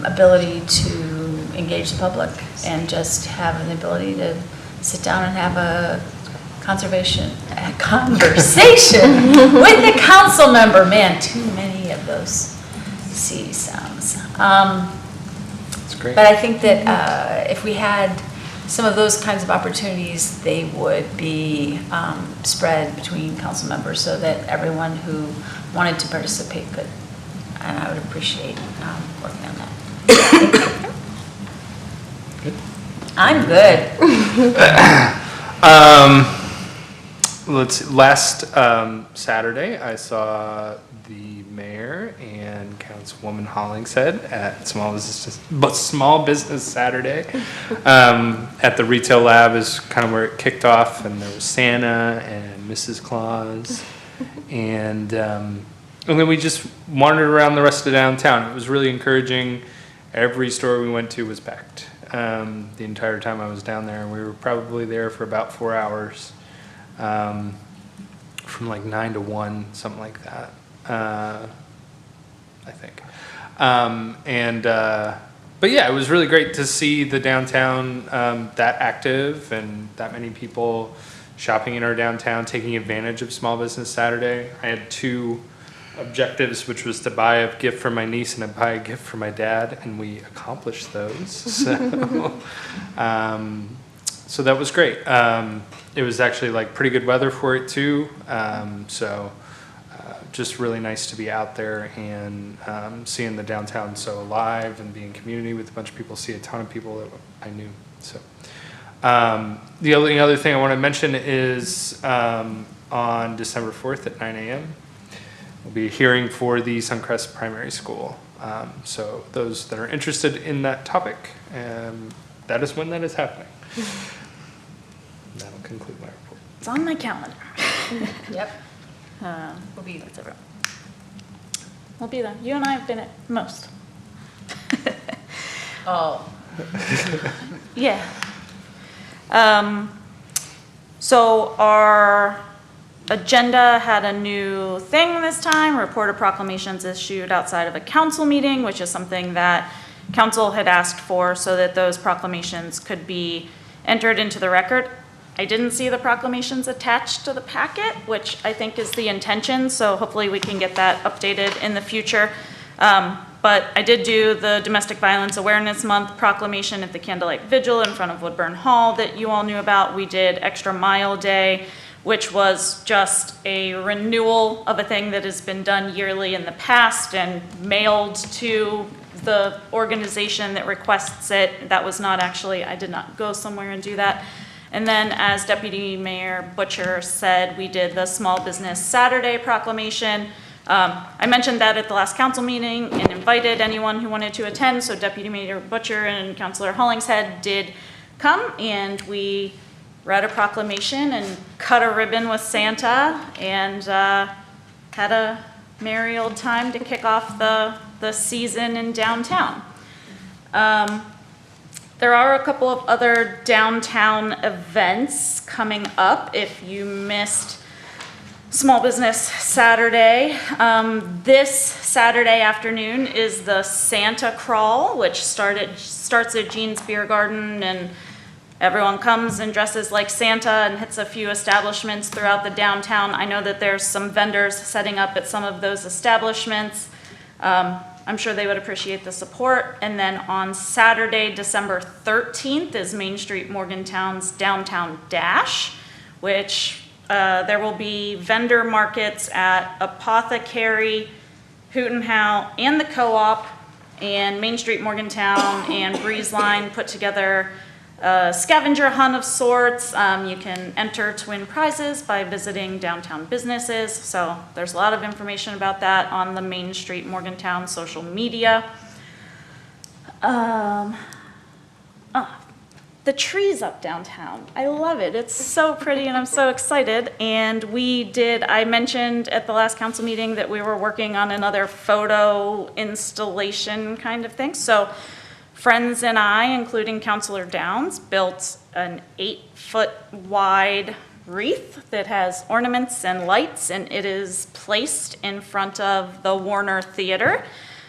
ability to engage the public and just have an ability to sit down and have a conversation with the council member. Man, too many of those C sounds. That's great. But I think that if we had some of those kinds of opportunities, they would be spread between council members, so that everyone who wanted to participate could. And I would appreciate working on that. Good. I'm good. Last Saturday, I saw the mayor and Councilwoman Hollingshead at Small Business Saturday. At the retail lab is kind of where it kicked off, and there was Santa and Mrs. Claus, and then we just wandered around the rest of downtown. It was really encouraging. Every store we went to was packed the entire time I was down there, and we were probably there for about 4 hours, from like 9 to 1, something like that, I think. But yeah, it was really great to see the downtown that active, and that many people shopping in our downtown, taking advantage of Small Business Saturday. I had 2 objectives, which was to buy a gift for my niece and to buy a gift for my dad, and we accomplished those. So that was great. It was actually like pretty good weather for it too. Just really nice to be out there and seeing the downtown so alive, and be in community with a bunch of people, see a ton of people that I knew. So the only other thing I want to mention is on December 4th at 9 a.m. We'll be a hearing for the Suncrest Primary School. So those that are interested in that topic, that is when that is happening. That'll conclude my report. It's on my calendar. Yep. We'll be there. We'll be there. You and I have been at most. Oh. Yeah. So our agenda had a new thing this time, report of proclamations issued outside of a council meeting, which is something that council had asked for, so that those proclamations could be entered into the record. I didn't see the proclamations attached to the packet, which I think is the intention, so hopefully we can get that updated in the future. But I did do the Domestic Violence Awareness Month proclamation at the Candlelight Vigil in front of Woodburn Hall that you all knew about. We did Extra Mile Day, which was just a renewal of a thing that has been done yearly in the past and mailed to the organization that requests it. That was not actually, I did not go somewhere and do that. And then, as Deputy Mayor Butcher said, we did the Small Business Saturday proclamation. I mentioned that at the last council meeting and invited anyone who wanted to attend, so Deputy Mayor Butcher and Councilor Hollingshead did come, and we read a proclamation and cut a ribbon with Santa, and had a merry old time to kick off the season in downtown. There are a couple of other downtown events coming up if you missed Small Business Saturday. This Saturday afternoon is the Santa Crawl, which starts at Jean's Beer Garden, and everyone comes and dresses like Santa and hits a few establishments throughout the downtown. I know that there's some vendors setting up at some of those establishments. I'm sure they would appreciate the support. And then on Saturday, December 13th is Main Street Morgantown's Downtown Dash, which there will be vendor markets at Apothecary, Hoot and How, and the Co-op, and Main Street Morgantown and Breeze Line put together a scavenger hunt of sorts. You can enter to win prizes by visiting downtown businesses. So there's a lot of information about that on the Main Street Morgantown social media. The trees up downtown. I love it. It's so pretty and I'm so excited. And I mentioned at the last council meeting that we were working on another photo installation kind of thing. So friends and I, including Councilor Downs, built an 8-foot wide wreath that has ornaments and lights, and it is placed in front of the Warner Theater.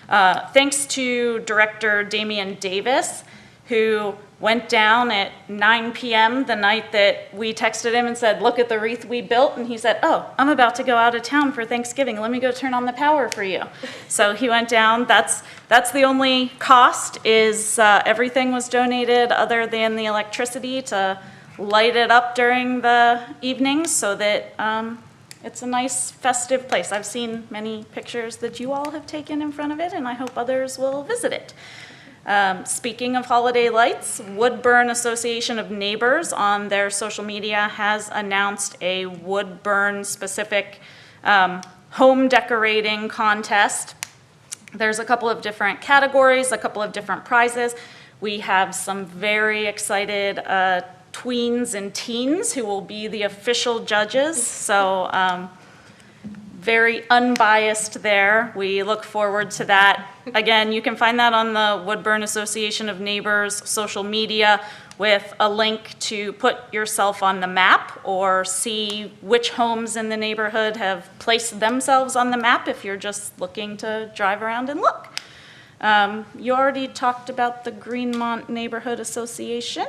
Thanks to Director Damian Davis, who went down at 9 p.m. the night that we texted him and said, look at the wreath we built. And he said, oh, I'm about to go out of town for Thanksgiving. Let me go turn on the power for you. So he went down. That's the only cost is everything was donated other than the electricity to light it up during the evenings so that it's a nice festive place. I've seen many pictures that you all have taken in front of it, and I hope others will visit it. Speaking of holiday lights, Woodburn Association of Neighbors on their social media has announced a Woodburn specific home decorating contest. There's a couple of different categories, a couple of different prizes. We have some very excited tweens and teens who will be the official judges. So very unbiased there. We look forward to that. Again, you can find that on the Woodburn Association of Neighbors social media with a link to put yourself on the map or see which homes in the neighborhood have placed themselves on the map if you're just looking to drive around and look. You already talked about the Greenmont Neighborhood Association.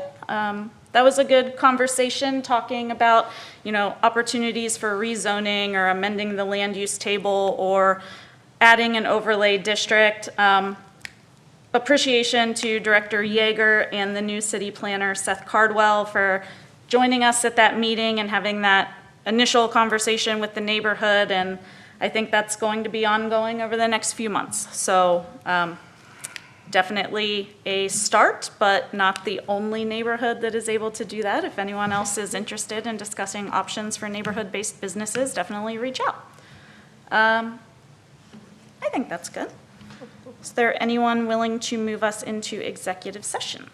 That was a good conversation talking about, opportunities for rezoning or amending the land use table or adding an overlay district. Appreciation to Director Yeager and the new city planner, Seth Cardwell, for joining us at that meeting and having that initial conversation with the neighborhood. And I think that's going to be ongoing over the next few months. So definitely a start, but not the only neighborhood that is able to do that. If anyone else is interested in discussing options for neighborhood-based businesses, definitely reach out. I think that's good. Is there anyone willing to move us into executive session?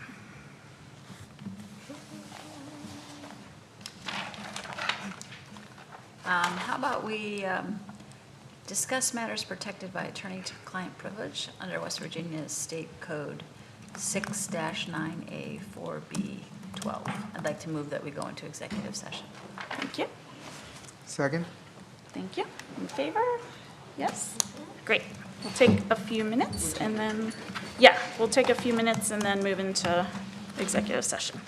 How about we discuss matters protected by attorney-client privilege under West Virginia State Code 6-9A4B12. I'd like to move that we go into executive session. Thank you. Second? Thank you. In favor? Yes? Great. We'll take a few minutes and then, we'll take a few minutes and then move into executive session.